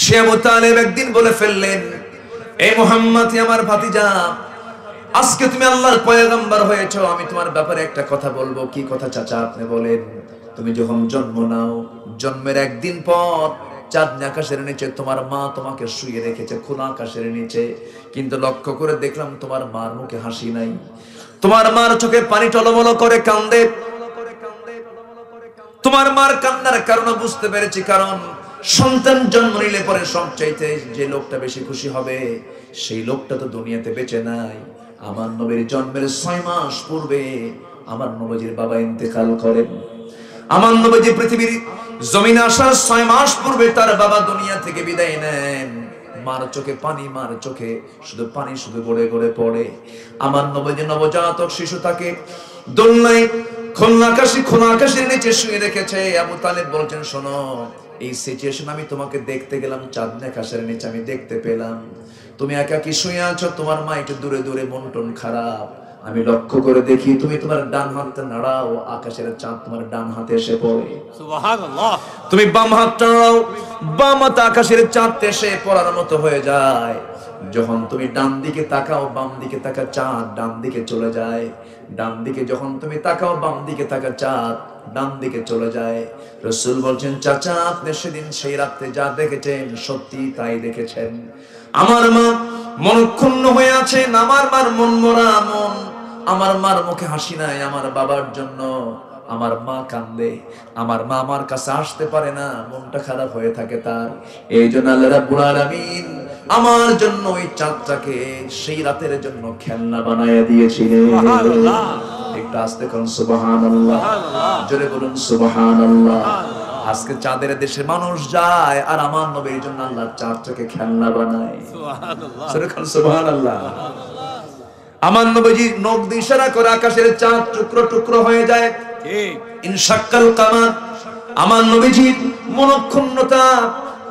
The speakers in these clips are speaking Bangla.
সে আবু তালেব একদিন বলে ফেললেন, এই মুহাম্মদ আমার ভাতিজা, আজকে তুমি আল্লাহর পয়গম্বর হয়েছো, আমি তোমার ব্যাপারে একটা কথা বলবো। কি কথা চাচা আপনি বলেন। তুমি যখন জন্ম নাও, জন্মের একদিন পর চাঁদ আকাশের নিচে তোমার মা তোমাকে শুয়ে রেখেছে, খোলা আকাশের নিচে, কিন্তু লক্ষ্য করে দেখলাম তোমার মার মুখে হাসি নাই, তোমার মার চোখে পানি টলমল করে কান্দে। তোমার মার কান্নার কারণ বুঝতে পেরেছি, কারণ সন্তান জন্ম নিলে পরে সবচাইতে যে লোকটা বেশি খুশি হবে সেই লোকটা তো দুনিয়াতে বেঁচে নাই। আমার নবীর জন্মের 6 মাস পূর্বে আমার নবীর বাবা ইন্তেকাল করেন। আমার নবী পৃথিবীর জমিনে আসার 6 মাস পূর্বে তার বাবা দুনিয়া থেকে বিদায় নেন। মার চোখে পানি, মার চোখে শুধু পানি, শুধু গড়ে গড়ে পড়ে। আমার নবী নবজাতক শিশু তাকে দোলনায় খোলা আকাশের নিচে শুয়ে রেখেছে। আবু তালেব বলছেন, শোনো, এই সিচুয়েশন আমি তোমাকে দেখতে গেলাম, চাঁদ আকাশের নিচে আমি দেখতে পেলাম তুমি একাকী শুয়ে আছো, তোমার মা একটু দূরে দূরে, মন টন খারাপ। আমি লক্ষ্য করে দেখি তুমি তোমার ডান হাতটা নাড়াও, আকাশের চাঁদ তোমার ডান হাতে এসে পড়ে। সুবহানাল্লাহ। তুমি বাম হাতটা নাড়াও, বাম হাতে আকাশের চাঁদ এসে পড়ার মতো হয়ে যায়। যখন তুমি ডান দিকে তাকাও, বাম দিকে তাকা চাঁদ ডান দিকে চলে যায়। ডান দিকে যখন তুমি তাকাও, বাম দিকে তাকা চাঁদ ডান দিকে চলে যায়। রাসূল বলছেন, চাচা আপনি সেদিন সেই রাতে যা দেখেছেন সত্যি তাই দেখেছেন। আমার মা মনক্ষুণ্ণ হয়ে আছেন, আমার মার মন মরা মন, আমার মার মুখে হাসি নাই আমার বাবার জন্য। আমার মা কান্দে, আমার মা আমার কাছে আসতে পারে না, মনটা খারাপ হয়ে থাকে তার। এই জন্য আল্লাহ রাব্বুল আলামিন আমার জন্য ওই চাঁদটাকে সেই রাতের জন্য খেলনা বানায় দিয়েছিলেন। সুবহানাল্লাহ। একটু আস্তে করুন সুবহানাল্লাহ, জোরে বলুন সুবহানাল্লাহ। আজকে চাঁদের দেশে মানুষ যায় আর আমার নবীর জন্য আল্লাহ চাঁদটাকে খেলনা বানায়। সুবহানাল্লাহ, জোরে বলুন সুবহানাল্লাহ। আমার নবীজি নখ দিয়ে ইশারা করে আকাশের চাঁদ টুকরো টুকরো হয়ে যায়। ঠিক ইনশাক্কাল কামার। আমার নবীজির মনক্ষুণ্ণতা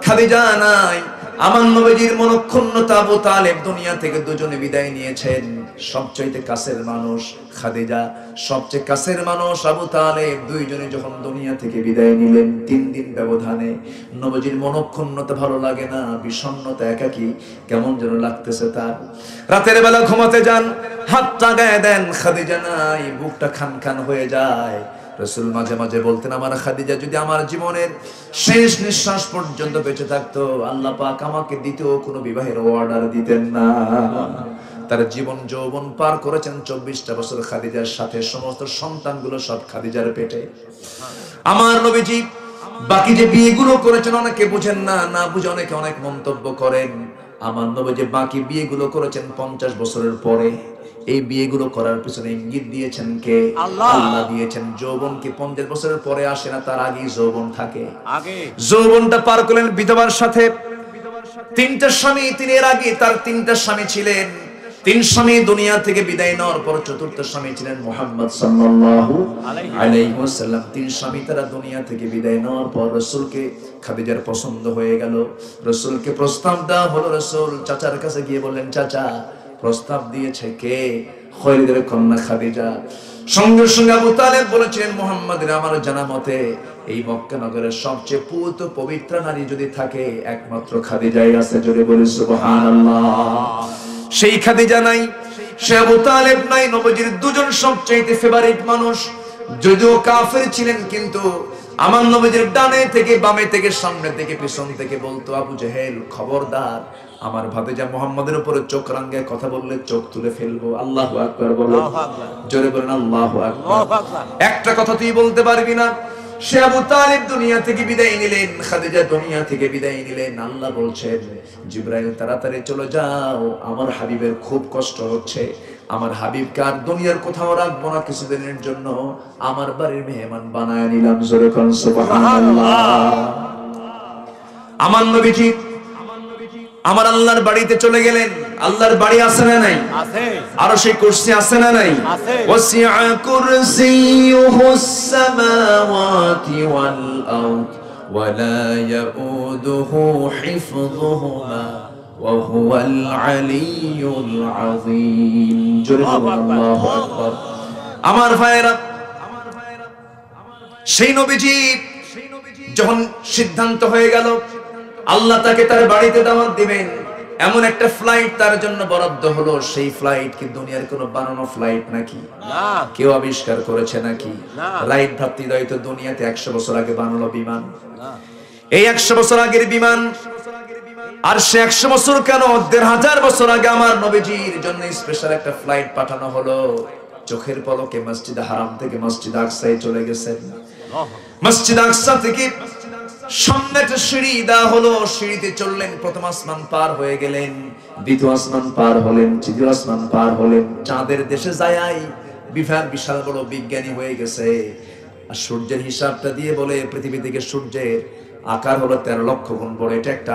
খাদিজা নাই, আমার নবীজির মনক্ষুণ্ণতা আবু তালেব দুনিয়া থেকে দুজনে বিদায় নিয়েছেন। সবচেয়ে কাছের মানুষ খাদিজা, সবচেয়ে কাছের মানুষ আবু তালেব, দুইজনে যখন দুনিয়া থেকে বিদায় নিলেন 3 দিন ব্যবধানে, নবীজির মনক্ষুণ্ণতা ভালো লাগে না, বিষণ্ণতা, একাকী কেমন যেন লাগতেছে তার। রাতের বেলা ঘুমাতে যান, হাতটা গায়ে দেন, খাদিজা নাই, বুকটা খান খান হয়ে যায়। রাসূল মাঝে মাঝে বলতেন, আমার খাদিজা যদি আমার জীবনের শেষ নিঃশ্বাস পর্যন্ত বেঁচে থাকতো, আল্লাহ পাক আমাকে দ্বিতীয় কোনো বিবাহের অর্ডার দিতেন না। তার জীবন যৌবন পার করেছেন 24টা বছর খাদিজার সাথে, সমস্ত সন্তানগুলো সব খাদিজার পেটে। আমার নবীজি বাকি যে বিয়েগুলো করেছেন অনেকে বুঝেন না, না বুঝে অনেকে অনেক মন্তব্য করেন। আমার নবীজি বাকি বিয়েগুলো করেছেন 50 বছরের পরে। এই বিয়েগুলো করার পিছনে ইঙ্গিত দিয়েছেন কে? আল্লাহ দিয়েছেন। যৌবন কি 50 বছরের পরে আসে না, তার আগেই যৌবন থাকে। যৌবনটা পার করলেন বিধবার সাথে। 3টা স্বামী, তিনি এর আগে তার 3টা স্বামী ছিলেন। 3 স্বামী দুনিয়া থেকে বিদায় নেওয়ার পর 4র্থ স্বামী ছিলেন মুহাম্মদ সাল্লাল্লাহু আলাইহি ওয়াসাল্লাম। 3 স্বামী তারা দুনিয়া থেকে বিদায় নেওয়ার পর রাসূলকে খাদিজার পছন্দ হয়ে গেল। রাসূলকে প্রস্তাব দেওয়া হলো। রাসূল চাচার কাছে গিয়ে বললেন, চাচা প্রস্তাব দিয়েছে কে? খলিলের কন্যা খাদিজা। সঙ্গে সঙ্গে আবু তালেব বলেছেন, মুহাম্মদের আমার জানা মতে এই মক্কা নগরের সবচেয়ে পুত পবিত্র নারী যদি থাকে একমাত্র খাদিজাই আছে। জোরে বলি সুবহানাল্লাহ। সেই খাদিজা নাই, সে আবু তালেব নাই। নবীজির দুজন সবচেয়ে ফেভারিট মানুষ, যদিও কাফের ছিলেন, কিন্তু আমার নবীজির ডানে থেকে বামে থেকে সামনে থেকে পিছন থেকে বলতো, আবু জেহেল খবরদার, আমার ভাতিজা মুহাম্মাদের উপরে চোখ রাঙ্গায় কথা বললে চোখ তুলে ফেলবো। আল্লাহু আকবার বলো, জোরে বলেন আল্লাহু আকবার। একটা কথা তুই বলতে পারবি না। সে আবু তালেব দুনিয়া থেকে বিদায় নিলেন, খাদিজা দুনিয়া থেকে বিদায় নিলেন। আল্লাহ বলছেন, জিবরাইল তাড়াতাড়ি চলে যাও, আমার হাবিবের খুব কষ্ট হচ্ছে। আমার হাবিবকে আর দুনিয়ার কোথাও রাখবো না, কিছুদিনের জন্য আমার বাড়ির মেহমান বানায় নিলাম। জোরে কোন সুবহানাল্লাহ। আমার নবীজি আমার আল্লাহর বাড়িতে চলে গেলেন। আল্লাহর বাড়ি আছে না নাই? আছে। আরশে কুরসি আছে না নাই? আছে। ওয়াসিআ কুরসিয়ুহুস সামাওয়াতি ওয়াল আরদ ওয়া লা ইয়াউদুহু হিফযুহুমা ওয়া হুয়াল আলিয়্যুল আযীম। জোরে আল্লাহু আকবার। আমার ভাইরা, সেই নবীজি যখন সিদ্ধান্ত হয়ে গেল আল্লাহ তাকে তার বাড়িতে দাওয়াত দিবেন, এমন একটা ফ্লাইট তার জন্য বরাদ্দ হলো। সেই ফ্লাইট কি দুনিয়ার কোনো বানানো ফ্লাইট নাকি? না। কেউ আবিষ্কার করেছে নাকি? না। রাইট ভ্রাতৃদ্বয় তো দুনিয়াতে 100 বছর আগে বানালো বিমান। না। এই 100 বছর আগের বিমান, আর সে 100 বছর কেন 1500 বছর আগে আমার নবীজির জন্য স্পেশাল একটা ফ্লাইট পাঠানো হলো। চোখের পলকে মসজিদে হারাম থেকে মসজিদ আকসায় চলে গেছেন। মসজিদ আকসা থেকে সামনে একটা সিঁড়ি দেওয়া হলো, সিঁড়িতে চললেন, প্রথম আসমান পার হয়ে গেলেন, দ্বিতীয় আসমান পার হলেন, তৃতীয় আসমান পার হলেন। চাঁদের দেশে যাই বিশাল বড় বিজ্ঞানী হয়ে গেছে। আর সূর্যের হিসাবটা দিয়ে বলে পৃথিবী থেকে সূর্যের আকার হলো 13 লক্ষ গুণ বড়। এটা একটা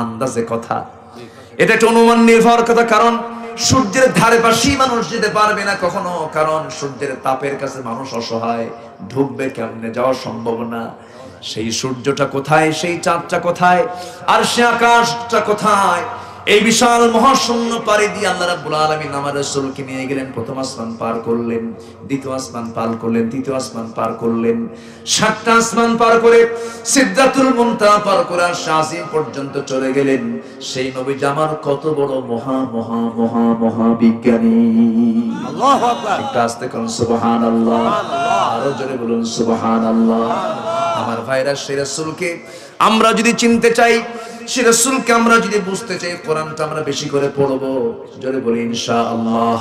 আন্দাজে কথা, এটা একটা অনুমান নির্ভর কথা। কারণ সূর্যের ধারে পাশেই মানুষ যেতে পারবে না কখনো, কারণ সূর্যের তাপের কাছে মানুষ অসহায়, ঢুকবে কেমনে, যাওয়া সম্ভব না। সেই সূর্যটা কোথায়, সেই চাঁদটা কোথায়, আর সে আকাশটা কোথায়? এই বিশাল মহাশূন্য পাড়ি দিয়ে আল্লাহ রাব্বুল আলামিন আমার রাসূলকে নিয়ে গেলেন। প্রথম আসমান পার করলেন, দ্বিতীয় আসমান পার করলেন, তৃতীয় আসমান পার করলেন, 7টা আসমান পার করে সিদরাতুল মুনতাহা পার করে আরশ আজিম পর্যন্ত চলে গেলেন। সেই নবী আমার কত বড় মহা মহা মহা মহা বিজ্ঞানী! আল্লাহু আকবার। একটু আস্তে করুন সুবহানাল্লাহ, আরো জোরে বলুন সুবহানাল্লাহ। আমার ভাইরা, সেই রাসূলকে আমরা যদি চিনতে চাই, সেই রাসূলকে আমরা যদি বুঝতে চাই, কোরআনটা আমরা বেশি করে পড়বো। জোরে বলি ইনশাআল্লাহ,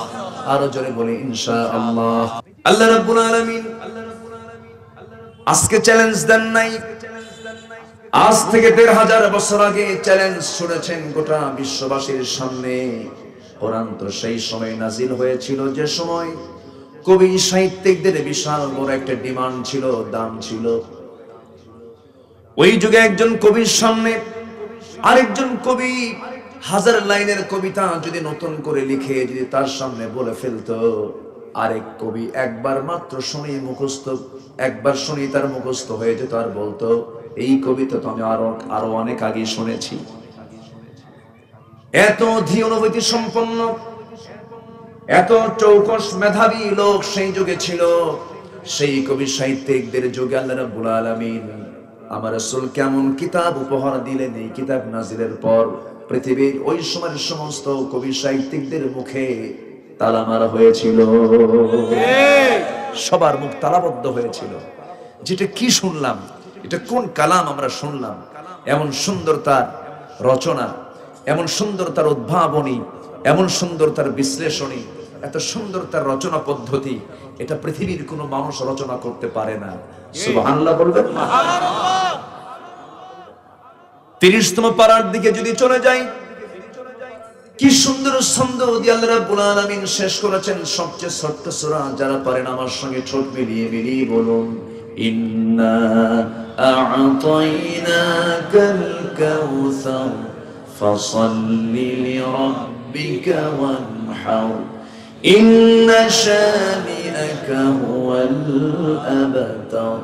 আরো জোরে বলি ইনশাআল্লাহ। আল্লাহ রাব্বুল আলামিন আজকে চ্যালেঞ্জ দেন নাই, আজ থেকে 1500 বছর আগে চ্যালেঞ্জ শুনেছেন গোটা বিশ্ববাসীর সামনে। কোরআন তো সেই সময় নাজিল হয়েছিল যে সময় কবি সাহিত্যিকদের বিশাল বড় একটা ডিমান্ড ছিল, দাম ছিল। ওই যুগে একজন কবির সামনে আরেকজন কবি 1000 লাইনের কবিতা যদি নতুন করে লিখে যদি তার সামনে বলে ফেলতো, আরেক কবি একবার মাত্র শুনেই মুখস্থ, একবার শুনেই তার মুখস্থ হয়ে যেত, আর বলতো এই কবিতা তো আমি আরো অনেক আগে শুনেছি। এত ধী অনুভূতি সম্পন্ন, এত চৌকস মেধাবী লোক সেই যুগে ছিল। সেই কবি সাহিত্যিকদের যুগে আল্লাহ রাব্বুল আলামিন আমার রাসূল কেমন কিতাব উপহার দিলেন। এই কিতাব নাজিলের পর পৃথিবীর ওই সময়ের সমস্ত কবি সাহিত্যিকদের মুখে তালা মারা হয়েছিল, সবার মুখ তালাবদ্ধ হয়েছিল। যেটা কি শুনলাম, এটা কোন কালাম আমরা শুনলাম? এমন সুন্দর তার রচনা, এমন সুন্দর তার উদ্ভাবনী, এমন সুন্দর তার বিশ্লেষণী, এত সুন্দর তার রচনা পদ্ধতি, এটা পৃথিবীর কোনো মানুষ রচনা করতে পারে না। সুবহানাল্লাহ বলবেন না? 30তম পারার দিকে যদি চলে যাই, কি সুন্দর ছন্দ দিয়ে আল্লাহ রাব্বুল আলামিন শেষ করেছেন। সবচেয়ে ছোট্ট সূরা, যারা পারেন আমার সঙ্গে ঠোঁট মিলিয়ে মিলিয়ে বলুন, ইন্না আ'তাইনাকাল কাউসার ফাসাল্লি লিরাব্বিকা ওয়ানহার ইন্না শানিআকা হুয়াল আবতার।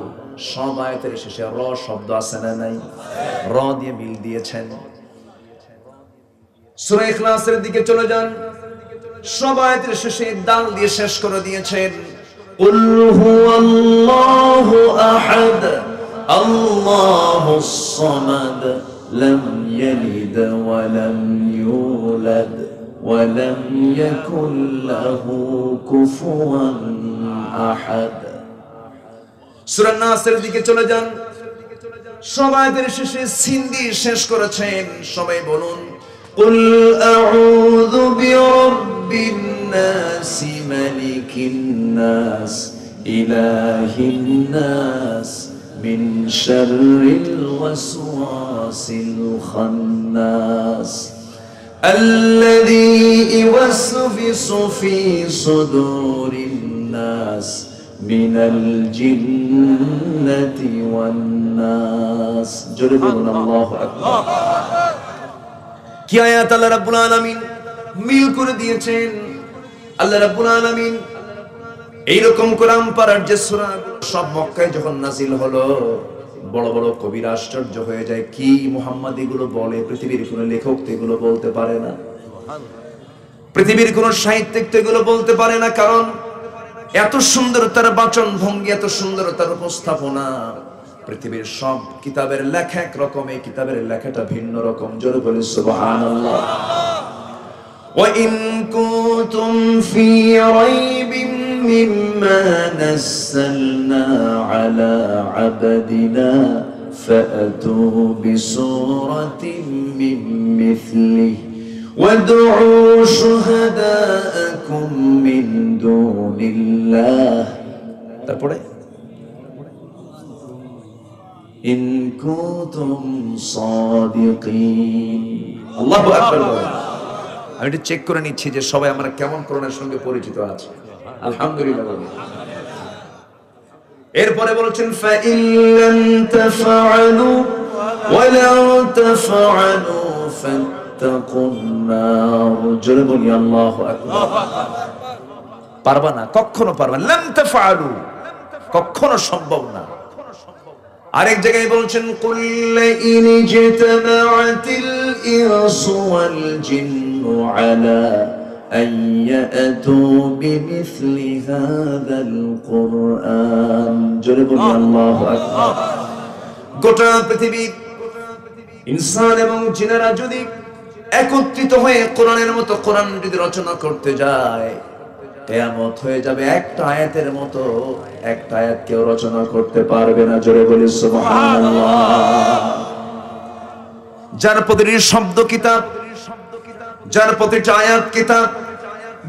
সব আয়াতের শেষে র শব্দ আছে না নাই? র দিয়ে মিল দিয়েছেন। সূরা ইখলাসের দিকে চলে যান, সব আয়াতের শেষে দাল দিয়ে শেষ করে দিয়েছেন। কুল হুয়াল্লাহু আহাদ আল্লাহুস সামাদ লাম ইয়ালিদ ওয়া লাম ইউলাদ ওয়া লাম ইয়াকুল লাহু কুফুয়ান আহাদ। সূরা নাসের দিকে চলে যান, সব আয়াতের শেষে সিন দিয়ে শেষ করেছেন। সবাই বলুন, قل أعوذ برب الناس ملك الناس إله الناس من شر الوسواس الخناس الذي يوسوس في صدور الناس من الجنة والناس। جربنا الله أكبر। কি আয়াত আল্লাহ রাব্বুল আলামিন মিল করে দিয়েছেন। আল্লাহ রাব্বুল আলামিন এইরকম কোরআন পারার যে সূরা সব মক্কায় যখন নাজিল হলো, বড় বড় কবিরা আশ্চর্য হয়ে যায়, কি মুহাম্মদ এগুলো বলে? পৃথিবীর কোনো লেখক তো এগুলো বলতে পারে না, পৃথিবীর কোনো সাহিত্যিক তো এগুলো বলতে পারে না। কারণ এত সুন্দর তার বাচন ভঙ্গি, এত সুন্দর তার উপস্থাপনা, পৃথিবীর সব কিতাবের লেখা এক রকম, এই কিতাবের লেখাটা ভিন্ন রকম। জোরে বলি সুবহানাল্লাহ। وَإِن كُنتُمْ فِي رَيْبٍ مِّمَّا نَزَّلْنَا عَلَى عَبْدِنَا فَأْتُوا بِسُورَةٍ مِّن مِّثْلِهِ وَادْعُوا شُهَدَاءَكُم مِّن دُونِ اللَّهِ। তারপরে ইন কুনতুম সাদিকিন। আল্লাহু আকবার। আমি একটু চেক করে নিচ্ছি যে সবাই আমরা কেমন কোরআনের সঙ্গে পরিচিত আছি। আলহামদুলিল্লাহ। এরপরে বলেছেন ফাইন লাম তাফআলু ওয়া লা তাফআলু ফাত্তাকুন নার। জোরে বলি আল্লাহু আকবার। পারবা না, কখনো পারবা না। লাম তাফআলু, কখনো সম্ভব না। আরেক জায়গায় বলছেন কুল ইন জাতামাআতিল ইনসু ওয়াল জিন্নু আলা আন ইয়াতু বিমিসলি হাযাল কুরআন। জোরে বলি আল্লাহু আকবার। গোটা পৃথিবী ইনসান এবং জিনেরা যদি একত্রিত হয়ে কোরআনের মতো কোরআন যদি রচনা করতে যায়, কিয়ামত হয়ে যাবে। একটা আয়াতের মতো একটা আয়াত কেউ রচনা করতে পারবে না। জোরে বলি সুবহানাল্লাহ। যার প্রতিটি শব্দ কিতাব, যার প্রতিটি আয়াত কিতাব,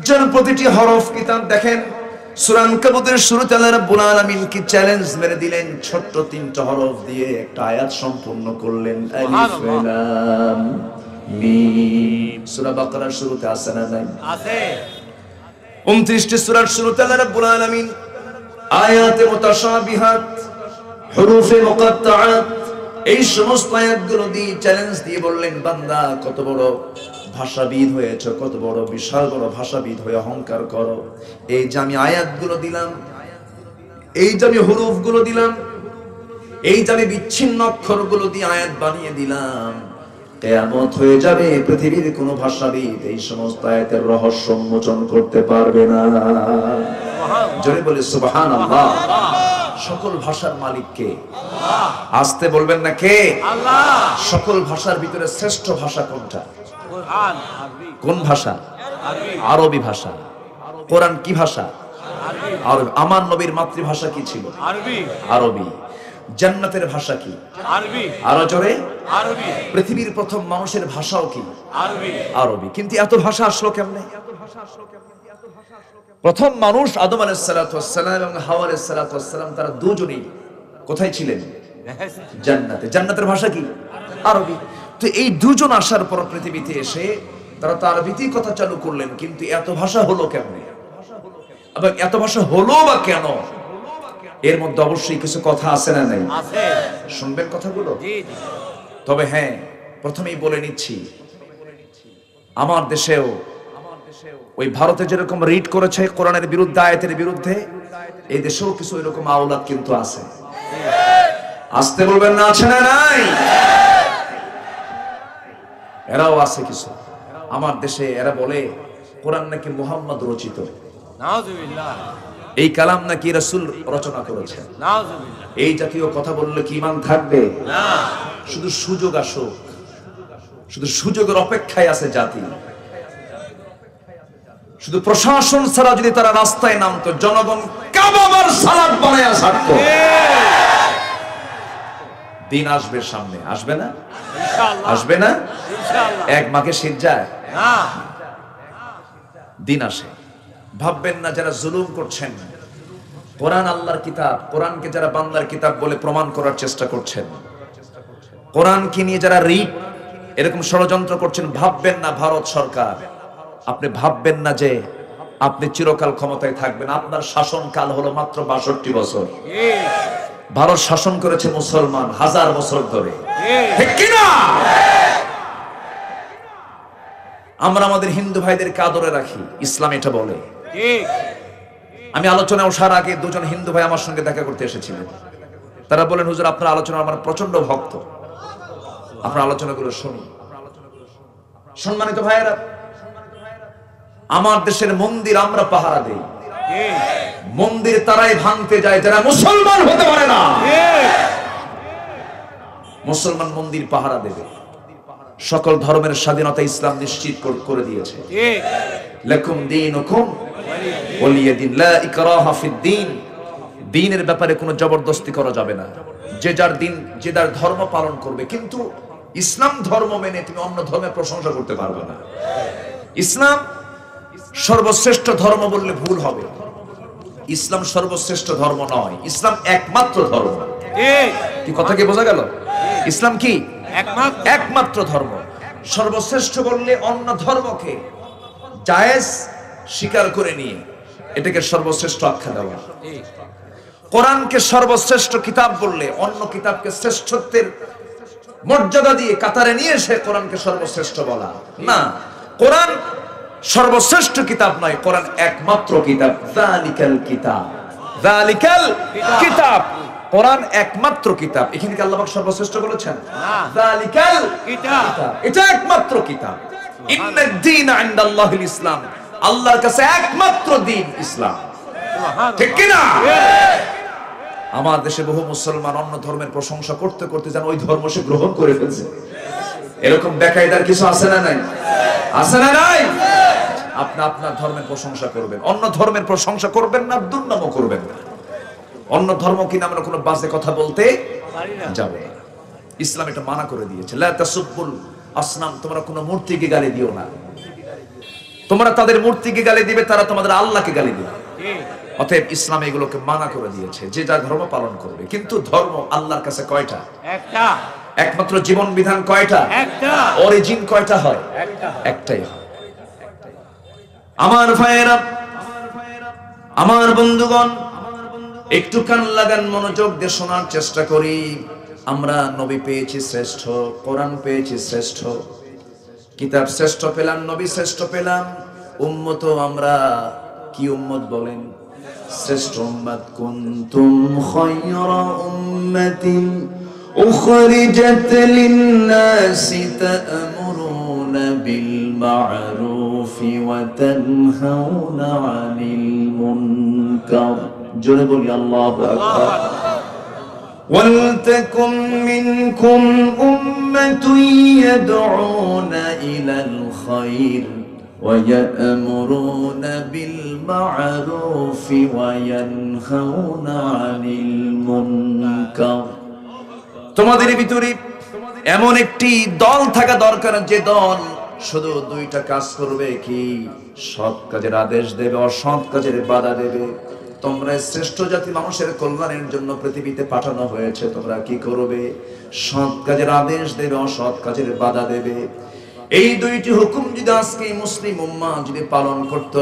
যার প্রতিটি হরফ কিতাব। দেখেন সূরা আনকাবুতের শুরুতে আল্লাহ রাব্বুল আলামিন কি চ্যালেঞ্জ মেরে দিলেন, ছোট্ট 3টা হরফ দিয়ে একটা আয়াত সম্পূর্ণ করলেন। আলিফ লাম মিম। সূরা বাকারার শুরুতে আছে না নাই? আছে। 29টি সূরার শুরুতে আল্লাহ রাব্বুল আলামিন আয়াতে মুতাশাবিহাত, হুরুফে মুকাত্তাআত, এই সমস্ত আয়াতগুলো দিয়ে চ্যালেঞ্জ দিয়ে বললেন, বান্দা কত বড় ভাষাবিদ হয়েছে, কত বড় বিশাল বড় ভাষাবিদ হয়ে অহংকার করো। এই যে আমি আয়াতগুলো দিলাম, এই যে আমি হুরুফগুলো দিলাম, এই যে আমি বিচ্ছিন্ন অক্ষরগুলো দিয়ে আয়াত বানিয়ে দিলাম, কিয়ামত হয়ে যাবে। পৃথিবীর কোনো ভাষাবিদ এই সমস্ত আয়াতের রহস্য উন্মোচন করতে পারবে না। জোরে বলে সুবহানাল্লাহ। সকল ভাষার মালিক কে? আল্লাহ। আসতে বলবেন না কে? আল্লাহ। সকল ভাষার ভিতরে শ্রেষ্ঠ ভাষা কোনটা? কোরআন। কোন ভাষা? আরবি ভাষা। কোরআন কি ভাষা? আরবি। আমার নবীর মাতৃভাষা কি ছিল? আরবি। আরবি। জান্নাতের ভাষা কি? আরবি। আরো জোরে? আরবি। পৃথিবীর প্রথম মানুষের ভাষাও কি? আরবি। আরবি। কিন্তু এত ভাষা আসলো কেমনে? প্রথম মানুষ আদম আলাইহিস সালাতু ওয়াস সালাম এবং হাওয়া আলাইহিস সালাতু ওয়াস সালাম, তারা দুজনেই কোথায় ছিলেন? জান্নাতে। জান্নাতের ভাষা কি? আরবি। তো এই দুজন আসার পর পৃথিবীতে এসে তারা তো আরবিতেই কথা চালু করলেন, কিন্তু এত ভাষা হলো কেমনে? আবার এত ভাষা হলো বা কেন? এর মধ্যে অবশ্যই কিছু কথা আছে না নাই? আছে। শুনবেন কথাগুলো? জি জি। তবে হ্যাঁ, প্রথমেই বলে নিচ্ছি, আমার দেশেও ওই ভারতে যেরকম রিড করেছে কোরআনের বিরুদ্ধে, আয়াতের বিরুদ্ধে, এই দেশেও কিছু এরকম আওলাদ কিন্তু আছে। আসতে বলবেন না, আছে না নাই? এরাও আছে কিছু আমার দেশে। এরা বলে কোরআন নাকি মুহাম্মদ রচিত, নাউজুবিল্লাহ। এই কালাম নাকি রাসূল রচনা করেছেন, নাউজুবিল্লাহ। এই জাতীয় কথা বললে কি ঈমান থাকবে? না। শুধু সুযোগ আসুক, শুধু সুযোগের অপেক্ষায় আছে জাতি। শুধু প্রশাসন ছাড়া যদি তারা রাস্তায় নামতো, জনগণ কাবাবার সালাত বানায়া ছাড়তো, দিন আসবে সামনে। আসবে না? ইনশাআল্লাহ। আসবে না? ইনশাআল্লাহ। এক মাকে শীত যায় না, দিন আসে। ভাববেন না যারা জুলুম করছেন, কোরআন আল্লাহর কিতাব, কোরআনকে যারা বান্দার কিতাব বলে প্রমাণ করার চেষ্টা করছেন, কোরআনকে নিয়ে যারা রিট এরকম ষড়যন্ত্র করছেন, ভাববেন না ভারত সরকার, আপনি ভাববেন না যে আপনি চিরকাল ক্ষমতায় থাকবেন। আপনার শাসনকাল হলো মাত্র 62 বছর। ভারত শাসন করেছে মুসলমান 1000 বছর ধরে, ঠিক কি না? আমরা আমাদের হিন্দু ভাইদেরকে আদরে রাখি, ইসলাম এটা বলে। আমি আলোচনায় ওঠার আগে দুজন হিন্দু ভাই আমার সঙ্গে দেখা করতে এসেছিলেন। তারা বলেন, হুজুর আপনার আলোচনা আমার প্রচন্ড ভক্ত, আপনার আলোচনাগুলো শুনি। সম্মানিত ভাইয়েরা, আমার দেশের মন্দির আমরা পাহারা দেই। মন্দির তারাই ভাঙতে যায় যারা মুসলমান হতে পারে না। মুসলমান মন্দির পাহারা দেবে, সকল ধর্মের স্বাধীনতা ইসলাম নিশ্চিত করে দিয়েছে। ঠিক। লাকুম দীনুকুম ওয়ালিয়া দিন, লা ইকরাহা ফিদ্দীন। দ্বীনের ব্যাপারে কোনো জবরদস্তি করা যাবে না, যে যার দিন যে যার ধর্ম পালন করবে, কিন্তু ইসলাম ধর্ম মেনে তুমি অন্য ধর্মের প্রশংসা করতে পারবে না। ইসলাম সর্বশ্রেষ্ঠ ধর্ম বললে ভুল হবে। ইসলাম সর্বশ্রেষ্ঠ ধর্ম নয়, ইসলাম একমাত্র ধর্ম। ঠিক। কি কথা কি বোঝা গেল? ইসলাম কি একমাত্র। একমাত্র ধর্ম। সর্বশ্রেষ্ঠ বললে অন্য ধর্মকে জায়েজ স্বীকার করে নিয়ে এটাকে সর্বশ্রেষ্ঠ আখ্যা দেওয়া। ঠিক। কোরআনকে সর্বশ্রেষ্ঠ কিতাব বললে অন্য কিতাবকে শ্রেষ্ঠত্বের মর্যাদা দিয়ে কাতারে নিয়ে এসে কোরআনকে সর্বশ্রেষ্ঠ বলা না। কোরআন সর্বশ্রেষ্ঠ কিতাব নয়, কোরআন একমাত্র কিতাব। যালিকাল কিতাব, যালিকাল কিতাব, কোরআন একমাত্র কিতাব। এখানে কি আল্লাহ পাক সর্বশ্রেষ্ঠ বলেছেন? না। যালিকাল কিতাব। কিতাব, এটা একমাত্র কিতাব। ইন্নাদ দীন ইনদাল্লাহিল ইসলাম, আল্লাহর কাছে একমাত্র দ্বীন ইসলাম। ঠিক কি না? আমার দেশে বহু মুসলমান অন্য ধর্মের প্রশংসা করতে করতে যেন ওই ধর্ম সে গ্রহণ করে ফেলছে। এরকম বেকায়দার কিছু আছে না নাই? আছে না নাই? আপনি আপনার ধর্মের প্রশংসা করবেন, অন্য ধর্মের প্রশংসা করবেন না, দুর্নামও করবেন না। অন্য ধর্ম কিনা আমরা কোনো বাজে কথা বলতে যাব না। ইসলাম এটা মানা করে দিয়েছে, লা তাসুব্বুল আসনাম, তোমরা কোনো মূর্তিকে গালি দিও না। তোমরা তাদের মূর্তিকে গালি দিবে, তারা তোমাদের আল্লাহকে গালি দিবে। অতএব ইসলাম এগুলোকে মানা করে দিয়েছে, যে যা ধর্ম পালন করবে। কিন্তু ধর্ম আল্লাহর কাছে কয়টা? একটা। একমাত্র জীবন বিধান কয়টা? একটা। অরিজিন কয়টা হয়? একটাই হয়। আমার ভাইয়েরা, আমার বন্ধুগণ, একটু কান লাগান, মনোযোগ দিয়ে শোনার চেষ্টা করি। আমরা নবী পেয়েছি শ্রেষ্ঠ, কোরআন পেয়েছি শ্রেষ্ঠ, কিতাব শ্রেষ্ঠ পেলাম, নবী শ্রেষ্ঠ পেলাম। উম্মত আমরা কি উম্মত বলেন? শ্রেষ্ঠ উম্মত। কুনতুম খায়রা উম্মাতিন উখরিজাত লিন-নাসি তা'মুরুনা বিল মা'রুফি ওয়া তানহাউনা 'আনিল মুনকার। জোরে বলি আল্লাহু আকবার। ওয়ালতাকুম মিনকুম উম্মাতুন ইয়াদউনা ইলাল খায়র ওয়া ইয়া'মুরুনা বিল মা'রুফি ওয়া ইয়ানহাউনা 'আনিল মুনকার। তোমাদের ভিতরে এমন একটি দল থাকা দরকার, যে দল শুধু দুইটা কাজ করবে, কি? সৎ কাজের আদেশ দেবে, অসৎ কাজের বাধা দেবে। তোমরা শ্রেষ্ঠ জাতি, মানুষের কল্যাণের জন্য পৃথিবীতে পাঠানো হয়েছে। তোমরা কি করবে? সৎ কাজের আদেশ দেবে, অসৎ কাজের বাধা দেবে। এই দুইটি হুকুম যদি আজকে মুসলিম উম্মাহ যদি পালন করত,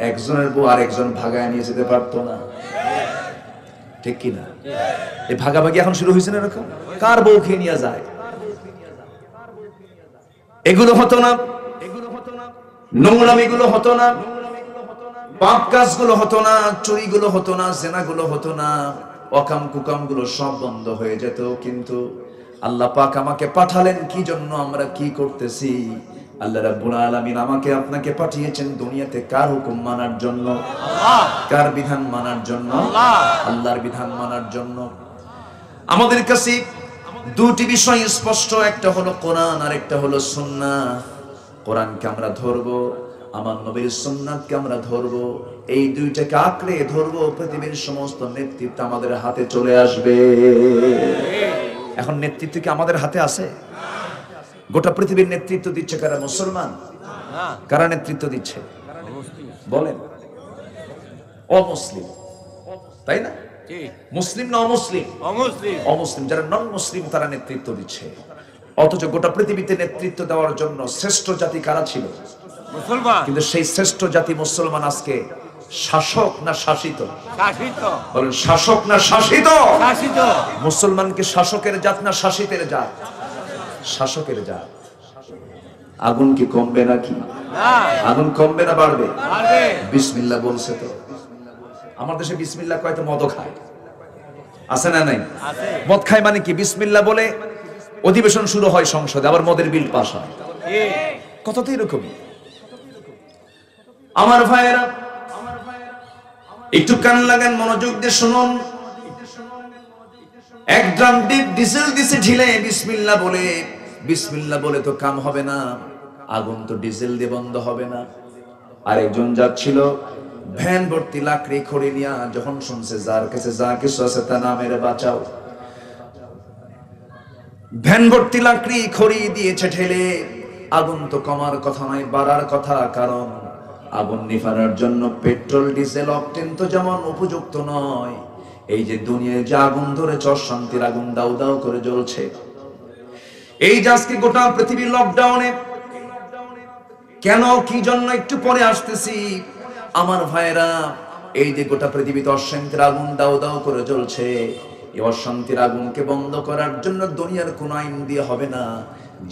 একজনের বউ আরেকজন ভাগায় নিয়ে যেতে পারতো না। ঠিক কি না? এই ভাগাভাগি এখন শুরু হয়েছে না? এরকম কার বউ খেয়ে নিয়ে যায়, এগুলো হতো না। নোংরামিগুলো হতো না, পাপ কাজগুলো হতো না, চুরিগুলো হতো না, জেনাগুলো হতো না, অকাম কুকাম গুলো সব বন্ধ হয়ে যেত। কিন্তু আল্লাহ পাক আমাকে পাঠালেন কি জন্য? আমরা কি করতেছি? আল্লাহ রাব্বুল আলামিন আমাকে আপনাকে পাঠিয়েছেন দুনিয়াতে কার হুকুম মানার জন্য? কার বিধান মানার জন্য? আল্লাহর বিধান মানার জন্য। আমাদের কাছে দুটি বিষয় স্পষ্ট, একটা হলো কোরআন আর একটা হলো সুন্নাহ। কোরআনকে আমরা ধরবো, আমার নবীর সুন্নাতকে আমরা ধরবো। এই দুইটাকে আঁকড়ে ধরবো, পৃথিবীর সমস্ত নেতৃত্ব আমাদের হাতে চলে আসবে। এখন নেতৃত্ব কি আমাদের হাতে আছে? গোটা পৃথিবীর নেতৃত্ব দিচ্ছে কারা? মুসলমান। কারা নেতৃত্ব দিচ্ছে বলেন? অমুসলিম, তাই না? মুসলিম না অমুসলিম? অমুসলিম। যারা নন মুসলিম তারা নেতৃত্ব দিচ্ছে। অথচ গোটা পৃথিবীতে নেতৃত্ব দেওয়ার জন্য শ্রেষ্ঠ জাতি কারা ছিল? মুসলমান। কিন্তু সেই শ্রেষ্ঠ জাতি মুসলমান আজকে শাসক না শাসিত? শাসিত। বলেন শাসক না শাসিত? শাসিত। মুসলমানকে শাসকের জাত না শাসিতের জাত? শাসকের জাত। আগুন কি কমবে নাকি? আগুন কমবে না বাড়বে? বিসমিল্লাহ বলছে তো। আমার দেশে বিসমিল্লাহ কয়তো মদও খায়, আছে না নাই? মদ খায় মানে কি? বিসমিল্লাহ বলে অধিবেশন শুরু হয় সংসদে, আবার মদের বিল পাস হয়। কত তো এরকমই। আমার ভাইয়েরা একটু কান লাগান, মনোযোগ দিয়ে শুনুন। এক ড্রাম ডিজেল দিছে ঢিলে, বিসমিল্লাহ বলে। বিসমিল্লাহ বলে তো কাম হবে না, আগুন তো ডিজেল দিয়ে বন্ধ হবে না। আরেকজন যাচ্ছিল ভ্যান ভর্তি লাকড়ি খড়ি নিয়া, যখন শুনছে যার কাছে যা কিছু আছে তা না মেরে বাঁচাও, ভ্যান ভর্তি লাকড়ি খড়ি দিয়েছে ঠেলে। আগুন তো কমার কথা নয়, বাড়ার কথা। কারণ আগুন নিভানোর জন্য পেট্রোল ডিজেল অকটেন তো যেমন উপযুক্ত নয়, এই যে দুনিয়ায় যে আগুন ধরেছে, অশান্তির আগুন দাউ দাউ করে জ্বলছে। এই যে আজকে গোটা পৃথিবী লকডাউনে, কেন কি জন্য একটু পরে আসতেছি আমার ভাইরা। এই যে গোটা পৃথিবীতে অশান্তির আগুন দাউ দাউ করে জ্বলছে, এই অশান্তির আগুনকে বন্ধ করার জন্য দুনিয়ার কোন আইন দিয়ে হবে না।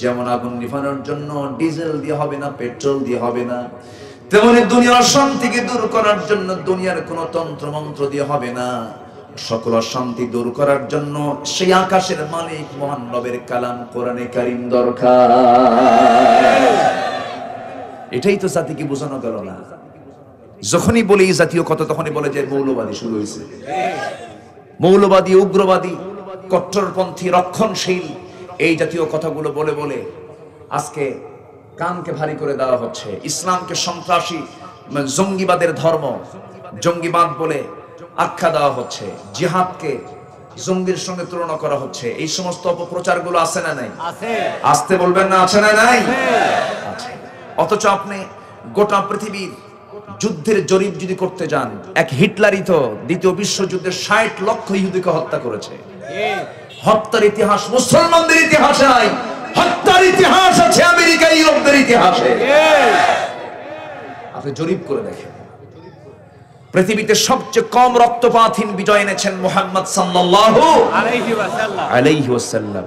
যেমন আগুন নিভানোর জন্য ডিজেল দিয়ে হবে না, পেট্রোল দিয়ে হবে না, তেমনি দুনিয়ার অশান্তিকে দূর করার জন্য দুনিয়ার কোন তন্ত্র মন্ত্র দিয়ে হবে না। সকল অশান্তি দূর করার জন্য সেই আকাশের মালিক মহান রবের কালাম কোরআনে কারীম দরকার। এটাই তো জাতিকে বোঝানো গেল না। যখনই বলি জাতীয় কথা, তখনই বলে যে মৌলবাদী শুরু হয়েছে। মৌলবাদী, উগ্রবাদী, কট্টরপন্থী, রক্ষণশীল, এই জাতীয় কথাগুলো বলে বলে আজকে কানকে ভারী করে দেওয়া হচ্ছে। ইসলামকে সন্ত্রাসী, জঙ্গিবাদের ধর্ম, জঙ্গিবাদ বলে আখ্যা দেওয়া হচ্ছে। জিহাদকে জঙ্গির সঙ্গে তুলনা করা হচ্ছে। এই সমস্ত অপপ্রচারগুলো আছে না নাই? আসতে বলবেন না, আছে না নাই? আছে। অথচ আপনি গোটা পৃথিবীর যুদ্ধের জরিপ যদি করতে যান, এক হিটলারই তো দ্বিতীয় বিশ্বযুদ্ধে 60 লক্ষ ইহুদিকে হত্যা করেছে। হত্যার ইতিহাস মুসলমানদের ইতিহাসে নাই, হত্যার ইতিহাস আছে আমেরিকা, ইউরোপের ইতিহাসে। আপনি জরিপ করে দেখেন, পৃথিবীতে সবচেয়ে কম রক্তপাতহীন বিজয় এনেছেন মুহাম্মদ সাল্লাল্লাহু আলাইহি ওয়াসাল্লাম।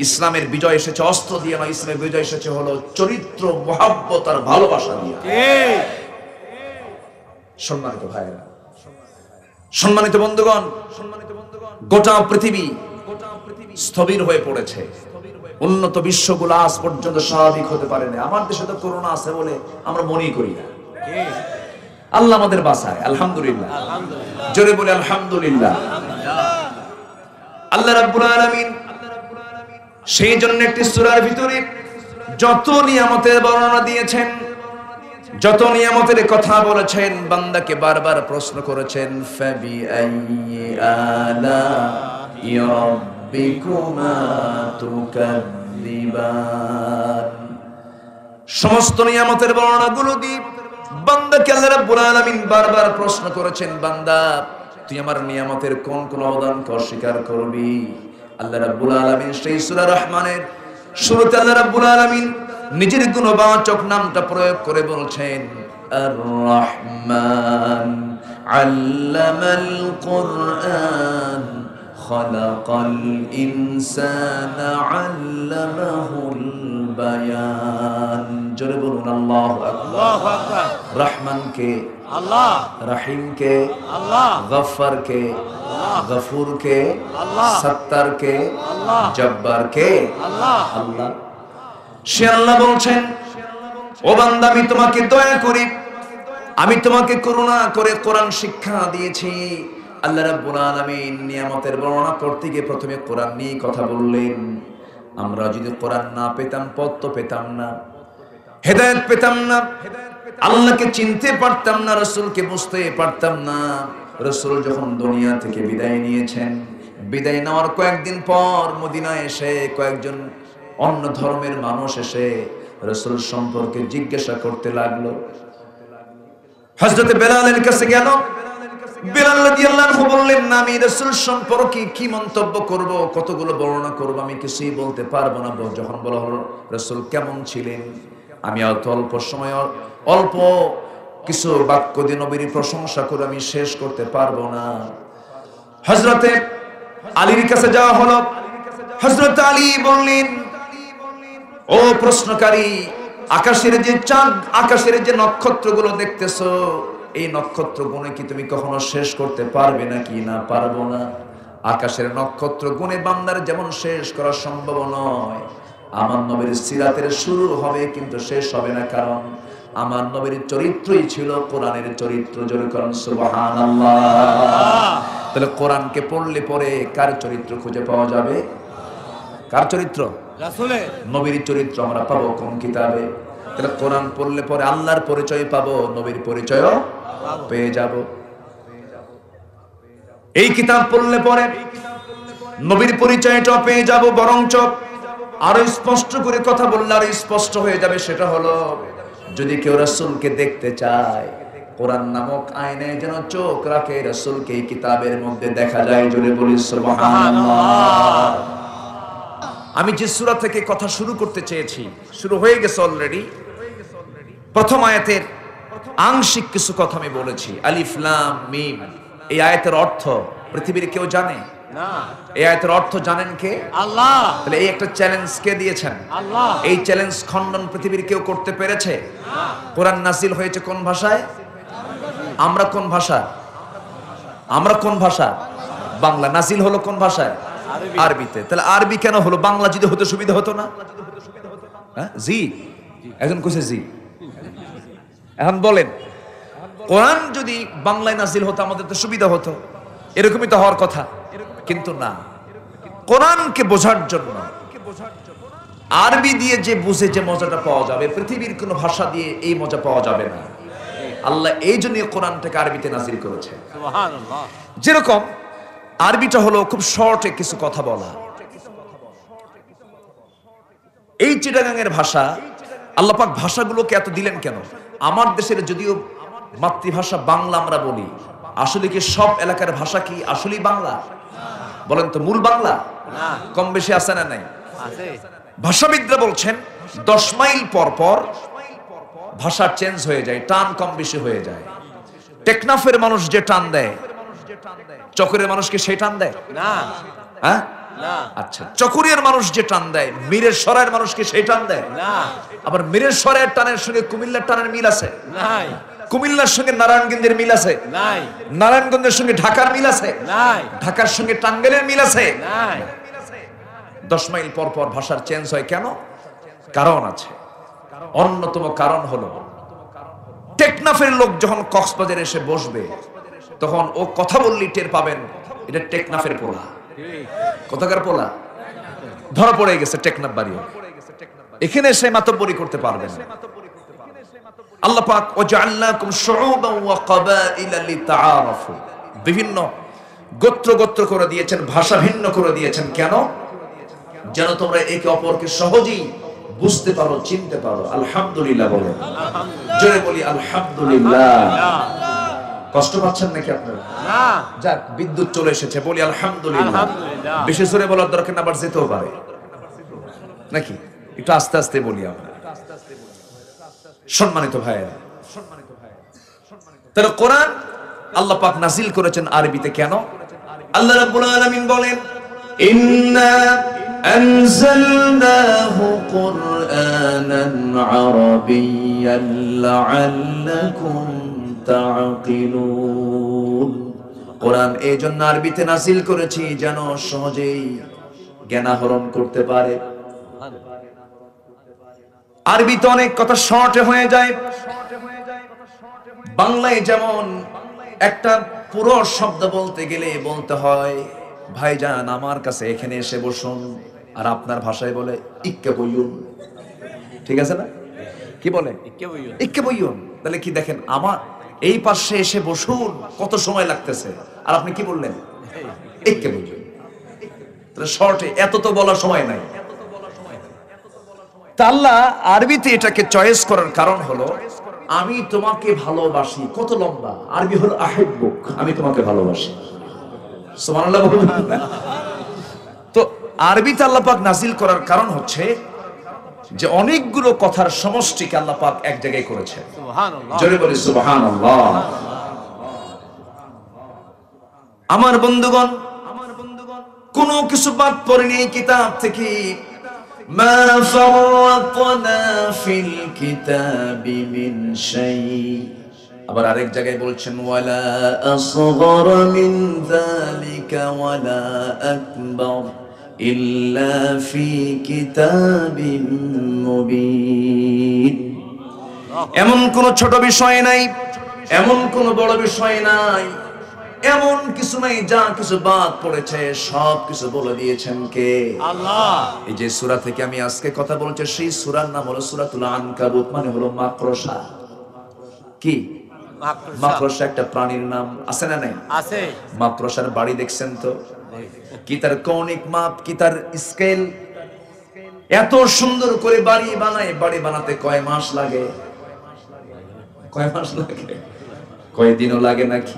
ইসলামের বিজয় এসেছে অস্ত্র দিয়ে নয়, ইসলামের বিজয় এসেছে হলো চরিত্র, মুহাব্বত আর ভালোবাসা দিয়ে। সম্মানিত ভাইরা, সম্মানিত বন্ধুগণ, গোটা পৃথিবী স্থবির হয়ে পড়েছে। উন্নত বিশ্বগুলো আজ পর্যন্ত স্বাভাবিক হতে পারেনি। আমার দেশে তো করোনা আছে বলে আমরা মনেই করি না। আল্লাহ আমাদের বাঁচায়, আলহামদুলিল্লাহ। জোরে বলে আলহামদুলিল্লাহ। আল্লাহ রাব্বুল আলামিন সেই জন্য একটি সূরার ভিতরে যত নিয়ামতের বর্ণনা দিয়েছেন, যত নিয়ামতের কথা বলেছেন, বান্দাকে বারবার প্রশ্ন করেছেন, ফাবি আইয়ি আলা'i রাব্বিকুমা তুকাযযিবান। সমস্ত নিয়ামতের বর্ণনাগুলো দিয়ে বান্দাকে আল্লাহ রাব্বুল আলামিন বারবার প্রশ্ন করেছেন, বান্দা তুই আমার নিয়ামতের কোন কোন অবদানকে অস্বীকার করবি? আল্লাহ রাব্বুল আলামিন সেই সূরা রহমানের শুরুতে আল্লাহ রাব্বুল আলামিন নিজের গুণবাচক নামটা প্রয়োগ করে বলছেন, আর রহমান আল্লামাল কুরআন খালাকাল ইনসানা আল্লামাহুল বায়ান। জোরে বলুন আল্লাহু আকবার। রহমান কে আল্লাহ, রহিম কে আল্লাহ, গফফার কে আল্লাহ, গফুর কে আল্লাহ, সত্তার কে আল্লাহ, জব্বার কে আল্লাহ। আল্লাহ সে আল্লাহ বলছেন, ও বান্দা আমি তোমাকে দয়া করি, আমি তোমাকে করুণা করে কোরআন শিক্ষা দিয়েছি। আল্লাহ রাব্বুল আলামিন নিয়ামতের বর্ণনা করতে গিয়ে প্রথমে কোরআন নিয়ে কথা বললেন। আমরা যদি কোরআন না পেতাম, পথ তো পেতাম না, হেদায়েত পেতাম না, আল্লাহকে চিনতে পারতাম না, রাসূলকে বুঝতে পারতাম না। রাসূল যখন দুনিয়া থেকে বিদায় নিয়েছেন, বিদায় নেওয়ার কয়েকদিন পর মদিনায় এসে কয়েকজন অন্য ধর্মের মানুষ এসে রাসূল সম্পর্কে জিজ্ঞাসা করতে লাগলো। হযরত বেলালের কাছে গেল। বেলাল রাদিয়াল্লাহু আনহু বললেন, না আমি রাসূল সম্পর্কে কি মন্তব্য করব, কতগুলো বর্ণনা করব, আমি কিছুই বলতে পারবো না। যখন বলা হলো রাসূল কেমন ছিলেন, আমি অল্প সময় অল্প কিছু বাক্য দিয়ে নবীর প্রশংসা করে আমি শেষ করতে পারবো না। হযরতে আলীর কাছে যাওয়া হলো। হযরত আলী বললেন, ও প্রশ্নকারী, আকাশের যে চাঁদ, আকাশের যে নক্ষত্রগুলো দেখতেছো, এই নক্ষত্র গুণে কি তুমি কখনো শেষ করতে পারবে নাকি? না, পারবো না। আকাশের নক্ষত্র গুণে বান্দার যেমন শেষ করা সম্ভব নয়, আমার নবীর সিরাতের শুরু হবে কিন্তু শেষ হবে না। কারণ আমার নবীর চরিত্রই ছিল কোরআনের চরিত্র। জোরে করুন সুবহানাল্লাহ। তাহলে কোরআনকে পড়লে পরে কার চরিত্র খুঁজে পাওয়া যাবে? কার চরিত্র? রাসূলের। নবীর চরিত্র আমরা পাবো কোন কিতাবে? তাহলে কোরআন পড়লে পরে আল্লাহর পরিচয় পাবো, নবীর পরিচয়ও পেয়ে যাব। এই কিতাব পড়লে পরে নবীর পরিচয়টাও পেয়ে যাব, বরঞ্চ আরো স্পষ্ট করে কথা বললে আরো স্পষ্ট হয়ে যাবে। সেটা হলো, যদি কেউ রাসূলকে দেখতে চায়, কোরআন নামক আয়নায় যেন চোখ রাখে, রাসূলকে এই কিতাবের মধ্যে দেখা যায়। জোরে বলি সুবহানাল্লাহ। আমি যে সূরা থেকে কথা শুরু করতে চেয়েছি, শুরু হয়ে গেছে অলরেডি। প্রথম আয়াতের আংশিক কিছু কথা আমি বলেছি, আলিফ লাম মিম। এই আয়াতের অর্থ পৃথিবীর কেউ জানে না। এই আয়াতের অর্থ জানেন কে? আল্লাহ। তাহলে এই একটা চ্যালেঞ্জ কে দিয়েছেন? আল্লাহ। এই চ্যালেঞ্জ খণ্ডন পৃথিবীর কেউ করতে পেরেছে? কোরআন নাজিল হয়েছে কোন ভাষায়? আমরা কোন ভাষা? আমরা কোন ভাষা? বাংলা। নাজিল হলো কোন ভাষায়? আরবিতে। তাহলে আরবি কেন হলো? বাংলা যদি হতে সুবিধা হতো না? হ্যাঁ, জি। একজন কইছে জি। এখন বলেন, কোরআন যদি বাংলায় নাজিল হতো আমাদের তো সুবিধা হতো, এরকমই তো হওয়ার কথা, কিন্তু না। কোরআনকে বোঝার জন্য আরবি দিয়ে যে বুঝে যে মজাটা পাওয়া যাবে, পৃথিবীর কোনো ভাষা দিয়ে এই মজা পাওয়া যাবে না। আল্লাহ এই জন্য কোরআনটাকে আরবিতে নাজিল করেছে। সুবহানাল্লাহ। যেরকম আরবিটা হলো খুব শর্টে কিছু কথা বলা। এই চিটাগাঙের ভাষা, আল্লাহ পাক ভাষাগুলোকে এত দিলেন কেন? আমার দেশের যদিও মাতৃভাষা বাংলা আমরা বলি, আসলে কি সব এলাকার ভাষা কি আসলেই বাংলা? বলেন তো, মূল বাংলা? না। কম বেশি আছে না নাই? আছে। ভাষাবিদরা বলছেন 10 মাইল পর পর ভাষা চেঞ্জ হয়ে যায়, টান কম বেশি হয়ে যায়। টেকনাফের মানুষ যে টান দেয়, চকরের মানুষকে সেই টান দেয় না। হ্যাঁ? না। আচ্ছা, চকরিয়ার মানুষ যে টান দেয়, মীরের সরাইয়ের মানুষকে সেই টান দেয় না। আবার মীরের সরাইয়ের টানের সঙ্গে কুমিল্লার টানের মিল আছে। নাই। কুমিল্লার সঙ্গে নারায়ণগঞ্জের মিল আছে। নাই। নারায়ণগঞ্জের সঙ্গে ঢাকার মিল আছে। নাই। ঢাকার সঙ্গে টাঙ্গাইলের মিল আছে। নাই। 10 মাইল পর পর ভাষার চেঞ্জ হয় কেন? কারণ আছে। অন্যতম কারণ হলো, টেকনাফের লোক যখন কক্সবাজারে এসে বসবে, তখন ও কথা বললেই টের পাবেন এটা টেকনাফের পোলা। কোথাকার পোলা? ধরা পড়ে গেছে টেকনাফ বাড়িও। এখানে এসে মাতব্বরি করতে পারবে না। আল্লাহ পাক ওয়াজআলনাকুম শুউবান ওয়া ক্বাবাইলা লিতাআরাফু, বিভিন্ন গোত্র গোত্র করে দিয়েছেন, ভাষা ভিন্ন করে দিয়েছেন। কেন? যেন তোমরা একে অপরকে সহজেই বুঝতে পারো, চিনতে পারো। আলহামদুলিল্লাহ বলেন, জোরে বলি আলহামদুলিল্লাহ। কষ্ট পাচ্ছেন নাকি আপনারা? না। যাক, বিদ্যুৎ চলে এসেছে, বলি আলহামদুলিল্লাহ। আলহামদুলিল্লাহ। বেশি জোরে বলার দরকার না, আবার যেতেও পারে নাকি? একটু আস্তে আস্তে বলি আমরা। সম্মানিত ভাইয়েরা, তাহলে কোরআন আল্লাহ পাক নাজিল করেছেন আরবিতে কেন? আল্লাহ রাব্বুল আলামিন বলেন, ইন্না আনজালনাহু কুরআনান আরাবিয়্যান লাআল্লাকুম তা'কিলুন। কোরআন এই জন্য আরবিতে নাজিল করেছি যেন সহজেই জ্ঞান আহরণ করতে পারে। আরবিতে অনেক কথা শর্টে হয়ে যায়। বাংলায় যেমন একটা পুরো শব্দ বলতে গেলে বলতে হয়, ভাইজান আমার কাছে এখানে এসে বসুন, আর আপনার ভাষায় বলে ইক্কে বইয়ুন। ঠিক আছে না? কি বলে? ইক্কে বইয়ুন। তাহলে কি দেখেন, আমার এই পাশে এসে বসুন কত সময় লাগতেছে, আর আপনি কি বললেন? ইক্কে বইয়ুন। তাহলে শর্টে এত তো বলার সময় নাই। তা আল্লাহ আরবিতে এটাকে চয়েস করার কারণ হলো, আমি তোমাকে ভালোবাসি। কত লম্বা! আরবি হলো আহিব্বুক, আমি তোমাকে ভালোবাসি। সুবহানাল্লাহ বলুন। তো আরবিতে আল্লাহ পাক নাজিল করার কারণ হচ্ছে যে অনেকগুলো কথার সমষ্টিকে আল্লাহ পাক এক জায়গায় করেছেন। সুবহানাল্লাহ। জোরে বলি সুবহানাল্লাহ। আমার বন্ধুগণ, কোনো কিছু বাদ পড়েনি এই কিতাব থেকে। মা ফারাতনা ফিল কিতাবি মিন শাই। আবার আরেক জায়গায় বলছেন, ওয়ালা আসগর মিন যালিকা ওয়ালা আকবার ইল্লা ফি কিতাবিন মুবিন। এমন কোন ছোট বিষয় নাই, এমন কোন বড় বিষয় নাই এমন কিছু নাই যা কিছু বাদ পড়েছে, সব কিছু বলে দিয়েছেন কে? আল্লাহ। এই যে সূরা থেকে আমি আজকে কথা বলছি, সেই সূরার নাম হলো সূরাতুল আনকাবুত, মানে হলো মাকড়সা। কি? মাকড়সা একটা প্রাণীর নাম, আছে না নাই? আছে। মাকড়সার বাড়ি দেখছেন তো? কি তার কৌণিক মাপ, কি তার স্কেল! এত সুন্দর করে বাড়ি বানায়, বাড়ি বানাতে কয় মাস লাগে? কয় মাস লাগে? কয়দিনও লাগে নাকি?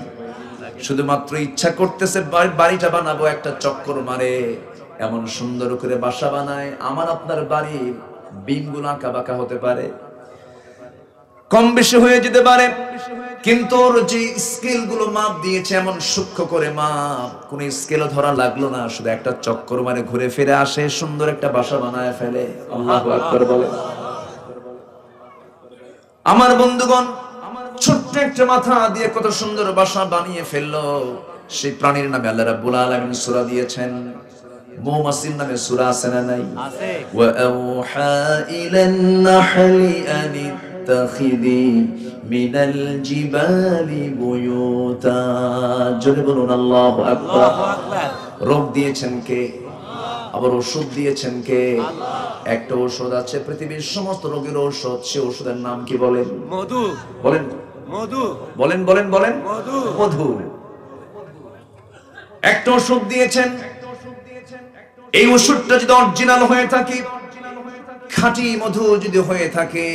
শুধুমাত্র ইচ্ছা করতেছে বাড়িটা বানাবো, একটা চক্কর মারে এমন সুন্দর করে বাসা বানায়। আমার আপনার বাড়ি বিমগুলো আঁকা বাঁকা হতে পারে, কম বেশি হয়ে যেতে পারে, কিন্তু ওর যে স্কেল গুলো মাপ দিয়েছে এমন সূক্ষ্ম করে মাপ, কোন স্কেলও ধরা লাগলো না, শুধু একটা চক্কর মারে ঘুরে ফিরে আসে, সুন্দর একটা বাসা বানায় ফেলে। আল্লাহু আকবার বলে। আমার বন্ধুগণ, ছোট্ট একটা মাথা দিয়ে কত সুন্দর বাসা বানিয়ে ফেললো। সেই প্রাণীর নামে আল্লাহ রাব্বুল আলামিন সূরা দিয়েছেন। মৌমাছির নামে সূরা আছে না নাই? আছে। ওয়া আওহা ইলান নাহলি আন ইত্তাখিযি মিনাল জিবালি বুয়ুতা। জোরে বলুন আল্লাহু আকবার। আল্লাহু আকবার। রোগ দিয়েছেন কে? আবার ওষুধ দিয়েছেন কে? একটা ওষুধ আছে পৃথিবীর সমস্ত রোগের ঔষধ, সে ওষুধের নাম কি বলেন? মধু। বলেন মধু। বলেন বলেন বলেন। মধু। মধু। একটা ওষুধ দিয়েছেন, এই ওষুধটা যদি অরিজিনাল হয়ে থাকে, খাঁটি মধু যদি হয়ে থাকে,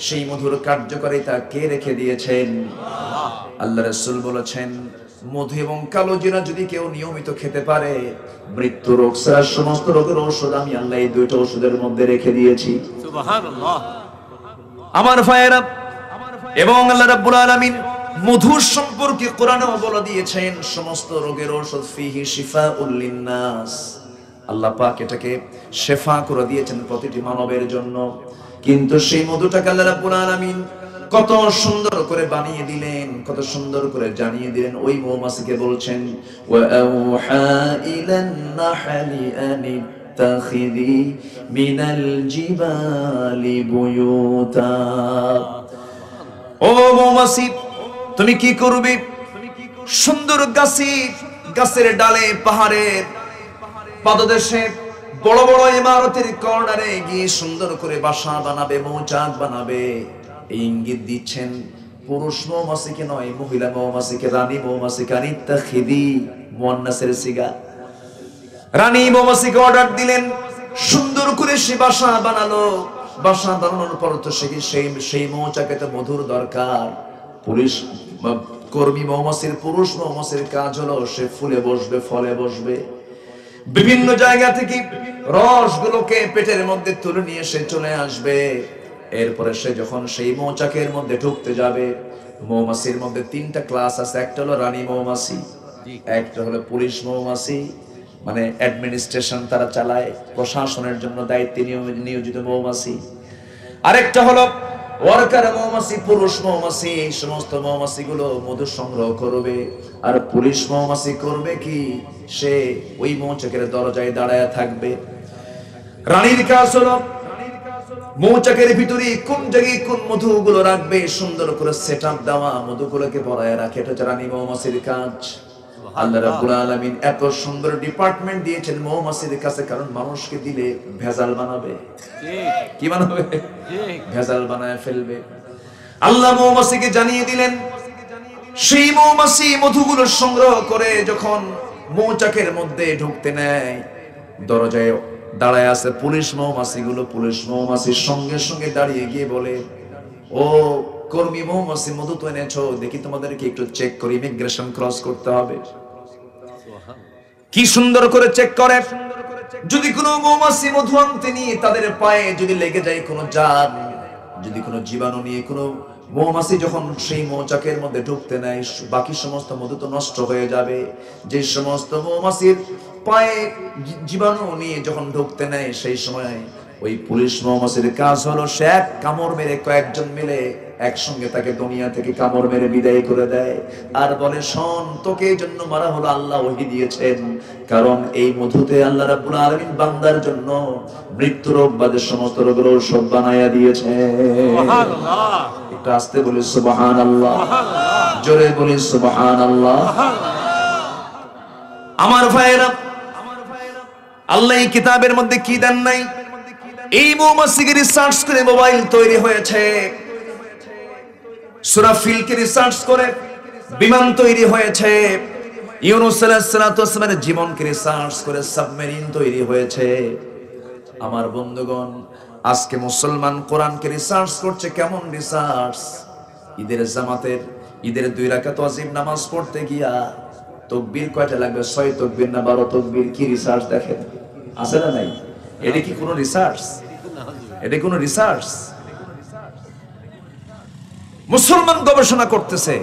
সেই মধুর কার্যকারিতা কে রেখে দিয়েছেন? আল্লাহ রাসূল বলেছেন, মধু এবং কালো জিরা যদি কেউ নিয়মিত খেতে পারে, মৃত্যু রোগ ছাড়া সমস্ত রোগের ঔষধ আমি আল্লাহ এই দুইটা ওষুধের মধ্যে রেখে দিয়েছি। সুবহানাল্লাহ। আমার ভাইয়েরা, এবং আল্লাহ রাব্বুল আলামিন মধুর সম্পর্কে কোরআনেও বলে দিয়েছেন, সমস্ত রোগের ঔষধ ফিহি শিফাউল লিন্নাস। আল্লাহ পাক এটাকে শেফা করে দিয়েছেন প্রতিটি মানবের জন্য। কিন্তু সেই মধুটাকে আল্লাহ রাব্বুল আলামিন কত সুন্দর করে বানিয়ে দিলেন, কত সুন্দর করে জানিয়ে দিলেন। ওই মৌমাছিকে বলছেন, ওয়া আওহা ইলান নাহলি আন ইত্তাখিযি মিনাল জিবালি বুয়ুতা। ও মৌমাছি, তুমি কি করবে? সুন্দর গাছের ডালে, পাহাড়ের পাদদেশে, বড় বড় ইমারতের কর্নারে গিয়ে সুন্দর করে বাসা বানাবে, মৌচাক বানাবে। এই ইঙ্গিত দিচ্ছেন পুরুষ মৌমাছিকে নয়, মহিলা মৌমাছিকে, রানী মৌমাছিকে। আনিত্তাখিযি মুয়ান্নাসের সিগা। রানী মৌমাছিকে অর্ডার দিলেন, সুন্দর করে সে বাসা বানালো। বাসা বানানোর পর তো সেই মৌচাকে তো মধুর দরকার। পুরুষ কর্মী মৌমাছির, পুরুষ মৌমাছির কাজ হলো সে ফুলে বসবে, ফলে বসবে, বিভিন্ন জায়গা থেকে রসগুলোকে পেটের মধ্যে তুলে নিয়ে সে চলে আসবে। এরপরে সে যখন সেই মৌচাকের মধ্যে ঢুকতে যাবে, মৌমাছির মধ্যে তিনটা ক্লাস আছে। একটা হলো রানী মৌমাছি, একটা হলো পুলিশ মৌমাছি, মানে অ্যাডমিনিস্ট্রেশন তারা চালায়, প্রশাসনের জন্য দায়িত্বে নিয়োজিত মৌমাছি। আরেকটা হলো ওয়ার্কার মৌমাছি, পুরুষ মৌমাছি। এই সমস্ত মৌমাছিগুলো মধু সংগ্রহ করবে। আর পুলিশ মৌমাছি করবে কি? সে ওই মৌচাকের দরজায় দাঁড়ায় থাকবে। রানীর কাজ হলো মৌচাকের ভিতরে কোন জায়গায় কোন মধুগুলো রাখবে, সুন্দর করে সেটআপ দেওয়া, মধুগুলোকে ভরায় রাখে। এটা হচ্ছে রানী মৌমাছির কাজ। আল্লাহ রাব্বুল আলামিন এত সুন্দর ডিপার্টমেন্ট দিয়েছেন মৌমাছির কাছে, কারণ মানুষকে দিলে ভেজাল বানাবে। কি বানাবে? ভেজাল বানায় ফেলবে। আল্লাহ মৌমাছিকে জানিয়ে দিলেন, সেই মৌমাছি মধুগুলো সংগ্রহ করে যখন মৌচাকের মধ্যে ঢুকতে নেয়, দরজায় দাঁড়ায় আছে পুলিশ মৌমাছিগুলো। পুলিশ মৌমাছির সঙ্গে সঙ্গে দাঁড়িয়ে গিয়ে বলে, ও কর্মী মৌমাছি, মধু তো এনেছো, দেখি তোমাদেরকে একটু চেক করি, ইমিগ্রেশন ক্রস করতে হবে। কি সুন্দর করে চেক করে। যদি কোনো মৌমাছি মধু আনতে নিয়ে তাদের পায়ে যদি লেগে যায় কোনো জার্ম, যদি কোনো জীবাণু নিয়ে কোনো মৌমাছি যখন সেই মৌচাকের মধ্যে ঢুকতে নেয়, বাকি সমস্ত মধু তো নষ্ট হয়ে যাবে। যে সমস্ত মৌমাছির পায়ে জীবাণু নিয়ে যখন ঢুকতে নেয়, সেই সময় ওই পুলিশ মৌমাছির কাজ হলো সে এক কামড় মেরে কয়েকজন মিলে একসঙ্গে তাকে দুনিয়া থেকে কামড় মেরে বিদায় করে দেয় আর বলে শোন তোকে এই জন্য মারা হলো আল্লাহ ওহী দিয়েছেন কারণ এই মধুতে আল্লাহ রাব্বুল আলামিন বান্দার জন্য মৃত্যু রোগ বাদের সমস্ত রোগের ঔষধ বানায়া দিয়েছে। সুবহানাল্লাহ। একটু আস্তে বলি সুবহানাল্লাহ, জোরে বলি সুবহানাল্লাহ। আমার ভাইরা, আল্লাহ এই কিতাবের মধ্যে কি দেন নাই? এই মৌমাছিকে রিসার্চ করে মোবাইল তৈরি হয়েছে, সূরা ফিলকে রিসার্চ করে বিমান তৈরি হয়েছে, ইউনূস আলাইহিস সালাতু ওয়াস সালামের জীবনকে রিসার্চ করে সাবমেরিন তৈরি হয়েছে। আমার বন্ধুগণ, আজকে মুসলমান কোরআনকে রিসার্চ করছে। কেমন রিসার্চ? ঈদের জামাতের ঈদের 2 রাকাত ওয়াজিব নামাজ পড়তে গিয়া তাকবীর কয়টা লাগবে? 6 তাকবীর না 12 তাকবীর? কি রিসার্চ দেখেন, আছে না নাই? এটা কি কোনো রিসার্চ? এটা কোনো রিসার্চ? মুসলমান গবেষণা করতেছে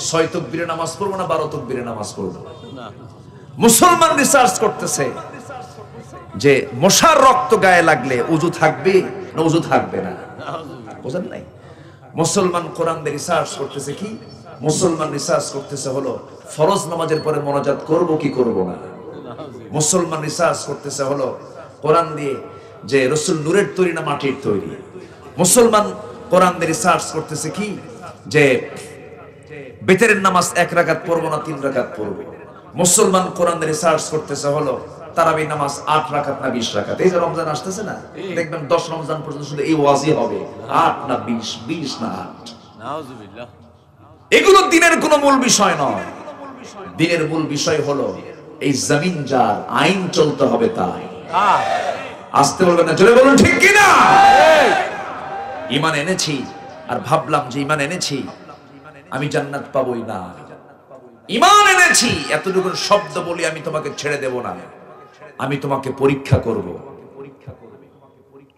6 তাকবীরে নামাজ পড়বো না 12 তাকবীরে নামাজ পড়বো। মুসলমান রিসার্চ করতেছে যে মশার রক্ত গায়ে লাগলে উযু থাকবে না উযু থাকবে না। বুঝেন নাই? মুসলমান কোরআন দিয়ে রিসার্চ করতেছে কি? মুসলমান রিসার্চ করতেছে হলো ফরজ নামাজের পরে মোনাজাত করব কি করব না। মুসলমান রিসার্চ করতেছে হলো কোরআন দিয়ে যে রাসূল নূরের তৈরি না মাটির তৈরি। মুসলমান কোরআন দিয়ে রিসার্চ করতেছে কি? যে বেতেরের নামাজ 1 রাকাত পড়বো না 3 রাকাত পড়বো। মুসলমান কোরআন দিয়ে রিসার্চ করতেছে হলো তারাবির নামাজ 8 রাকাত না 20 রাকাত। এই যে রমজান আসতেছে না, দেখবেন 10 রমজান পর্যন্ত শুধু এই ওয়াজি হবে 8 না 20, 20 না 8। নাউযুবিল্লাহ। এগুলো দিনের কোনো মূল বিষয় নয়। দিনের মূল বিষয় হলো এই জমিন যার, আইন চলতে হবে তাই। আসতে বলবেন না, জোরে বলুন ঠিক কি না? ঈমান এনেছি আর ভাবলাম যে ঈমান এনেছি আমি জান্নাত পাবোই না। ঈমান এনেছি এতটুকু শব্দ বলি আমি তোমাকে ছেড়ে দেব না, আমি তোমাকে পরীক্ষা করব।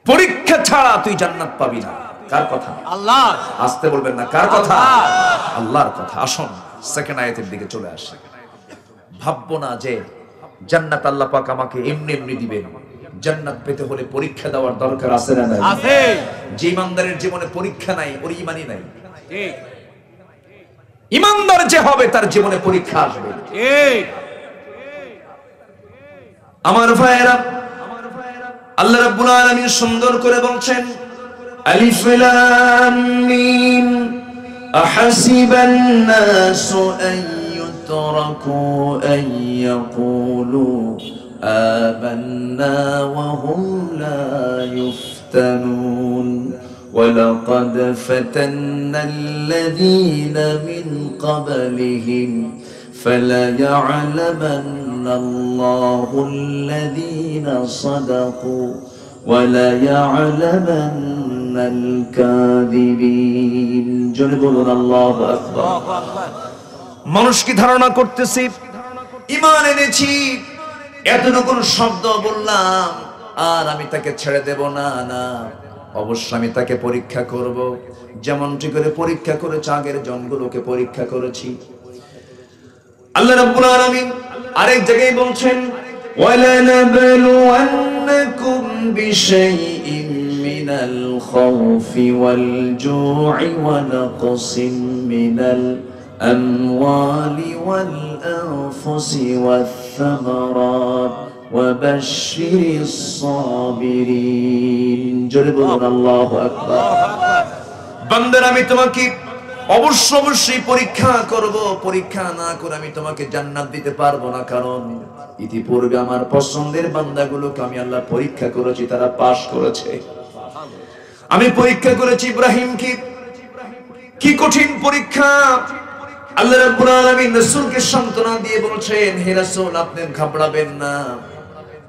পরীক্ষা ছাড়া তুই জান্নাত পাবি না। কার কথা? আল্লাহ। আসতে বলবেন না, কার কথা? আল্লাহর কথা। আসুন সেকেন্ড আয়াতের দিকে চলে আসি। ভাববো না যে জান্নাত আল্লাহ পাক আমাকে এমনি এমনি দিবেন। জান্নাত পেতে হলে পরীক্ষা দেওয়ার দরকার আছে না নাই? আছে। যে ইমানদারের জীবনে পরীক্ষা নাই ওর ঈমানই নাই। ঠিক। ইমানদার যে হবে তার জীবনে পরীক্ষা আসবে। ঠিক। আমার ভাইয়েরা, আল্লাহ রাব্বুল আলামিন সুন্দর করে বলছেন আলিফ লাম মিম আহাসিবান নাসু আন ইউতরাকু আন ইয়াকুলু আমান্না ওয়া হুম লা ইফতানুন ولقد فتنا الذين من قبلهم فليعلمن الله الذين صدقوا وليعلمن الكاذبين। জোরে বলুন আল্লাহু আকবার। মানুষ কি ধারণা করতেছে ঈমান এনেছি এতটুকু শব্দ বললাম আর আমি তাকে ছেড়ে দেব না? না, অবশ্যই আমি তাকে পরীক্ষা করব, যেমনটি করে পরীক্ষা করেছি আগের জনগুলোকে পরীক্ষা করেছি। আল্লাহ রাব্বুল আলামিন আরেক জায়গায় বলছেন ওয়ালানাবলুওয়ান্নাকুম বিশাইইন মিনাল খাউফি ওয়াল জু'i ওয়া নাকসিম মিনাল আমওয়ালি ওয়াল আনফুসি ওয়াস সামারাত ওয়াবাশশিরিস সাবিরিন। জোরে বলুন আল্লাহু আকবার। বান্দারা আমি তোমাকে অবশ্যই পরীক্ষা করব, পরীক্ষা না করে আমি তোমাকে জান্নাত দিতে পারবো না। কারণ ইতিপূর্বে আমার পছন্দের বান্দাগুলোকে আমি আল্লাহ পরীক্ষা করেছি, তারা পাশ করেছে। আমি পরীক্ষা করেছি ইব্রাহিমকে, কি কঠিন পরীক্ষা! আল্লাহ রাব্বুল আলামিন রাসূলকে সান্ত্বনা দিয়ে বলছেন হে রাসূল আপনি ঘাবড়াবেন না,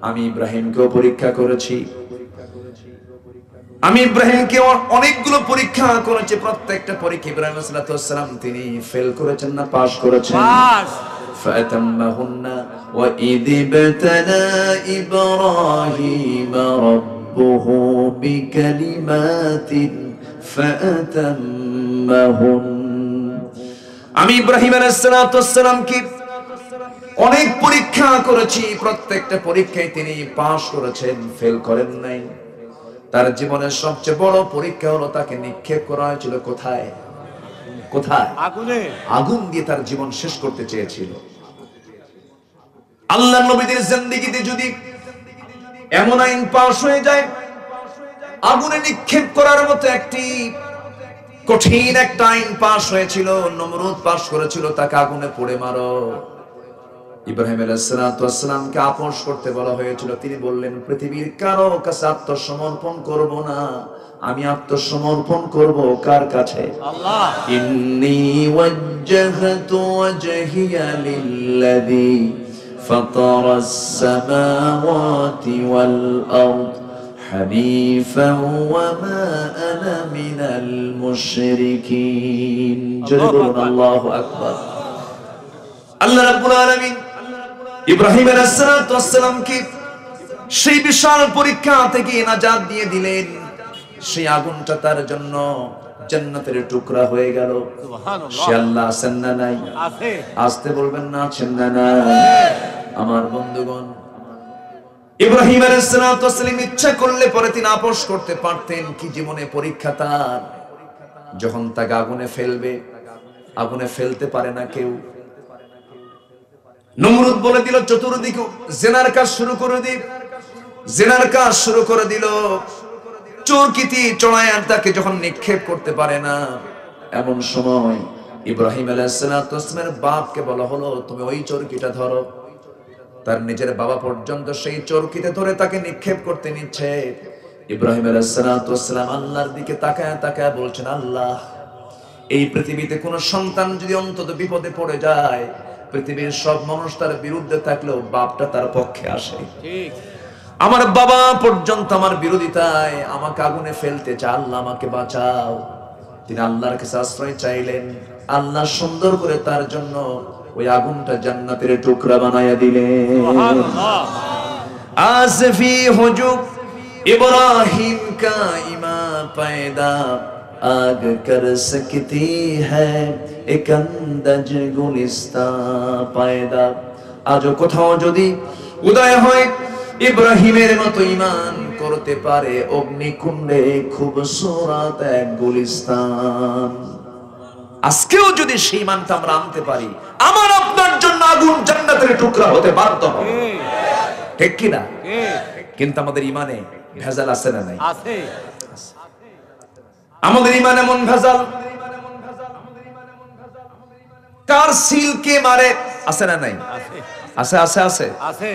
আমি ইব্রাহিমকেও পরীক্ষা করেছি। আমি ইব্রাহিমকে অনেকগুলো পরীক্ষা করেছি, প্রত্যেকটা পরীক্ষা ইব্রাহিম আলাইহিস সালাম তিনি ফেল করেছেন না পাস করেছেন? পাস। ফাতাম্মাহুন্না ওয়া ইযিবতালা ইব্রাহিম রাব্বুহু বিকালিমাতিন ফাতাম্মাহুন। আমি ইব্রাহিম আলাইহিস সালামকে অনেক পরীক্ষা করেছি, প্রত্যেকটা পরীক্ষায় তিনি পাস করেছেন, ফেল করেন নাই। তার জীবনের সবচেয়ে বড় পরীক্ষা হলো তাকে নিক্ষেপ করা হয়েছিল কোথায়? কোথায়? আগুনে। আগুন দিয়ে তার জীবন শেষ করতে চেয়েছিল। আল্লাহর নবীদের জিন্দেগিতে যদি এমন আইন পাশ হয়ে যায়, আগুনে নিক্ষেপ করার মতো একটি কঠিন একটা আইন পাশ হয়েছিল, নমরুদ পাশ করেছিল, তাকে আগুনে পুড়ে মারো। ইব্রাহিম আলাইহিস সালামকে আপোষ করতে বলা হয়েছিল, তিনি বললেন পৃথিবীর কারো কাছে আত্মসমর্পণ করব না, আমি আত্মসমর্পণ করব কার কাছে? আল্লাহ। ইন্নী ওয়াজ্জাহতু ওয়াজহিয়া লিল্লাযী ফাতারাস সামাওয়াতি ওয়াল আরদ হানিফান ওয়া মা আনা মিনাল মুশরিকিন। জোরে বলুন আল্লাহু আকবার। আল্লাহ রাব্বুল আলামিন ইব্রাহিম আলাইহিস সালামকে সেই বিশাল পরীক্ষা থেকে নাজাত দিয়ে দিলেন। সেই আগুনটা তার জন্য জান্নাতের টুকরা হয়ে গেল। সুবহানাল্লাহ। সে আল্লাহ আছেন না নাই? আছে। আসতে বলবেন না আছেন না নাই? আমার বন্ধুগণ, ইব্রাহিম আলাইহিস সালাম ইচ্ছা করলে পরে তিনি আপোষ করতে পারতেন। কি জীবনে পরীক্ষা তার! যখন তাকে আগুনে ফেলবে, আগুনে ফেলতে পারে না কেউ। নমরুদ বলে দিল চতুর্দিকে জেনার কাজ শুরু করে দিই, জেনার কাজ শুরু করে দিল। চোরকিতি চড়ায় আর তাকে যখন নিক্ষেপ করতে পারে না, এমন সময় ইব্রাহিম আলাইহিস সালামের বাপকে বলা হলো তুমি ওই চোরকিটা ধরো। তার নিজের বাবা পর্যন্ত সেই চোরকিতে ধরে তাকে নিক্ষেপ করতে নিচ্ছে। ইব্রাহিম আলাইহিস সালাম আল্লাহর দিকে তাকায় তাকায় বলছেন, আল্লাহ, এই পৃথিবীতে কোন সন্তান যদি অন্তত বিপদে পড়ে যায়, পৃথিবীর সব মানুষ তার বিরুদ্ধে থাকলেও বাপটা তার পক্ষে আসে। ঠিক। আমার বাবা পর্যন্ত আমার বিরোধিতায় আমাকে আগুনে ফেলতে চায়, আল্লাহ আমাকে বাঁচাও। তিনি আল্লাহর কাছে আশ্রয় চাইলেন। আল্লাহ সুন্দর করে তার জন্য ওই আগুনটা জান্নাতের টুকরা বানায়া দিলেন। সুবহানাল্লাহ। আসফি হুজুব ইব্রাহিম কা ইমা পয়দা आग कर सकती है एक अंदज गुलिस्ता पैदा। আজও কোথাও যদি উদয় হয় ইব্রাহিমের মতো ঈমান করতে পারে অগ্নিকুণ্ডে খুবসুরত এক গুলিস্তান। আজকেও যদি সেই ঈমানটা আমরা আনতে পারি, আমার আপনার জন্য আগুন জান্নাতের টুকরা হতে বাধ্য হবে। ঠিক কি না? কিন্তু আমাদের ঈমানে ভেজাল আছে না নাই? আছে। আমাদের ঈমান এমন ভেজাল, কার সিলকে মারে আছে না নাই? আছে আছে আছে আছে।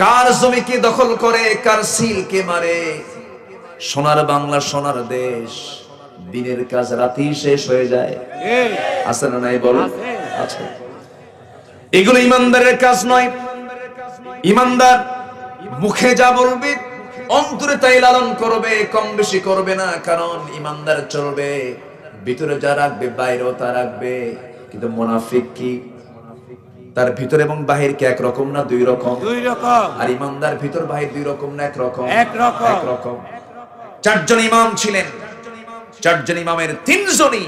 কার জমিকে দখল করে, কার সিলকে মারে। সোনার বাংলা, সোনার দেশ, দিনের কাজ রাতেই শেষ হয়ে যায়। আছে না নাই বলো? আছে। এগুলো ইমানদারের কাজ নয়। ইমানদার মুখে যা বলবে অন্তরে তাই লালন করবে, কম বেশি করবে না। কারণ ইমানদার চলবে, ভিতরে যা রাখবে বাইরেও তা রাখবে। কিন্তু মুনাফিক কি? তার ভিতর এবং বাহির কি এক রকম না দুই রকম? দুই রকম। আর ইমানদার ভিতর বাহির দুই রকম না এক রকম? এক রকম। এক রকম। চারজন ইমাম ছিলেন, চারজন ইমামের তিনজনই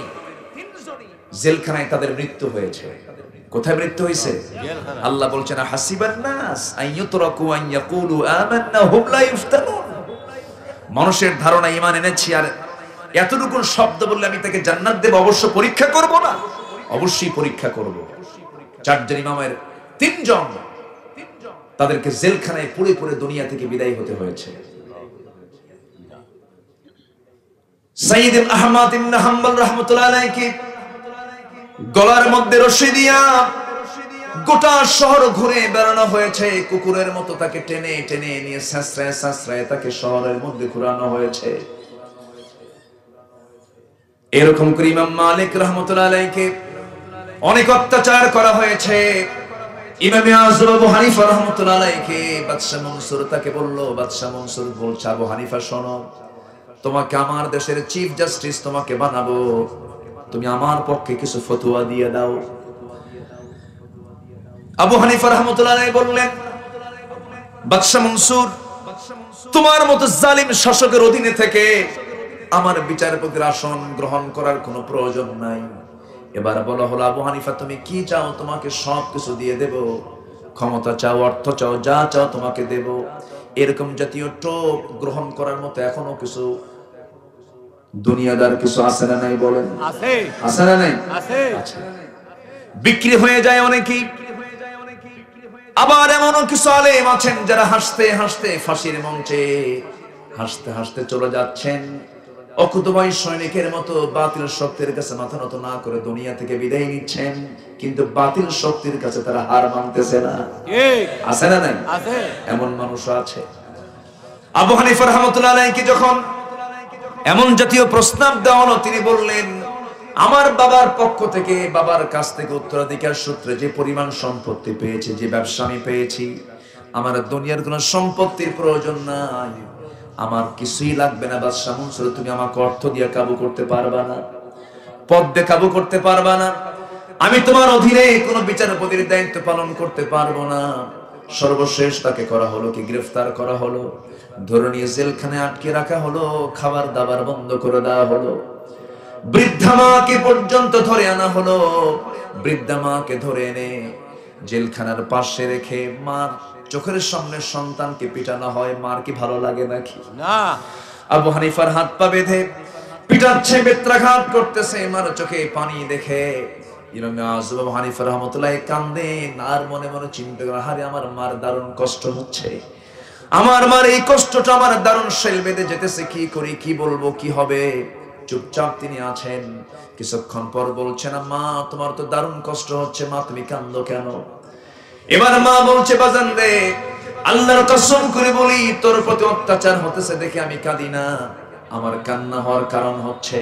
জেলখানায় তাদের মৃত্যু হয়েছে। কোথায় মৃত্যু হয়েছে? আল্লাহ বলছেন হাসিবান নাস আইয়ুতরাকু আন ইয়াকুলু আমান্না হুম লা ইফতানুন। মানুষের ধারণা ঈমান এনেছি আর এতটুকু শব্দ বললে আমি তাকে জান্নাত দেব, অবশ্য পরীক্ষা করব না? অবশ্যই পরীক্ষা করব। চারজন ইমামের তিনজন তাদেরকে জেলখানায় পুড়ে পুড়ে দুনিয়া থেকে বিদায় হতে হয়েছে। সাইয়্যিদ আহমদ ইবনে হাম্বল রাহমাতুল্লাহ আলাইহি গলার মধ্যে রশি দিয়া গোটা শহর ঘুরে বেড়ানো হয়েছে। কুকুরের মতো তাকে টেনে টেনে নিয়ে সাঁসরায় সাঁসরায় তাকে শহরের মধ্যে ঘুরানো হয়েছে। এরকম করে ইমাম মালিক রাহমাতুল্লাহ আলাইহি অনেক অত্যাচার করা হয়েছে। ইমাম আযম আবু হানিফা রাহমাতুল্লাহ আলাইহি বাদশা মনসুর তাকে বলল, বাদশা মনসুর বলছে, আবু হানিফা শোনো, তোমাকে আমার দেশের চিফ জাস্টিস তোমাকে বানাবো, তুমি আমার পক্ষে কিছু ফতোয়া দিয়ে দাও। আবু হানিফা রাহমাতুল্লাহ আলাইহি বললেন, বাদশা মনসুর, তোমার মতো জালিম শাসকের অধীনে থেকে আমার বিচারপতির আসন গ্রহণ করার কোনো প্রয়োজন নাই। এবার বলা হলো, আবু হানিফা তুমি কি চাও? তোমাকে সব কিছু দিয়ে দেব। ক্ষমতা চাও, অর্থ চাও, যা চাও তোমাকে দেব। এরকম জাতীয় টোপ গ্রহণ করার মতো এখনো কিছু দুনিয়াদার কিছু আছে না নাই বলেন? আছে আছে না নাই? আছে আছে। বিক্রি হয়ে যায় অনেকেই। আবার এমনও কিছু আলেম আছেন যারা হাসতে হাসতে ফাঁসির মঞ্চে হাসতে হাসতে চলে যাচ্ছেন, অকুতোভয় সৈনিকের মতো বাতিল শক্তির কাছে মাথা নত না করে দুনিয়া থেকে বিদায় নিচ্ছেন, কিন্তু বাতিল শক্তির কাছে তারা হার মানতেছে না। ঠিক আছে না নাই? আছে এমন মানুষও আছে। আবু হানিফা রাহমাতুল্লাহ আলাইহি যখন এমন জাতীয় প্রস্তাব দেওয়া হলো, তিনি বললেন, আমার বাবার পক্ষ থেকে, বাবার কাছ থেকে উত্তরাধিকার সূত্রে যে পরিমাণ সম্পত্তি পেয়েছি, যে ব্যবসা আমি পেয়েছি, আমার দুনিয়ার কোনো সম্পত্তির প্রয়োজন নাই, আমার কিছুই লাগবে না। বাদশা মনসুর, তুমি আমাকে অর্থ দিয়ে কাবু করতে পারবা না, পদ দিয়ে কাবু করতে পারবা না, আমি তোমার অধীনে কোনো বিচারপতির দায়িত্ব পালন করতে পারবো না। সর্বশেষ তাকে করা হলো কি, গ্রেফতার করা হলো, ধরে নিয়ে জেলখানে আটকে রাখা হলো, খাবার দাবার বন্ধ করে দেওয়া হলো, বৃদ্ধা মাকে পর্যন্ত ধরে আনা হলো। বৃদ্ধা মাকে ধরে এনে জেলখানার পাশে রেখে মার চোখের সামনে সন্তানকে পিটানো হয়, মার কি ভালো লাগে নাকি? না আবু হানিফার হাত পা বেঁধে পিটাচ্ছে, বেত্রাঘাত করতেছে, মার চোখে পানি দেখে ইমাম আযম আবু হানিফা রাহমাতুল্লাহ কান্দেন আর মনে মনে চিন্তা করে, হারে আমার মার দারুণ কষ্ট হচ্ছে, আমার মার এই কষ্টটা আমার দারুণ শেল বেঁধে যেতেছে, কি করি, কি বলবো, কি হবে। চুপচাপ তিনি আছেন। কিছুক্ষণ পর বলছেন, মা তোমার তো দারুণ কষ্ট হচ্ছে, মা তুমি কান্দো কেন? এবার মা বলছে, বাজান রে, আল্লাহর কসম করে বলি, তোর প্রতি অত্যাচার হতেছে দেখে আমি কাঁদি না, আমার কান্না হওয়ার কারণ হচ্ছে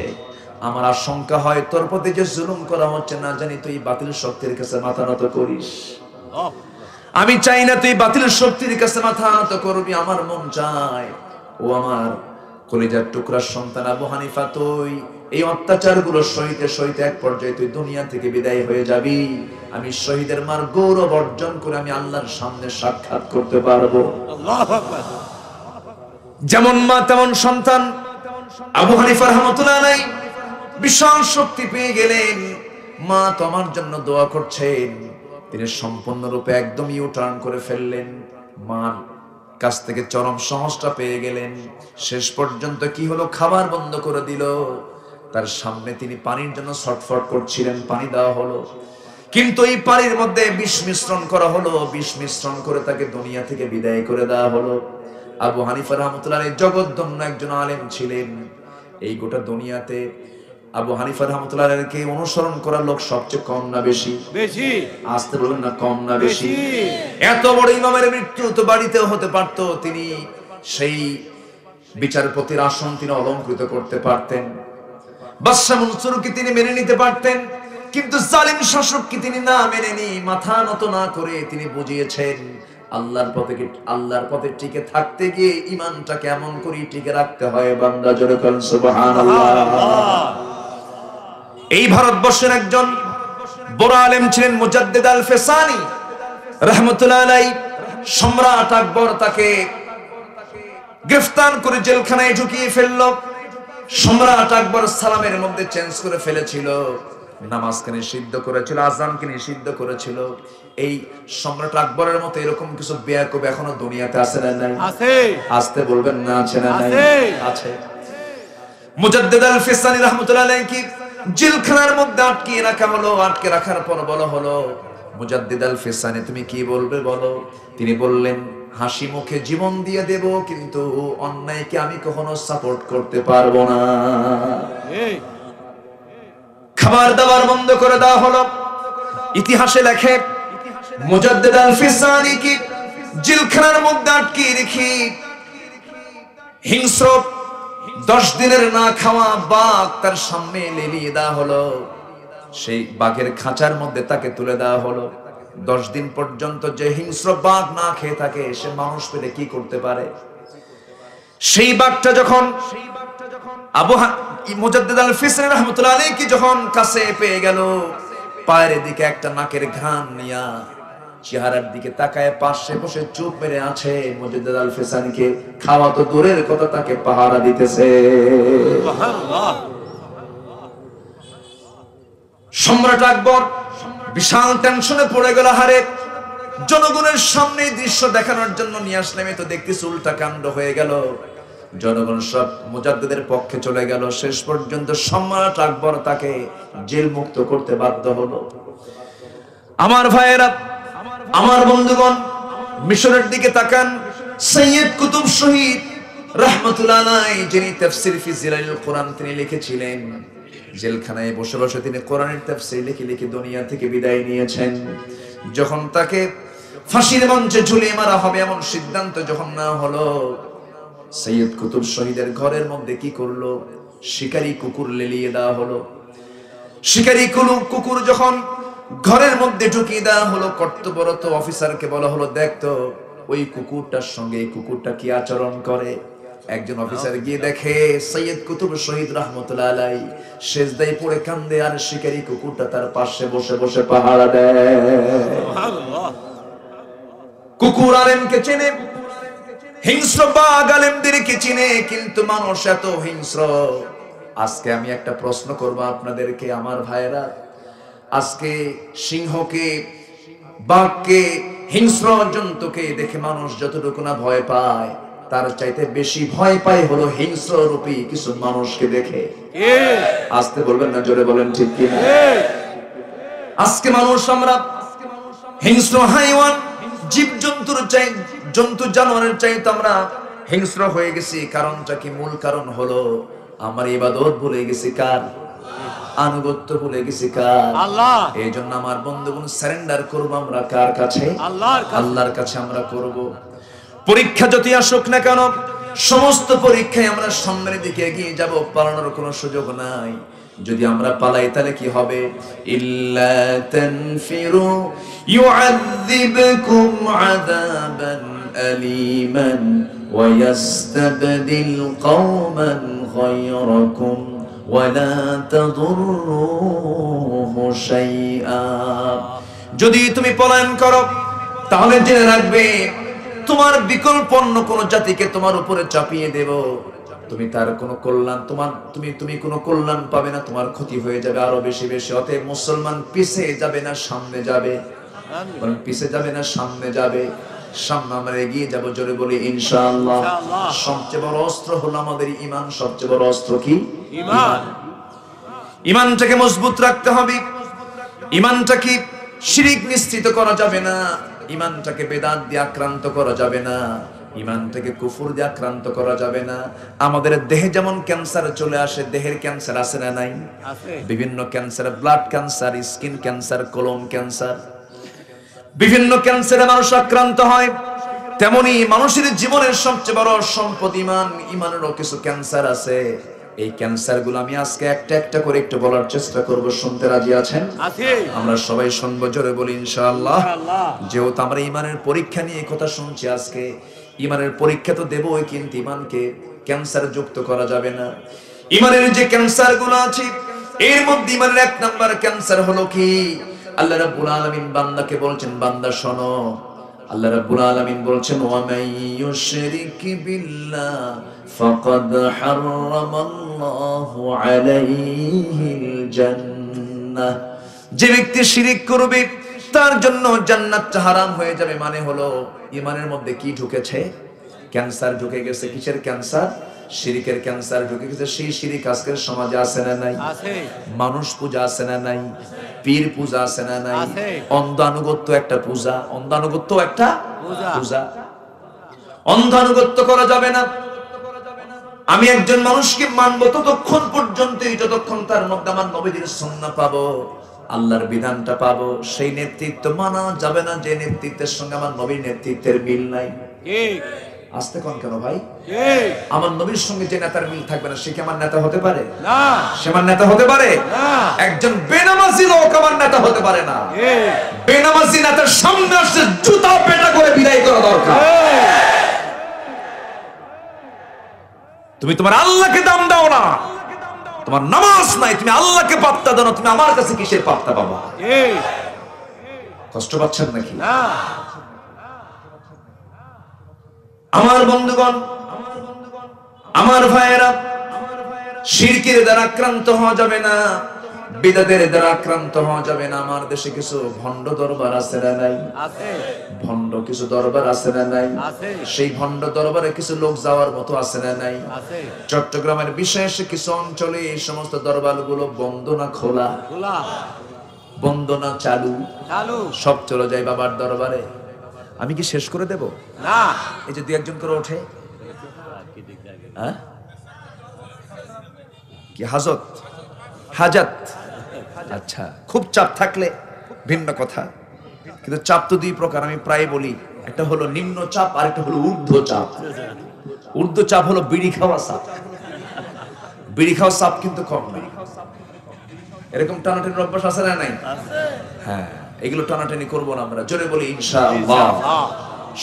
আমার আশঙ্কা হয় তোর প্রতি যে জুলুম করা হচ্ছে, না জানি তুই বাতিল শক্তির কাছে মাথা নত করিস। আমি চাই না তুই বাতিল শক্তির কাছে মাথা নত করবি, আমার মন চায়, ও আমার কলিজার টুকরার সন্তান আবু হানিফা, তুই এই অত্যাচার গুলো সহিতে সহিতে এক পর্যায়ে তুই দুনিয়া থেকে বিদায় হয়ে যাবি, আমি শহীদের মার গৌরব অর্জন করে আমি আল্লাহর সামনে সাক্ষাৎ করতে পারবো। আল্লাহু আকবার। যেমন মা তেমন সন্তান। আবু হানিফা রাহমাতুল্লাহ আলাইহি বিশাল শক্তি পেয়ে গেলেন। মা তো আমার জন্য দোয়া করছেন, তিনি সম্পূর্ণরূপে একদম ইউটার্ন করে ফেললেন, মার কাছ থেকে চরম সাহসটা পেয়ে গেলেন। শেষ পর্যন্ত কি হলো, খাবার বন্ধ করে দিল, তার সামনে তিনি পানির জন্য ছটফট করছিলেন, পানি দেওয়া হলো, কিন্তু এই পানির মধ্যে বিষ মিশ্রণ করা হলো, বিষ মিশ্রণ করে তাকে দুনিয়া থেকে বিদায় করে দেওয়া হলো। আবু হানিফা রাহমাতুল্লাহ আলাইহি জগৎধন্য একজন আলেম ছিলেন। এই গোটা দুনিয়াতে আবু হানিফা রাহমাতুল্লাহ আলাইহিকে অনুসরণ করার লোক সবচেয়ে কম না বেশি? বেশি। আসতে বলুন না, কম না বেশি? বেশি। এত বড় ইমামের মৃত্যু তো বাড়িতেও হতে পারত, তিনি সেই বিচারপতির আসন তিনি অলংকৃত করতে পারতেন, বাদশা মনসুরকে তিনি মেনে নিতে পারতেন, কিন্তু জালিম শাসককে তিনি না মেনে নি, মাথা নত না করে তিনি বুঝিয়েছেন আল্লাহর পথে টিকে থাকতে গিয়ে ঈমানটা কেমন করে টিকে রাখতে হয়। বান্দা জোরে বলেন সুবহানাল্লাহ। এই ভারতবর্ষের একজন বড় আলেম ছিলেন মুজাদ্দিদ আল ফিসানি রাহমাতুল্লাহ আলাইহি। সম্রাট আকবর তাকে গ্রেফতার করে জেলখানায় ঢুকিয়ে ফেলল। সম্রাট আকবর সালামের মধ্যে চেঞ্জ করে ফেলেছিল, নামাজকে নিষিদ্ধ করেছিল, আযানকে নিষিদ্ধ করেছিল। এই সম্রাট আকবরের মতো এরকম কিছু বেয়াকুব এখনো দুনিয়াতে আছে না নাই? আছে। আসতে বলবেন না, আছে না নাই? আছে। আছে। মুজাদ্দিদ আল ফিসানি রাহমাতুল্লাহ আলাইহি জেলখানার মধ্যে আটকে রাখা হলো। আটকে রাখার পর বলা হলো, মুজাদ্দিদ আল ফিসানি তুমি কি বলবে বলো। তিনি বললেন, হাসি মুখে জীবন দিয়ে দেব, কিন্তু অন্যায়কে আমি কখনো সাপোর্ট করতে পারবো না। এই খাবার দাবার বন্ধ করে দেওয়া হলো। ইতিহাসে লেখে, মুজাদ্দিদ আল ফিসানি কি জেলখানার মধ্যে আটকে রেখে হিংস্র 10 দিনের না খাওয়া বাঘ তার সামনে লেলিয়ে দেওয়া হলো। সেই বাঘের খাঁচার মধ্যে তাকে তুলে দেওয়া হলো। 10 দিন পর্যন্ত যে হিংস্র বাঘ না খেয়ে থাকে, সে মানুষ পেলে কি করতে পারে? সেই বাঘটা যখন মুজাদ্দিদ আল ফিসানি রাহমাতুল্লাহ আলাইহি যখন কাছে পেয়ে গেল, পায়ের দিকে একটা নাকের ঘ্রাণ নিয়া চেহারার দিকে তাকায় পাশে বসে চুপ মেরে আছে মুজাদ্দিদ আল ফিসানিকে খাওয়া তো দূরের কথা, তাকে পাহারা দিতেছে। সুবহানাল্লাহ। সম্রাট আকবর বিশাল টেনশনে পড়ে গেল। হারে জনগণের সামনে দৃশ্য দেখানোর জন্য নিয়ে আসলাম, তো দেখতেছি উল্টা কাণ্ড হয়ে গেল। জনগণ সব মুজাদ্দিদের পক্ষে চলে গেল। শেষ পর্যন্ত সম্রাট আকবর তাকে জেল মুক্ত করতে বাধ্য হলো। আমার ভাইয়েরা, আমার বন্ধুগণ, মিশরের দিকে তাকান। সৈয়দ কুতুব শহীদ রাহমাতুল্লাহ আলাইহি, যিনি তাফসীর ফি জিলালিল কোরআন তিনি লিখেছিলেন, জেলখানায় বসে বসে তিনি কোরআনের তাফসীর লিখে লিখে দুনিয়া থেকে বিদায় নিয়েছেন। যখন তাকে ফাঁসির মঞ্চে ঝুলিয়ে মারা হবে এমন সিদ্ধান্ত যখন না হলো, সৈয়দ কুতুব শহীদের ঘরের মধ্যে কি করলো? শিকারী কুকুর লেলিয়ে দেওয়া হলো। শিকারী কুকুর যখন ঘরের মধ্যে ঢুকিয়ে দেওয়া হলো, কর্তব্যরত অফিসারকে বলা হলো, দেখতো ওই কুকুরটার সঙ্গে এই কুকুরটা কি আচরণ করে। একজন অফিসার গিয়ে দেখে সৈয়দ কুতুব শহীদ রাহমাতুল্লাহ আলাইহি সেজদায় পড়ে কান্দে, আর শিকারী কুকুরটা তার পাশে বসে বসে পাহারা দেয়। কুকুর আলেমকে চেনে, হিংস্র বাঘ আলেমদেরকে চিনে, কিন্তু মানুষ এত হিংস্র। আজকে আমি একটা প্রশ্ন করব আপনাদেরকে, আমার ভাইয়েরা। আজকে সিংহকে, বাঘকে, হিংস্র জন্তুকে দেখে মানুষ যতটুকু না ভয় পায়, তার চাইতে বেশি ভয় পায় হলো হিংস্র রূপী কিছু মানুষকে দেখে। আস্তে বলবেন না, জোরে বলেন, ঠিক কি না? আজকে মানুষ, আমরা হিংস্র হাইওয়ান, জীব জন্তুর চাই, জন্তু জানোয়ারের চাইতে আমরা হিংস্র হয়ে গেছি। কারণটা কি? মূল কারণ হলো আমার ইবাদত ভুলে গেছি কার? আনুগত্য ভুলে গেছি কার? আল্লাহ। এই জন্য আমার বন্ধুগণ, সারেন্ডার করব আমরা কার কাছে? আল্লাহর কাছে আমরা করব। পরীক্ষা যতই আসুক না কেন, সমস্ত পরীক্ষায় আমরা সামনের দিকে এগিয়ে যাব, পালানোর কোনো সুযোগ নাই। যদি আমরা পালাই তাহলে কি হবে? ইল্লা তানফিরু ইউআযিবকুম আযাবান আলীমান ওয়া ইস্তাবদিল কওমান গায়রাকুম ওয়া লা তাদুররুহু শাইআ। যদি তুমি পলায়ন করো তাহলে জেনে রাখবে তোমার বিকল্প অন্য কোন জাতিকে তোমার উপরে চাপিয়ে দেব, তুমি তার কোনো কল্যাণ, তুমি কোনো কল্যাণ পাবে না, তোমার ক্ষতি হয়ে যাবে আরো বেশি বেশি। অতএব মুসলমান পিছে যাবে না সামনে যাবে, বলেন পিছে যাবে না সামনে যাবে। সামনে আমরা এগিয়ে যাব, জোরে বলি ইনশাআল্লাহ। সবচেয়ে বড় অস্ত্র হলো আমাদের ঈমান। সবচেয়ে বড় অস্ত্র কি? ঈমান। ঈমানটাকে মজবুত রাখতে হবে। ঈমানটাকে শিরক মিশ্রিত করা যাবে না, ঈমানটাকে বেদাত দিয়ে আক্রান্ত করা যাবে না, ঈমানটাকে কুফর দিয়ে আক্রান্ত করা যাবে না। আমাদের দেহে যেমন ক্যান্সার চলে আসে, দেহের ক্যান্সার আছে না নাই? বিভিন্ন cancer, blood cancer, skin cancer, colon cancer, বিভিন্ন ক্যান্সারে মানুষ আক্রান্ত হয়। তেমনি মানুষের জীবনের সবচেয়ে বড় সম্পদ ঈমান। ঈমানেরও কিছু ক্যান্সার আছে। এই ক্যান্সার গুলো আমি আজকে একটা একটা করে একটু বলার চেষ্টা করব। শুনতে রাজি আছেন? আমরা সবাই শুনবো, জোরে বলি ইনশাআল্লাহ। যেহেতু আমরা ঈমানের পরীক্ষা নিয়ে কথা শুনছি আজকে, ঈমানের পরীক্ষা তো দেবই, কিন্তু ঈমানকে ক্যান্সার যুক্ত করা যাবে না। ঈমানের যে ক্যান্সার গুলো আছে, এর মধ্যে ঈমানের এক নাম্বার ক্যান্সার হলো কি? আল্লাহ রাব্বুল আলামিন বান্দাকে বলছেন, বান্দা শোনো, আল্লাহ রাব্বুল আলামিন বলছেন, ওয়া মান ইউশরিক বিল্লাহ ফাকাদ হারামাল্লাহু আলাইহিল জান্নাহ। যে ব্যক্তি শিরক করবে তার জন্য জান্নাতটা হারাম হয়ে যাবে। মানে হলো ঈমানের মধ্যে কি ঢুকেছে? ক্যান্সার ঢুকে গেছে। কিসের ক্যান্সার? শিরকের ক্যান্সার ঢুকে গেছে। সেই শিরক আজকের সমাজে আছে না নাই? মানুষ পূজা আছে না নাই? পীর পূজা আছে না নাই? অন্ধ আনুগত্য একটা পূজা, অন্ধ আনুগত্য একটা পূজা। অন্ধ আনুগত্য করা যাবে না। আমি একজন মানুষকে মানবো ততক্ষণ পর্যন্ত, যতক্ষণ তার মধ্যে আমার নবীর সুন্নাহ পাবো, আল্লাহর বিধানটা পাবো। সেই নেতৃত্ব মানা যাবে না যে নেতৃত্বের সঙ্গে আমার নবীর নেতৃত্বের মিল নাই। আসতে কোন কেন ভাই? আমার নবীর সঙ্গে যে নেতার মিল থাকবে না, সে কি আমার নেতা হতে পারে? না। সে আমার নেতা হতে পারে না। একজন বেনামাজি লোক আমার নেতা হতে পারে না। বেনামাজি নেতার সামনে আসছে জুতা পেটা করে বিদায় করা দরকার। তুমি তোমার আল্লাহকে দাম দাও না, তোমার নামাজ নাই, তুমি আল্লাহকে পাত্তা দাও না, তুমি আমার কাছে কিসের পাত্তা পাবা? কষ্ট পাচ্ছেন নাকি? না। আমার বন্ধুগণ, আমার ভাইয়েরা, শিরকের দ্বারা আক্রান্ত হওয়া যাবে না। বিদাতের দ্বারা আক্রান্ত হওয়া যাবে না। আমার দেশে কিছু ভণ্ড দরবার আছে না নাই? আছে ভণ্ড কিছু দরবার আছে না নাই? আছে সেই ভণ্ড দরবারে কিছু লোক যাওয়ার মতো আছে না নাই? আছে চট্টগ্রামের বিশেষ কিছু অঞ্চলে এই সমস্ত দরবারগুলো বন্ধ না খোলা, খোলা বন্ধ না চালু, চালু সব চলে যায় বাবার দরবারে। আমি কি শেষ করে দেব? না এই যে দু একজন করে ওঠে, হ্যাঁ কি হাজত হাজাত, আচ্ছা খুব চাপ থাকলে ভিন্ন কথা, কিন্তু চাপ তো দুই প্রকার। আমি প্রায় বলি, একটা হলো নিম্ন চাপ আর একটা হলো ঊর্ধ্ব চাপ। ঊর্ধ্ব চাপ হলো বিড়ি খাওয়া চাপ, বিড়ি খাওয়া চাপ কিন্তু কম না। এরকম টানাটানির অভ্যাস আছে না নাই? হ্যাঁ, এগুলো টানাটানি করবো না আমরা। জোরে বলি ইনশাআল্লাহ।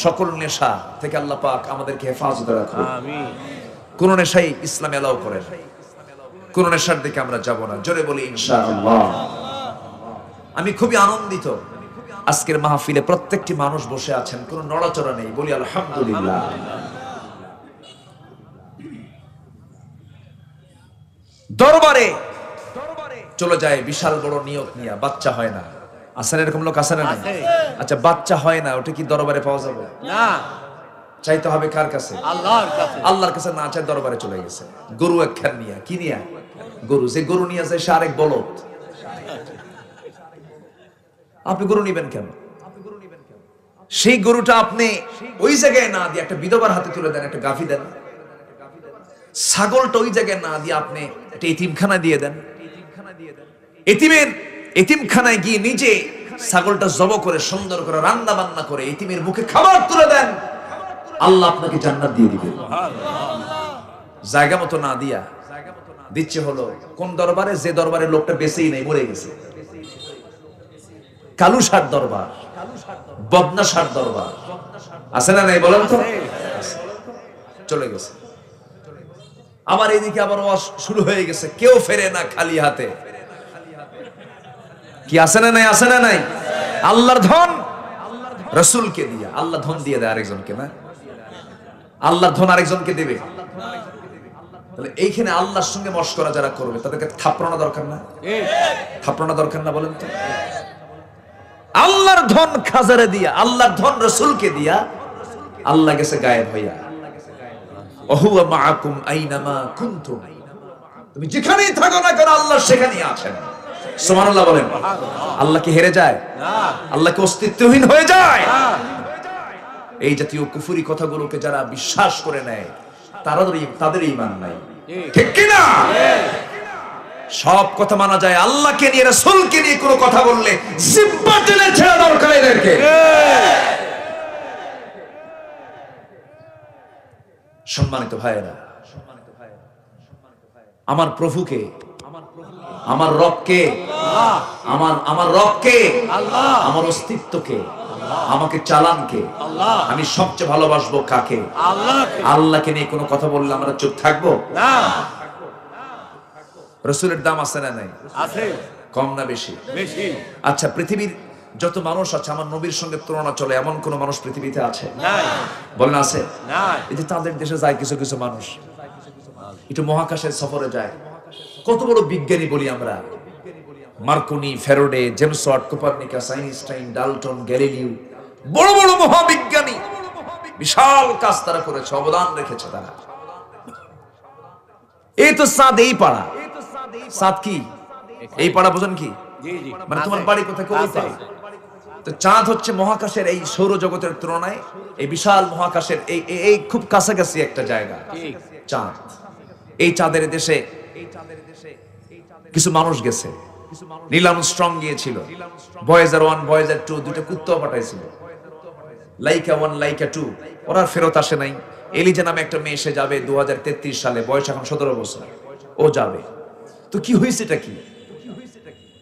সকল নেশা থেকে আল্লাহ পাক আমাদেরকে হেফাজত রাখুন। আমিন কোন নেশাই ইসলাম এলাও করে না, কোন নেশার দিকে আমরা যাব না। জোরে বলি ইনশাআল্লাহ। আমি খুবই আনন্দিত, আজকের মাহফিলে প্রত্যেকটি মানুষ বসে আছেন, কোনো নড়াচড়া নেই। বলি আলহামদুলিল্লাহ। দরবারে চলে যায় বিশাল বড় নিয়ত নিয়ে, বাচ্চা হয় না। আসেন এরকম লোক আসে না নাই? আচ্ছা বাচ্চা হয় না, ওটা কি দরবারে পাওয়া যাবে? না চাইতে হবে কার কাছে? আল্লাহর কাছে আল্লাহর কাছে না চাই দরবারে চলে গেছে। গরু একখান নিয়ে, কি নিয়ে? গরু। যে গরু নিয়ে যায় সে আরেক বলদ। আপনি গরু নিবেন কেন? সেই গরুটা আপনি ওই জায়গায় না দিয়ে একটা বিধবার হাতে তুলে দেন, একটা গাফি দেন। ছাগলটা ওই জায়গায় না দিয়ে আপনি একটা এতিমখানা দিয়ে দেন। এতিমখানায় গিয়ে নিজে ছাগলটা জব করে সুন্দর করে রান্না বান্না করে এতিমের মুখে খাবার তুলে দেন, আল্লাহ আপনাকে জান্নাত দিয়ে দিবেন। জায়গা মতো না দিয়া দিচ্ছে হলো কোন দরবারে? যে দরবারে লোকটা বেঁচেই নাই, মরে গেছে। কালুসার দরবার, বদনাসার দরবার আছে না নাই বলেন তো? চলে গেছে। আবার এইদিকে আবার ওয়াজ শুরু হয়ে গেছে, কেউ ফেরে না খালি হাতে। কি আছে না নাই? আছে না নাই? আল্লাহর ধন রাসূলকে দিয়া, আল্লাহ ধন দিয়ে দেয় আরেকজনকে না? আল্লাহর ধন আরেকজনকে দেবে। তাহলে এইখানে আল্লাহর সঙ্গে মশকরা যারা করবে তাদেরকে থাপড়ানো দরকার না? থাপড়ানো দরকার না বলেন তো? আল্লাহর ধন খাজারে দিয়া, আল্লাহর ধন রাসূলকে দিয়া, আল্লাহ গেছে গায়েব হইয়া। ওহুয়া মাআকুম আইনামা কুনতুম, তুমি যেখানেই থাকো না কেন আল্লাহ সেখানেই আছেন। সুবহানাল্লাহ বলেন। আল্লাহ কি হেরে যায়? না আল্লাহ কি অস্তিত্বহীন হয়ে যায়? এই জাতীয় কুফরি কথাগুলোকে যারা বিশ্বাস করে নেয় তাদের ঈমান নাই, ঠিক কি না? সব কথা মানা যায়, আল্লাহকে নিয়ে রাসূলকে নিয়ে কোনো কথা বললে জিহ্বা টেনে ছেড়ে দরকার এদেরকে। সম্মানিত ভাইয়েরা, আমার প্রভুকে, আমার রবকে, আমার রবকে, আমার অস্তিত্বকে, আমাকে চালানকে আমি সবচেয়ে ভালোবাসবো কাকে? আল্লাহকে নিয়ে কোনো কথা বললে আমরা চুপ থাকবো? না রাসূলের দাম আছে না নাই? আছে কম না বেশি? বেশি আচ্ছা পৃথিবীর যত মানুষ আছে আমার নবীর সঙ্গে তুলনা চলে এমন কোন মানুষ পৃথিবীতে আছে? নাই বলেন আছে? নাই এই যে তাদের দেশে যায় কিছু কিছু মানুষ, একটু মহাকাশের সফরে যায়, কত বড় বিজ্ঞানী বলি আমরা, Marconi, Faraday, James Watt, Copernicus, Einstein, Dalton, Galileo, বড় বড় মহাবিজ্ঞানী, বিশাল কাজ তারা করেছে, অবদান রেখেছে তারা। এই তো চাঁদ, এই পাড়া। চাঁদ কি? এই পাড়া বোঝেন কি? জি জি মানে তোমার বাড়ি কোথায়? কলকাতায়। তো চাঁদ হচ্ছে মহাকাশের এই সৌরজগতের তুলনায় এই বিশাল মহাকাশের এই খুব কাছাকাছি একটা জায়গা চাঁদ। এই চাঁদের দেশে কিছু মানুষ গেছে। নীল আর্মস্ট্রং গিয়েছিল, ভয়েজার 1 ভয়েজার 2 দুটো কুত্তাও পাঠাইছিল, লাইকা 1 লাইকা 2। ওরা ফেরত আসে নাই। এলিজা নামে একটা মেয়ে এসে যাবে 2033 সালে, বয়স এখন 17 বছর, ও যাবে। তো কি হয়েছে? এটা কি?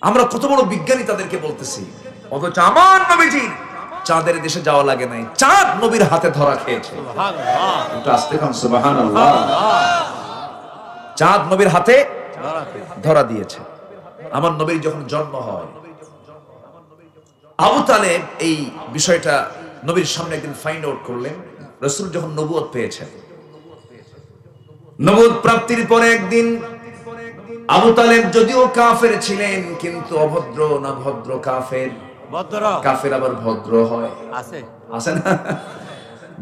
আমরা কত বড় বিজ্ঞানী তাদেরকে বলতেছি, অথচ আমার নবীজি চাঁদের দেশে যাওয়া লাগে নাই, চাঁদ নবীর হাতে ধরা খেয়েছে। একটু আস্তে খান সুবহানাল্লাহ। চাঁদ নবীর হাতে ধরা দিয়েছে। আমার নবীর যখন জন্ম হয়, আবু তালেব এই বিষয়টা নবীর সামনে একদিন ফাইন্ড আউট করলেন। রাসূল যখন নবুয়ত পেয়েছেন, নবুয়ত প্রাপ্তির পরে একদিন আবু তালেব যদিও কাফের ছিলেন কিন্তু অভদ্র না ভদ্র কাফের? ভদ্র কাফের আবার ভদ্র হয়, আছে আছে না?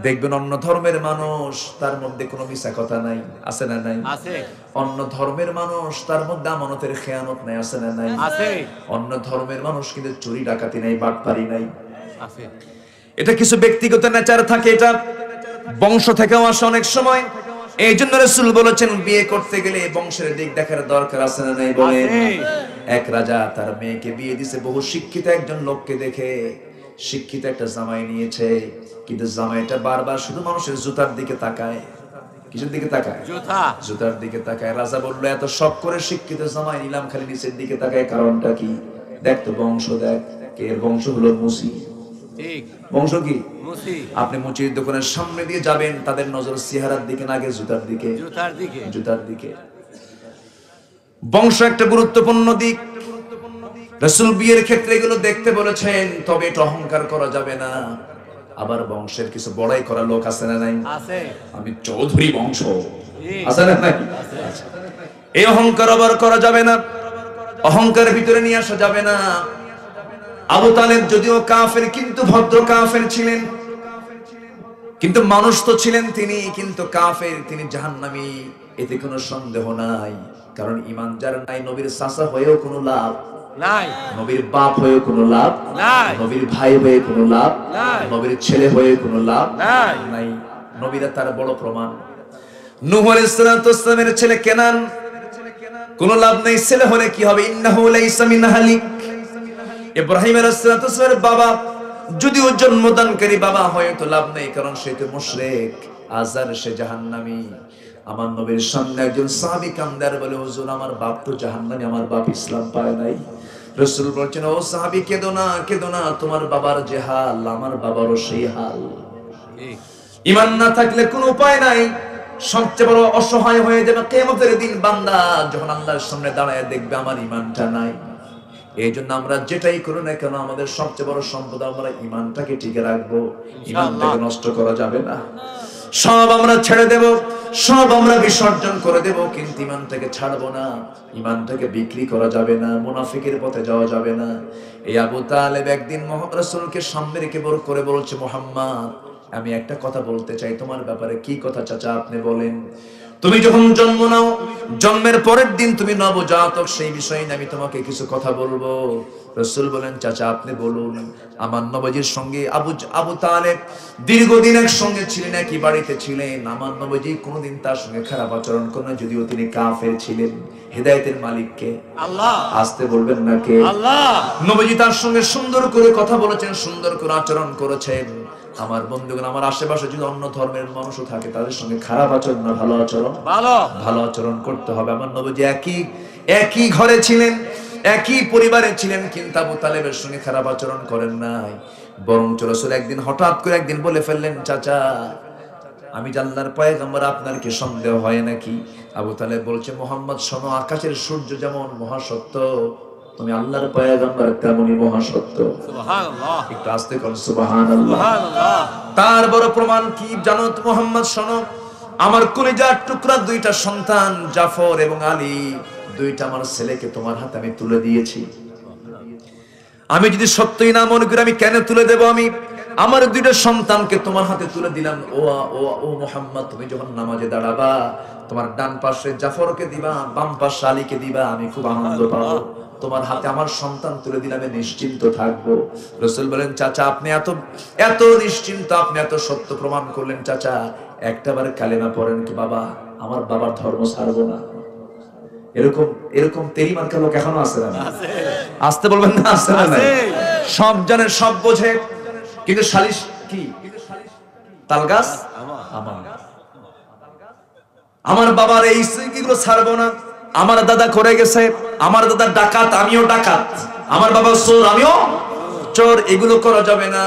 দেখবেন অন্য ধর্মের মানুষ তার মধ্যে কোনো মিছা কথা নাই, আছে না নাই? আছে অন্য ধর্মের মানুষ তার মধ্যে আমানতের খেয়ানত নাই, আছে না নাই? আছে অন্য ধর্মের মানুষ কিন্তু চুরি ডাকাতি নাই, বাটপারি নাই। আছে এটা কিছু ব্যক্তিগত নেচার থাকে, এটা বংশ থেকেও আসে অনেক সময়। এই জন্য রাসূল বলেছেন বিয়ে করতে গেলে বংশের দিক দেখার দরকার আছে না নাই বলেন? এক রাজা তার মেয়েকে বিয়ে দিছে বহু শিক্ষিত একজন লোককে দেখে। শিক্ষিত একটা জামাই নিয়েছে, কিন্তু জামাইটা বারবার শুধু মানুষের জুতার দিকে তাকায়। কিসের দিকে তাকায়? জুতা জুতার দিকে তাকায়। রাজা বলল এত শখ করে শিক্ষিত জামাই নিলাম, খালি নিচের দিকে তাকায়, কারণটা কি? দেখ তো বংশ দেখ। এর বংশ হলো মুসি। ঠিক বংশ কি? মুসি আপনি মুচির দোকানের সামনে দিয়ে যাবেন, তাদের নজর চেহারার দিকে না, আগে জুতার দিকে। জুতার দিকে জুতার দিকে। বংশ একটা গুরুত্বপূর্ণ দিক। রাসূল বিয়ের ক্ষেত্রে এগুলো দেখতে বলেছেন, তবে এটা অহংকার করা যাবে না। আবার বংশের কিছু বড়াই করা লোক আছে না নাই? আছে আমি চৌধুরী বংশ, জি। আছে না নাই? আছে এই অহংকার আবার করা যাবে না, অহংকারের ভিতরে নিয়ে আসা যাবে না। আবু তালেব যদিও কাফের কিন্তু ভদ্র কাফের ছিলেন, কিন্তু মানুষ তো ছিলেন তিনি, কিন্তু কাফের, তিনি জাহান্নামী, এতে কোনো সন্দেহ নাই। কারণ ঈমান যার নাই, নবীর চাচা হয়েও কোনো লাভ নাই নবীর বাপ হয়ে কোনো লাভ নাই নবীর ভাই হয়ে কোনো লাভ নাই নবীর ছেলে হয়ে কোনো লাভ নাই নাই। নবীরা তার বড় প্রমাণ। নূহ আলাইহিস সালামের ছেলে কেনান, কোনো লাভ নেই। ছেলে হলে কি হবে? ইন্নাহু লাইসা মিন আহলিক। ইব্রাহিম আলাইহিস সালামের বাবা যদিও জন্মদানকারী বাবা হয় তো লাভ নেই, কারণ সে তো মুশরিক। আজার সে জাহান্নামী। আমার নবীর সামনে একজন সাহাবী কান্দার বলে, হুজুর আমার বাপ তো জাহান্নামী, আমার বাপ ইসলাম পায় নাই। রাসূল বলছেন, ও সাহাবী কেঁদো না, কেঁদো না, তোমার বাবার যে হাল আমার বাবারও সেই হাল। ঠিক ঈমান না থাকলে কোনো উপায় নাই। সবচেয়ে বড় অসহায় হয়ে যাবে কিয়ামতের দিন বান্দা, যখন আল্লাহর সামনে দাঁড়ায় দেখবে আমার ঈমানটা নাই। এই জন্য আমরা যেটাই করি না কেন, আমাদের সবচেয়ে বড় সম্পদ আমরা ঈমানটাকে টিকে রাখবো। ঈমানটাকে নষ্ট করা যাবে না। সব আমরা ছেড়ে দেব, সব আমরা বিসর্জন করে দেব, কিন্তু ঈমানটাকে ছাড়বো না। ঈমানটাকে বিক্রি করা যাবে না, মুনাফিকের পথে যাওয়া যাবে না। এই আবু তালেব একদিন মুহাম্মদ রাসূলকে সামনে রেখে বড় করে বলছে, মুহাম্মদ আমি একটা কথা বলতে চাই তোমার ব্যাপারে। কি কথা চাচা, আপনি বলেন। তুমি যখন জন্ম নাও, জন্মের পরের দিন তুমি নবজাতক, সেই বিষয়ে আমি তোমাকে কিছু কথা বলবো। রাসূল বলেন, চাচা আপনি বলুন। আমার নবীজির সঙ্গে আবু তালেব দীর্ঘদিন একসঙ্গে ছিলেন, একই বাড়িতে ছিলেন। আমার নবীজি কোনোদিন তার সঙ্গে খারাপ আচরণ করেন, যদিও তিনি কাফের ছিলেন। হেদায়েতের মালিক কে? আল্লাহ। আসতে বলবেন না কে? আল্লাহ। নবীজি তার সঙ্গে সুন্দর করে কথা বলেছেন, সুন্দর করে আচরণ করেছেন। আমার বন্ধুগণ, আমার আশেপাশে যদি অন্য ধর্মের মানুষও থাকে, তাদের সঙ্গে খারাপ আচরণ না ভালো আচরণ? ভালো আচরণ করতে হবে। আমার নবীজি একই ঘরে ছিলেন, একই পরিবারে ছিলেন, কিন্তু আবু তালেবের সঙ্গে খারাপ আচরণ করেন নাই। বরং রাসূল একদিন হঠাৎ করে একদিন বলে ফেললেন, চাচা আমি যে আল্লাহর পয়গম্বর, আপনার কি সন্দেহ হয় নাকি? আবু তালেব বলছে, মুহাম্মদ শোনো, আকাশের সূর্য যেমন মহাসত্য, তুমি আল্লাহর পয়গম্বর তেমনই মহাসত্য। সুবহানাল্লাহ। একটু আস্তে কর সুবহানাল্লাহ। সুবহানাল্লাহ। তার বড় প্রমাণ কি জানো তো মুহাম্মদ? শোনো, আমার কলিজার টুকরা দুইটা সন্তান জাফর এবং আলী, দুইটা আমার ছেলেকে তোমার হাতে আমি তুলে দিয়েছি। আমি যদি সত্যই না মনে করি, আমি কেন তুলে দেব? আমি আমার দুইটা সন্তানকে তোমার হাতে তুলে দিলাম। ও মুহাম্মদ, তুমি যখন নামাজে দাঁড়াবা, তোমার ডান পাশে জাফরকে দিবা, বাম পাশে আলীকে দিবা, আমি খুব আনন্দ পাবো। তোমার হাতে আমার সন্তান তুলে দিলে আমি নিশ্চিন্ত থাকবো। রাসূল বলেন, চাচা আপনি এত নিশ্চিন্ত, আপনি এত সত্য প্রমাণ করলেন, চাচা একটাবার কালেমা পড়েন কি? বাবা আমার বাবার ধর্ম ছাড়বো না। এরকম তেরি মার্কা লোক এখনো আছে না? আসতে বলবেন না? আছে না? সব জানে, সব বোঝে, কিন্তু সালিশ কি? তালগাছ আমার বাবার এই স্মৃতিগুলো ছাড়বো না। আমার দাদা করে গেছে, আমার দাদা ডাকাত, আমিও ডাকাত, আমার বাবা চোর, আমিও চোর, এগুলো করা যাবে না।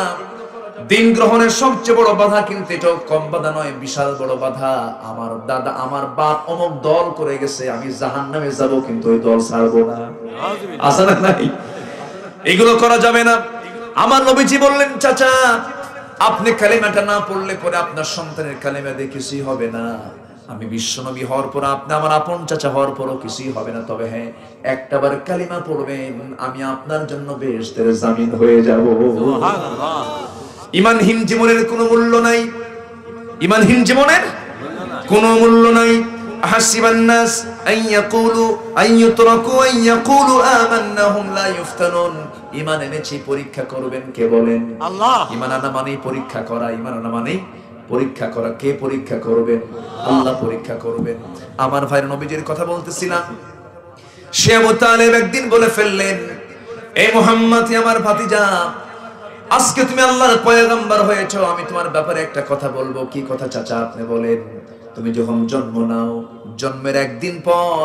দিন গ্রহণের সবচেয়ে বড় বাধা, কিন্তু এটা কম বাধা নয়, বিশাল বড় বাধা। আমার দাদা, আমার বাপ অমুক দল করে গেছে, আমি জাহান্নামে যাব, কিন্তু ওই দল ছাড়বো না। আছে না নাই? এগুলো করা যাবে না। আমার নবীজি বললেন, চাচা আপনি কালেমাটা না পড়লে পরে আপনার সন্তানের কালেমা দিয়ে কিছুই হবে না। আমি বিশ্বনবী হওয়ার পর আপনি আমার আপন চাচা হওয়ার পরও কিছুই হবে না, তবে হ্যাঁ একটাবার কালিমা পড়বেন, আমি আপনার জন্য বেহেশতের জামিন হয়ে যাব। সুবহানাল্লাহ। ঈমানহীন জীবনের কোনো মূল্য নাই, ঈমানহীন জীবনের কোনো মূল্য নাই। হাসিবান নাস আইয়াকুলু আইয়ুতরাকু আইয়াকুলু আমান্না হুম লা ইফতানুন। ঈমান এনেছি, পরীক্ষা করবেন কে বলেন? আল্লাহ। ঈমান আনা মানেই পরীক্ষা করা, ঈমান আনা মানেই পরীক্ষা করা। কে পরীক্ষা করবেন? আল্লাহ পরীক্ষা করবেন। আমার ভাইয়ের নবীজির কথা বলতেছিলাম, সে আবু তালেব একদিন বলে ফেললেন, এই মুহাম্মদ আমার ভাতিজা, আজকে তুমি আল্লাহর পয়গম্বর হয়েছো, আমি তোমার ব্যাপারে একটা কথা বলবো। কি কথা চাচা আপনি বলেন। তুমি যখন জন্ম নাও, জন্মের একদিন পর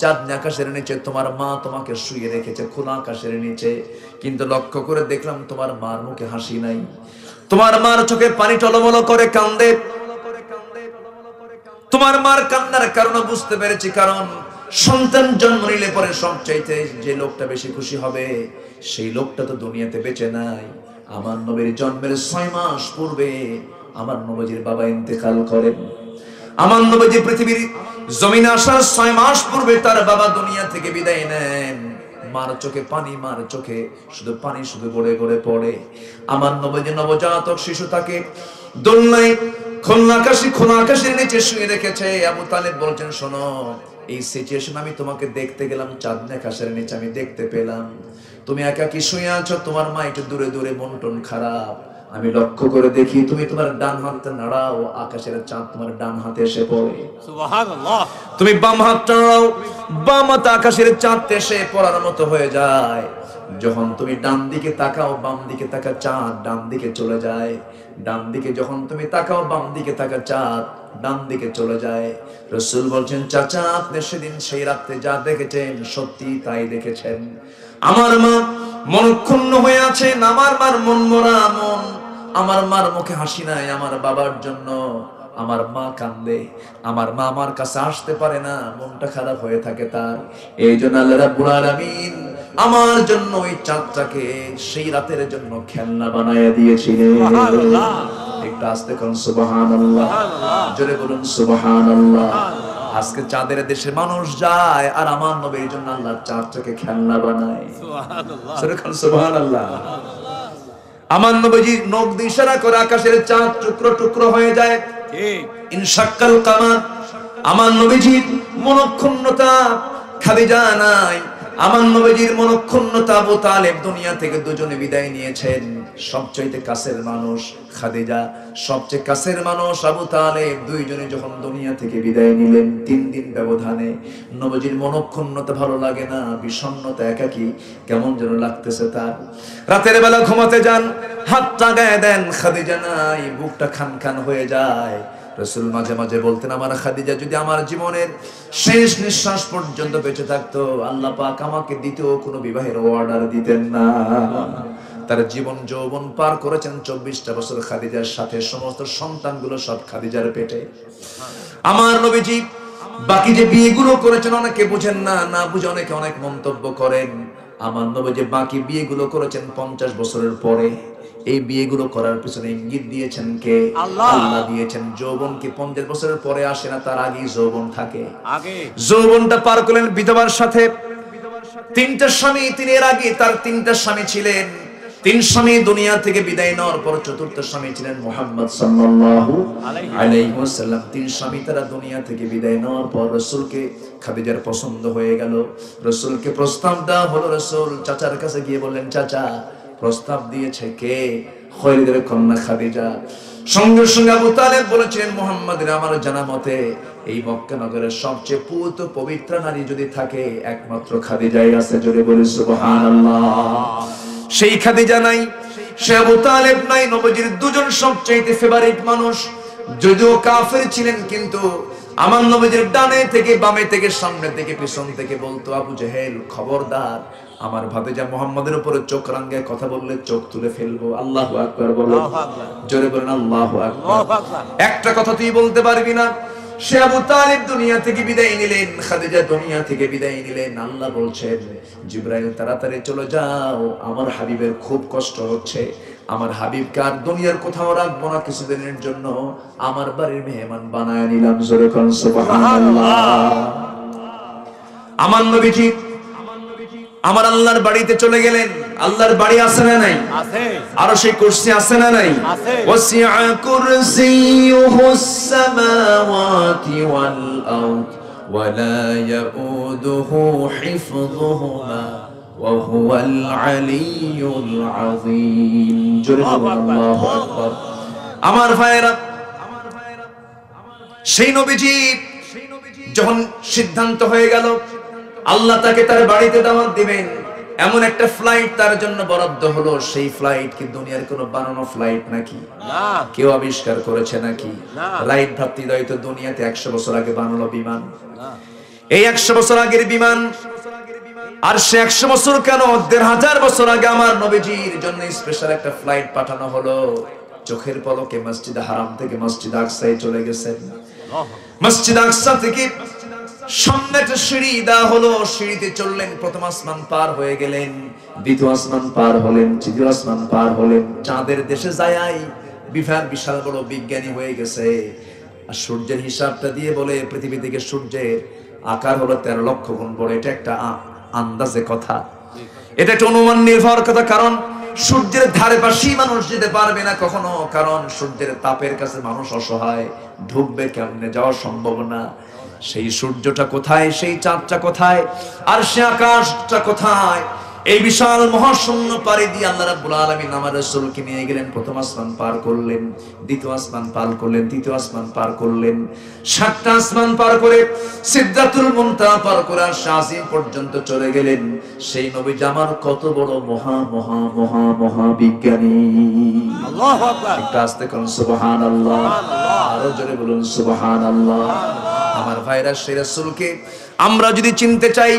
চাঁদনি আকাশের নিচে তোমার মা তোমাকে শুয়ে রেখেছে, খোলা আকাশের নিচে, কিন্তু লক্ষ্য করে দেখলাম তোমার মার মুখে হাসি নাই, তোমার মার চোখে পানি টলমল করে কান্দে। তোমার মার কান্নার কারণ বুঝতে পেরেছি, কারণ সন্তান জন্ম নিলে পরে সবচাইতে যে লোকটা বেশি খুশি হবে সেই লোকটা তো দুনিয়াতে বেঁচে নাই। আমার নবীর জন্মের 6 মাস পূর্বে আমার নবীজির বাবা ইন্তেকাল করেন। আমার নবীজি পৃথিবীর জমিনে আসার 6 মাস পূর্বে তার বাবা দুনিয়া থেকে বিদায় নেন। মার চোখে পানি, মার চোখে শুধু পানি শুধু গড়ে গড়ে পড়ে। আমার নবীজি নবজাতক শিশু তাকে দোলনায় খোলা আকাশের নিচে শুয়ে রেখেছে। আবু তালেব বলছেন, শোনো, এই সিচুয়েশন আমি তোমাকে দেখতে গেলাম, চাঁদনি আকাশের নিচে আমি দেখতে পেলাম তুমি একাকি শুয়ে আছো, তোমার মা একটু দূরে দূরে, মন টন খারাপ। আমি লক্ষ্য করে দেখি তুমি তোমার ডান হাতটা নাড়াও, আকাশের চাঁদ তোমার ডান হাতে এসে পড়ে। সুবহানাল্লাহ। তুমি বাম হাতটা নাড়াও, বাম হাতে আকাশের চাঁদ এসে পড়ার মতো হয়ে যায়। যখন তুমি ডান দিকে তাকাও, বাম দিকে তাকা চাঁদ ডান দিকে চলে যায়। ডান দিকে যখন তুমি তাকাও, বাম দিকে তাকা চাঁদ ডান দিকে চলে যায়। রাসূল বলছেন, চাচা আপনি সেদিন সেই রাতে যা দেখেছেন সত্যি তাই দেখেছেন। আমার মা মনক্ষুণ্ণ হয়ে আছেন, আমার মার মন মরা মন, আমার মার মুখে হাসি নাই। আমার বাবার জন্য আমার মা কান্দে, আমার মা আমার কাছে আসতে পারে না, মনটা খারাপ হয়ে থাকে তার। এই জন্য আল্লাহ রাব্বুল আলামিন আমার জন্য ওই চাঁদটাকে সেই রাতের জন্য খেলনা বানায় দিয়েছিলেন। সুবহানাল্লাহ। একটু আস্তে করুন সুবহানাল্লাহ, জোরে বলুন সুবহানাল্লাহ। আজকে চাঁদের দেশে মানুষ যায় আর আমার নবীর জন্য আল্লাহ চাঁদটাকে খেলনা বানায়। সুবহানাল্লাহ। জোরে বলুন সুবহানাল্লাহ। আমার নবীজি নখ দিয়ে ইশারা করে আকাশের চাঁদ টুকরো টুকরো হয়ে যায়। ঠিক। ইনশাক্কাল কামার। আমার নবীজির মনক্ষুণ্ণতা খাদিজা নাই, আমার নবীজির মনক্ষুণ্ণতা আবু তালেব দুনিয়া থেকে দুজনে বিদায় নিয়েছেন। সবচেয়ে কাছের মানুষ খাদিজা, সবচেয়ে কাছের মানুষ আবু তালেব, দুইজনে যখন দুনিয়া থেকে বিদায় নিলেন 3 দিন ব্যবধানে, নবীজির মনক্ষুণ্ণতা ভালো লাগে না, বিষণ্ণতা, একাকী কেমন যেন লাগতেছে তার। রাতের বেলা ঘুমাতে যান, হাতটা গায়ে দেন, খাদিজা নাই, বুকটা খান খান হয়ে যায়। রাসূল মাঝে মাঝে বলতেন, আমার খাদিজা যদি আমার জীবনের শেষ নিঃশ্বাস পর্যন্ত বেঁচে থাকতো, আল্লাহ পাক আমাকে দ্বিতীয় কোনো বিবাহের অর্ডার দিতেন না। তার জীবন যৌবন পার করেছেন 24টা বছর খাদিজার সাথে, সমস্ত সন্তানগুলো সব খাদিজার পেটে। আমার নবীজি বাকি যে বিয়েগুলো করেছেন অনেকে বুঝেন না, না বুঝে অনেকে অনেক মন্তব্য করেন। আমার নবীজি বাকি বিয়েগুলো করেছেন 50 বছরের পরে। এই বিয়েগুলো করার পিছনে ইঙ্গিত দিয়েছেন কে? আল্লাহ। আল্লাহ দিয়েছেন। যৌবন কি 50 বছরের পরে আসে না, তার আগেই যৌবন থাকে। আগে যৌবনটা পার করলেন বিধবার সাথে। 3টা স্বামী, তিনি এর আগে তার 3টা স্বামী ছিলেন। 3 স্বামী দুনিয়া থেকে বিদায় নেওয়ার পর 4র্থ স্বামী ছিলেন মুহাম্মদ সাল্লাল্লাহু আলাইহি ওয়াসাল্লাম। 3 স্বামী তারা দুনিয়া থেকে বিদায় নেওয়ার পর রাসূলকে খাদিজার পছন্দ হয়ে গেল। রাসূলকে প্রস্তাব দেওয়া হলো। রাসূল চাচার কাছে গিয়ে বললেন, চাচা প্রস্তাব দিয়েছে কে? খালিদের কন্যা খাদিজা। সঙ্গে সঙ্গে আবু তালেব বলেছিলেন, মুহাম্মদের আমার জানা মতে এই মক্কা নগরের সবচেয়ে পবিত্র নারী যদি থাকে একমাত্র খাদিজাই আছে। জোরে বলি সুবহানাল্লাহ। সেই খাদিজা নাই, সে আবু তালেব নাই। নবীজির দুজন সবচেয়ে ফেভারিট মানুষ, যদিও কাফের ছিলেন, কিন্তু আমার নবীজির ডানে থেকে বামে থেকে সামনে থেকে পিছন থেকে বলতো, আবু জেহেল খবরদার, আমার ভাতিজা মুহাম্মাদের উপরে চোখ রাঙায় কথা বললে চোখ তুলে ফেলবো। আল্লাহু আকবার বলো, জোরে বলেন আল্লাহু আকবার। একটা কথা তুই বলতে পারবি না। সে আবু তালেব দুনিয়া থেকে বিদায় নিলেন, খাদিজা দুনিয়া থেকে বিদায় নিলেন। আল্লাহ বলছেন, জিবরাইল তাড়াতাড়ি চলে যাও, আমার হাবিবের খুব কষ্ট হচ্ছে, আমার হাবিবকে আর দুনিয়ার কোথাও রাখবো না, কিছুদিনের জন্য আমার বাড়ির মেহমান বানায় নিলাম। জোরে কোন সুবহানাল্লাহ। আমার নবীজি আমার আল্লাহর বাড়িতে চলে গেলেন। আল্লাহর বাড়ি আছে না নাই? আছে। আর সেই কুরসি আছে না নাই? আছে। ওয়াসিআ কুরসিয়ুহুস সামাওয়াতি ওয়াল আরদ ওয়া লা ইয়াউদুহু হিফযুহুমা ওয়া হুয়াল আলিয়্যুল আযীম। জোরে আল্লাহু আকবার। আমার ভাইরা, সেই নবীজি যখন সিদ্ধান্ত হয়ে গেল আল্লাহ তাকে তার বাড়িতে দাওয়াত দিবেন, এমন একটা ফ্লাইট তার জন্য বরাদ্দ হলো। সেই ফ্লাইট কি দুনিয়ার কোনো বানানো ফ্লাইট নাকি? না। কেউ আবিষ্কার করেছে নাকি? না। রাইট ভ্রাতৃদ্বয় তো দুনিয়াতে 100 বছর আগে বানালো বিমান। না। এই 100 বছর আগের বিমান, আর সে 100 বছর কেন 1500 বছর আগে আমার নবীজির জন্য স্পেশাল একটা ফ্লাইট পাঠানো হলো। চোখের পলকে মসজিদে হারাম থেকে মসজিদ আকসায় চলে গেছেন। মসজিদ আকসা থেকে সামনে একটা সিঁড়ি দেওয়া হলো, সিঁড়িতে চললেন, প্রথম আসমান পার হয়ে গেলেন, দ্বিতীয় আসমান পার হলেন, তৃতীয় আসমান পার হলেন। চাঁদের দেশে যাই বিশাল বড় বিজ্ঞানী হয়ে গেছে। আর সূর্যের হিসাবটা দিয়ে বলে পৃথিবী থেকে সূর্যের আকার হলো 13 লক্ষ গুণ বড়। এটা একটা আন্দাজে কথা, এটা একটা অনুমান নির্ভর কথা। কারণ সূর্যের ধারে পাশেই মানুষ যেতে পারবে না কখনো, কারণ সূর্যের তাপের কাছে মানুষ অসহায়, ঢুকবে কেমনে, যাওয়া সম্ভব না। সেই সূর্যটা কোথায়, সেই চাঁদটা কোথায়, আর সে আকাশটা কোথায়? এই বিশাল মহাশূন্য পাড়ি দিয়ে আল্লাহ রাব্বুল আলামিন আমার রাসূলকে নিয়ে গেলেন। প্রথম আসমান পার করলেন, দ্বিতীয় আসমান পার করলেন, তৃতীয় আসমান পার করলেন, 7টা আসমান পার করে সিদরাতুল মুনতাহা পার করে শাসিম পর্যন্ত চলে গেলেন। সেই নবী আমার কত বড় মহা মহা মহা মহা বিজ্ঞানী। আল্লাহু আকবার। একটু আস্তে করুন সুবহানাল্লাহ, আরো জোরে বলুন সুবহানাল্লাহ। আমার ভাইরা, সেই রাসূলকে আমরা যদি চিনতে চাই,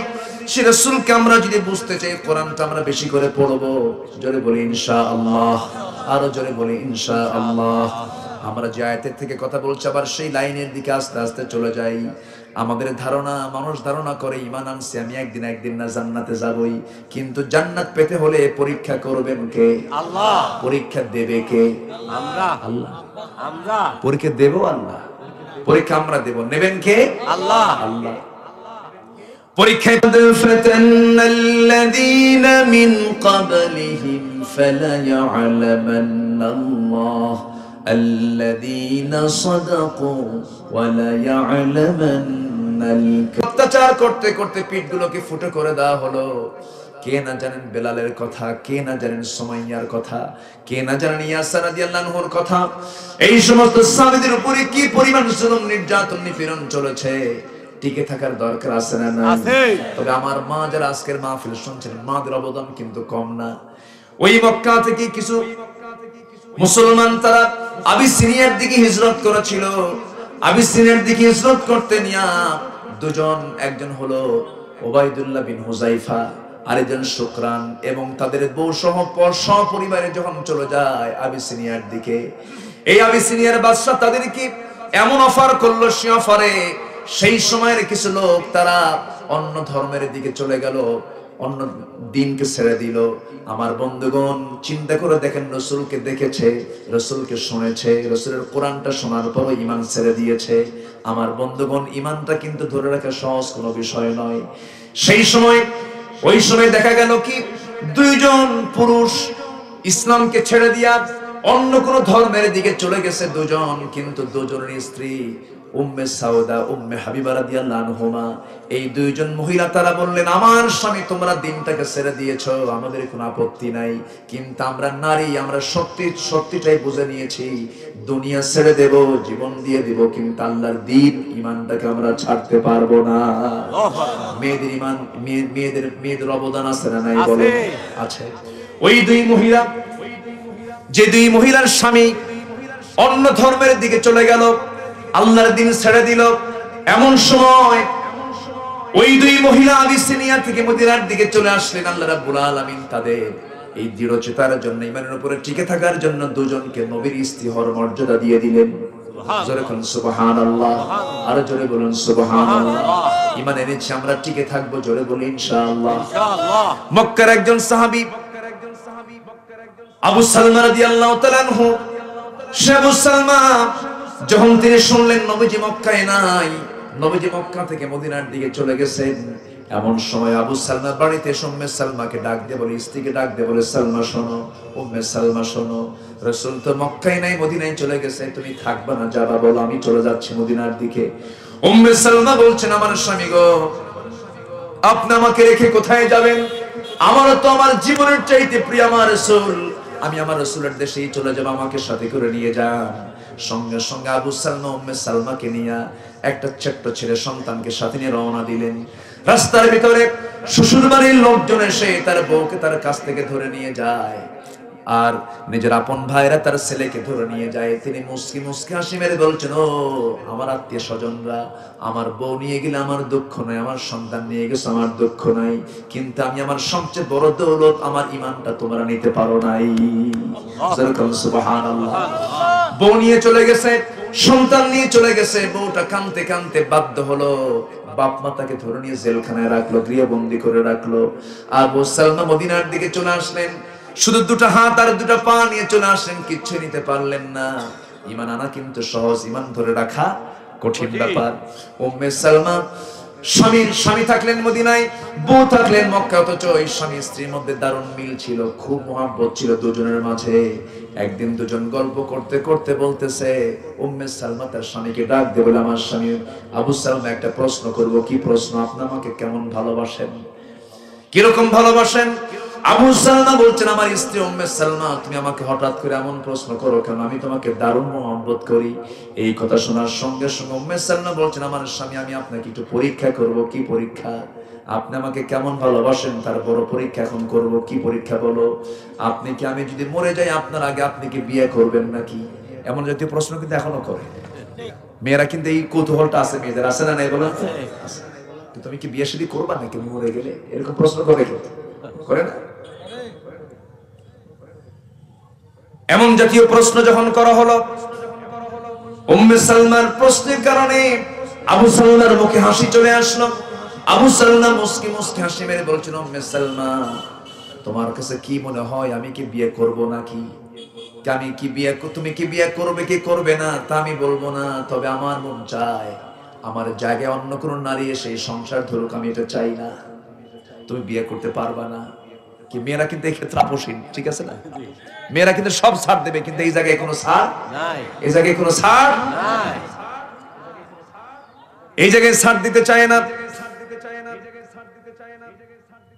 সেই রাসূলকে আমরা যদি বুঝতে চাই, কোরআনটা আমরা বেশি করে পড়বো। জোরে বলি ইনশাআল্লাহ, আরো জোরে বলি ইনশাআল্লাহ। আমরা যে আয়াতের থেকে কথা বলছি আবার সেই লাইনের দিকে আস্তে আস্তে চলে যাই। আমাদের ধারণা, মানুষ ধারণা করে ঈমান আনছে আমি একদিন না জান্নাতে যাবই, কিন্তু জান্নাত পেতে হলে পরীক্ষা করবেন কে? আল্লাহ। পরীক্ষা দেবে কে? আমরা। আল্লাহ। আমরা। পরীক্ষা দেব আল্লাহ, পরীক্ষা আমরা দেব, নেবেন কে? আল্লাহ। আল্লাহ। পরীক্ষায় ফাতান্নাল্লাযীনা মিন ক্বাবলিহিম ফালায়া'লামান্নাল্লাহ আল্লাযীনা সাদাকু ওয়া লায়া'লামান্নাল কাযিব। অত্যাচার করতে করতে পিঠগুলোকে ফুটো করে দেওয়া হলো। কে না জানেন বেলালের কথা, কে না জানেন সুমাইয়ার কথা, কে না জানেন ইয়াসির রাদিয়াল্লাহু আনহুর কথা। এই সমস্ত সাহাবীদের উপরে কি পরিমাণ জুলুম, নির্যাতন, নিপীড়ন চলেছে। টিকে থাকার দরকার আছে না? না। তবে আমার মা যারা আজকের মাহফিল শুনছেন, মাদের অবদান কিন্তু কম না। ওই মক্কা থেকে কিছু মুসলমান তারা আবিসিনিয়ার দিকে হিজরত করেছিল। আবিসিনিয়ার দিকে হিজরত করতে নিয়া দুজন, একজন হলো ওবাইদুল্লাহ বিন হুযাইফা, আরেকজন শুকরান, এবং তাদের বউ সহ পরিবারে যখন চলে যায় আবিসিনিয়ার দিকে, এই আবিসিনিয়ার বাদশা তাদেরকে এমন অফার করলো, সে অফারে সেই সময়ের কিছু লোক তারা অন্য ধর্মের দিকে চলে গেল, অন্য দিনকে ছেড়ে দিল। আমার বন্ধুগণ চিন্তা করে দেখেন, রাসূলকে দেখেছে, রাসূলকে শুনেছে, রাসূলের কোরআনটা শোনার পরও ঈমান ছেড়ে দিয়েছে। আমার বন্ধুগণ, ঈমানটা কিন্তু ধরে রাখা সহজ কোনো বিষয় নয়। সেই সময়, ওই সময় দেখা গেল কি দুইজন পুরুষ ইসলামকে ছেড়ে দিয়া অন্য কোন ধর্মের দিকে চলে গেছে দুজন, কিন্তু দুজনের স্ত্রী উম্মে সাউদা, উম্মে হাবিবা রাদিয়াল্লাহু আনহুমা, এই দুইজন মহিলা তারা বললেন, আমার স্বামী তোমরা দিনটাকে ছেড়ে দিয়েছো, আমাদের কোনো আপত্তি নাই, কিন্তু আমরা নারী, আমরা সত্যিটাই বুঝে নিয়েছি, দুনিয়া ছেড়ে দেব, জীবন দিয়ে দেব, কিন্তু আল্লাহর দ্বীন ঈমানটাকে আমরা ছাড়তে পারবো না। মেয়েদের ঈমান, মেয়েদের অবদান আছে না নাই? বলে আছে। ওই দুই মহিলা, যে দুই মহিলার স্বামী অন্য ধর্মের দিকে চলে গেল, আল্লাহর দ্বীন ছেড়ে দিল, এমন সময় ওই দুই মহিলা আবিসিনিয়া থেকে মদিনার দিকে চলে আসলেন। আল্লাহ রাব্বুল আলামিন তাদের এই দৃঢ়চেতার জন্য, ঈমানের উপরে টিকে থাকার জন্য দুজনকে নবীর স্ত্রী হওয়ার মর্যাদা দিয়ে দিলেন। জোরে বলুন সুবহানাল্লাহ, আর জোরে বলুন সুবহানাল্লাহ। ঈমান এনেছি, আমরা টিকে থাকবো, জোরে বলি ইনশাআল্লাহ। মক্কার একজন সাহাবী আবু সালমা রাদিয়াল্লাহু তাআলা আনহু, সে আবু সালমা যখন তিনি শুনলেন নবীজি মক্কায় নাই, নবীজি মক্কা থেকে মদিনার দিকে চলে গেছেন, এমন সময় আবু সালমা বাড়িতে উম্মে সালমাকে ডাক দিয়ে বলে, স্ত্রীকে ডাক দিয়ে বলে, সালমা শোনো, উম্মে সালমা শোনো, রাসূল তো মক্কায় নাই, মদিনায় চলে গেছে, তুমি থাকবা না, যাবা বলো, আমি চলে যাচ্ছি মদিনার দিকে। উম্মে সালমা বলছেন, আমার স্বামী গো, আপনি আমাকে রেখে কোথায় যাবেন? আমার তো আমার জীবনের চাইতে প্রিয় আমার রাসূল, আমি আমার রাসূলের দেশেই চলে যাব, আমাকে সাথে করে নিয়ে যান। সঙ্গে সঙ্গে আবু সালমা উম্মে সালমাকে নিয়ে একটা ছোট্ট ছেলে সন্তানকে সাথে নিয়ে রওনা দিলেন। রাস্তার ভিতরে শ্বশুর বাড়ির লোকজন এসে তার বউকে তার কাছ থেকে ধরে নিয়ে যায়, আর নিজের আপন ভাইরা তার ছেলেকে ধরে নিয়ে যায়। তিনি মুস্কি মুস্কি হাসি মেরে বলছেন, ও আমার আত্মীয় স্বজনরা, আমার বউ নিয়ে গেলে আমার দুঃখ নাই, আমার সন্তান নিয়ে গেছে আমার দুঃখ নাই, কিন্তু আমি আমার সবচেয়ে বড় দৌলত আমার ঈমানটা তোমরা নিতে পারো নাই। সুবহানাল্লাহ। বউ নিয়ে চলে গেছে, সন্তান নিয়ে চলে গেছে, বউটা কাঁদতে কাঁদতে বাধ্য হলো, বাপ মা তাকে ধরে নিয়ে জেলখানায় রাখলো, গৃহবন্দী করে রাখলো। আবু সালমা মদিনার দিকে চলে আসলেন, শুধু দুটো হাত আর দুটো পা নিয়ে চলে আসেন, কিচ্ছু নিতে পারলেন না। ঈমান আনা কিন্তু সহজ, ঈমান ধরে রাখা কঠিন ব্যাপার। উম্মে সালমা স্বামী থাকলেন মদিনায়, বউ থাকলেন মক্কা, অথচ ওই স্বামী স্ত্রীর মধ্যে দারুণ মিল ছিল, খুব মহব্বত ছিল দুজনের মাঝে। একদিন দুজন গল্প করতে করতে বলতেছে, উম্মে সালমা তার স্বামীকে ডাক দিয়ে বলে, আমার স্বামী আবু সালমা, একটা প্রশ্ন করব। কি প্রশ্ন? আপনি আমাকে কেমন ভালোবাসেন, কিরকম ভালোবাসেন? আবু সালমা বলছেন, আমার স্ত্রী উম্মে সালমা, তুমি আমাকে হঠাৎ করে এমন প্রশ্ন করো কেন? আমি তোমাকে দারুণ মহব্বত করি। এই কথা শোনার সঙ্গে সঙ্গে উম্মে সালমা বলছেন, আমার স্বামী, আমি আপনাকে একটু পরীক্ষা করব। কি পরীক্ষা? আপনি আমাকে কেমন ভালোবাসেন তার বড় পরীক্ষা এখন করব। কি পরীক্ষা বলো? আপনি কি, আমি যদি মরে যাই আপনার আগে, আপনি কি বিয়ে করবেন নাকি? এমন জাতীয় প্রশ্ন কিন্তু এখনো করে মেয়েরা, কিন্তু এই কৌতূহলটা আছে মেয়েদের, আছে না নাই বলেন? তুমি কি বিয়ে শাদী করবা নাকি মরে গেলে? এরকম প্রশ্ন করে কেউ? করে না? এমন জাতীয় প্রশ্ন যখন করা হলো, উম্মে সালমার প্রশ্নের কারণে আবু সালমার মুখে হাসি চলে আসলো। আবু সালমা মুস্কি মুস্কি হাসি মেরে বলছেন, উম্মে সালমা, তোমার কাছে কি মনে হয়, আমি কি বিয়ে করব নাকি? আমি কি বিয়ে, তুমি কি বিয়ে করবে কি করবে না তা আমি বলবো না, তবে আমার মন চায় আমার জায়গায় অন্য কোন নারী এসে সংসার ধরুক, আমি এটা চাই না। তুমি বিয়ে করতে পারবা না কি? মেয়েরা কিন্তু এই ক্ষেত্রে আপোষহীন, ঠিক আছে না? মেয়েরা কিন্তু সব ছাড় দেবে, কিন্তু এই জায়গায় কোনো ছাড় নাই, এই জায়গায় কোনো ছাড় নাই, এই জায়গায় ছাড় দিতে চায় না।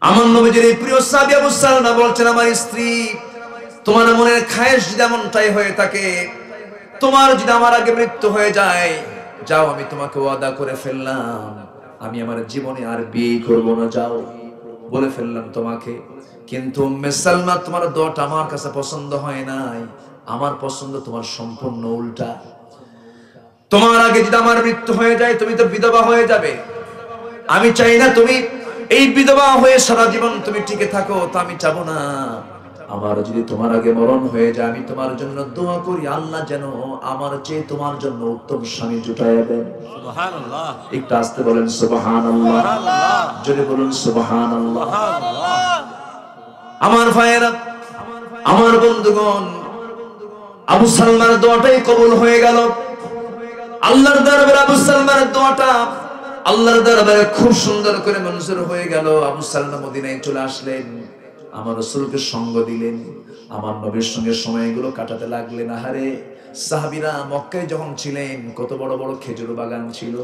আমার নবীজির এই প্রিয় সাহাবী আবু সালমা বলছেন, আমার স্ত্রী, তোমার মনের খায়েশ যেমনটাই হয়ে থাকে, তোমার যদি আমার আগে মৃত্যু হয়ে যায়, যাও, আমি তোমাকে ওয়াদা করে ফেললাম, আমি আমার জীবনে আর বিয়ে করব না, যাও, বলে ফেললাম তোমাকে। কিন্তু উম্মে সালমা, তোমার দোয়াটা আমার কাছে পছন্দ হয় নাই, আমার পছন্দ তোমার সম্পূর্ণ উল্টা। তোমার আগে যদি আমার মৃত্যু হয়ে যায়, তুমি তো বিধবা হয়ে যাবে। আমি চাই না তুমি এই বিধবা হয়ে সারা জীবন তুমি টিকে থাকো, তা আমি চাবো না। আমার যদি তোমার আগে মরণ হয়ে যায়, আমি তোমার জন্য দোয়া করি, আল্লাহ যেন আমার চেয়ে তোমার জন্য উত্তম স্বামী জুটাইয়া দেন। সুবহানাল্লাহ। একটু আস্তে বলেন সুবহানাল্লাহ, জোরে বলুন সুবহানাল্লাহ। আমার ভাইয়েরা, আমার বন্ধুগণ, আবু সালমার দোয়াটাই কবুল হয়ে গেল। আল্লাহর দরবারে আবু সালমার দোয়াটা আল্লাহর দরবারে খুব সুন্দর করে মঞ্জুর হয়ে গেল। আবু সালমা মদিনায় চলে আসলেন, আমার রাসূলকে সঙ্গ দিলেন, আমার নবীর সঙ্গে সময়গুলো কাটাতে লাগলেন। আহারে সাহাবীরা মক্কায় যখন ছিলেন, কত বড় বড় খেজুর বাগান ছিল।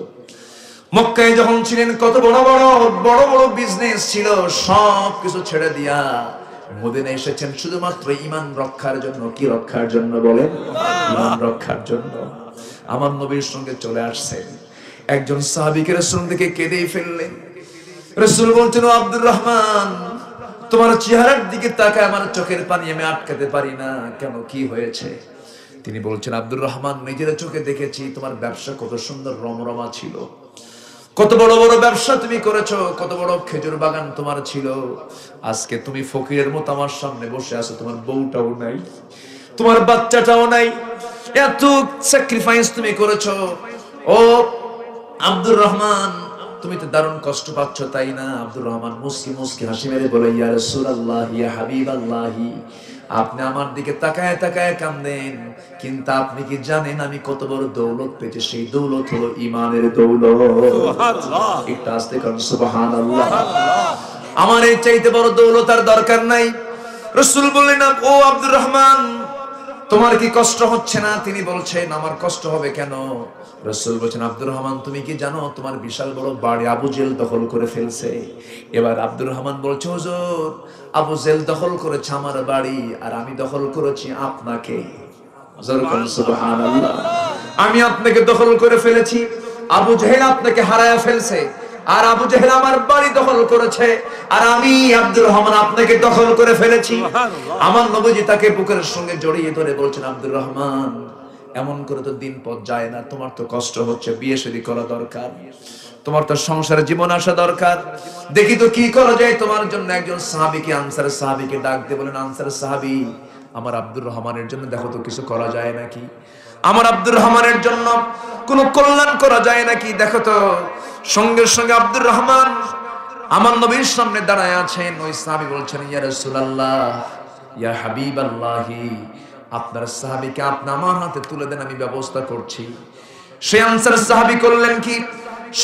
মক্কায় যখন ছিলেন, কত বড় বড় বিজনেস ছিল। সব কিছু ছেড়ে দিয়া মদিনায় এসেছেন শুধুমাত্র ঈমান রক্ষার জন্য। কি রক্ষার জন্য বলেন? ঈমান রক্ষার জন্য। আমার নবীর সঙ্গে চলে আসছেন, একজন সাহাবীকে রাসূল দেখে কেঁদেই ফেললেন। রাসূল বলছেন, ও আব্দুর রহমান, তোমার চেহারার দিকে তাকায় আমার চোখের পানি আমি আটকাতে পারি না, কেন, কি হয়েছে? তিনি বলছেন, আব্দুর রহমান, নিজের চোখে দেখেছি তোমার ব্যবসা কত সুন্দর রমরমা ছিল, কত বড় বড় ব্যবসা তুমি করেছো, কত বড় খেজুর বাগান তোমার ছিল। আজকে তুমি ফকিরের মতো আমার সামনে বসে আছো, তোমার বউটাও নাই, তোমার বাচ্চাটাও নাই, এত স্যাক্রিফাইস তুমি করেছো। ও আব্দুর রহমান, তুমি তো দারুণ কষ্ট পাচ্ছ তাই না? আব্দুর রহমান মুস্কি মুস্কি হাসি মেরে বলে, ইয়া রাসূলুল্লাহ, ইয়া হাবিবাল্লাহ, আপনি আমার দিকে তাকায় তাকায় কাঁদেন, কিন্তু আপনি কি জানেন আমি কত বড় দৌলত পেয়েছি? সেই দৌলত হলো ঈমানের দৌলত। সুবহানাল্লাহ। একটু আস্তে করুন সুবহানাল্লাহ। আমার এই চাইতে বড় দৌলত আর দরকার নাই। রাসূল বললেন, ও আব্দুর রহমান, তোমার কি কষ্ট হচ্ছে না? তিনি বলছেন, আমার কষ্ট হবে কেন? রাসূল বলেন, আব্দুর রহমান, তুমি কি জানো তোমার বিশাল বড় বাড়ি আবু জেল দখল করে ফেলছে? এবার আব্দুর রহমান বলছে, হুজুর, আবু জেল দখল করেছে আমার বাড়ি, আর আমি দখল করেছি আপনাকে। সুবহানাল্লাহ। আমি আপনাকে দখল করে ফেলেছি, আবু জেহেল আপনাকে হারায়া ফেলছে, আর আবু জেহেল আমার বাড়ি দখল করেছে, আর আমি আব্দুর রহমান আপনাকে দখল করে ফেলেছি। আমার নবীজি তাকে বুকের সঙ্গে জড়িয়ে ধরে বলছেন, আব্দুর রহমান, এমন করে তো দিন পথ যায় না, তোমার তো কষ্ট হচ্ছে, বিয়ে শাদী করা দরকার, তোমার তো সংসারে জীবন আসা দরকার, দেখি তো কি করা যায় তোমার জন্য। একজন সাহাবীকে, আনসারের সাহাবীকে ডাক দিয়ে বলেন, আনসারের সাহাবী, আমার আব্দুর রহমানের জন্য দেখো তো কিছু করা যায় নাকি, আমার আব্দুর রহমানের জন্য কোনো কল্যাণ করা যায় নাকি, দেখো তো। সঙ্গে সঙ্গে আব্দুর রহমান আমার নবীর সামনে দাঁড়ায় আছেন। ওই সাহাবী বলছেন, ইয়া রাসূলুল্লাহ, ইয়া হাবিবাল্লাহি, আপনার সাহাবীকে আপনি আমার হাতে তুলে দেন, আমি ব্যবস্থা করছি। সে আনসার সাহাবী করলেন কি?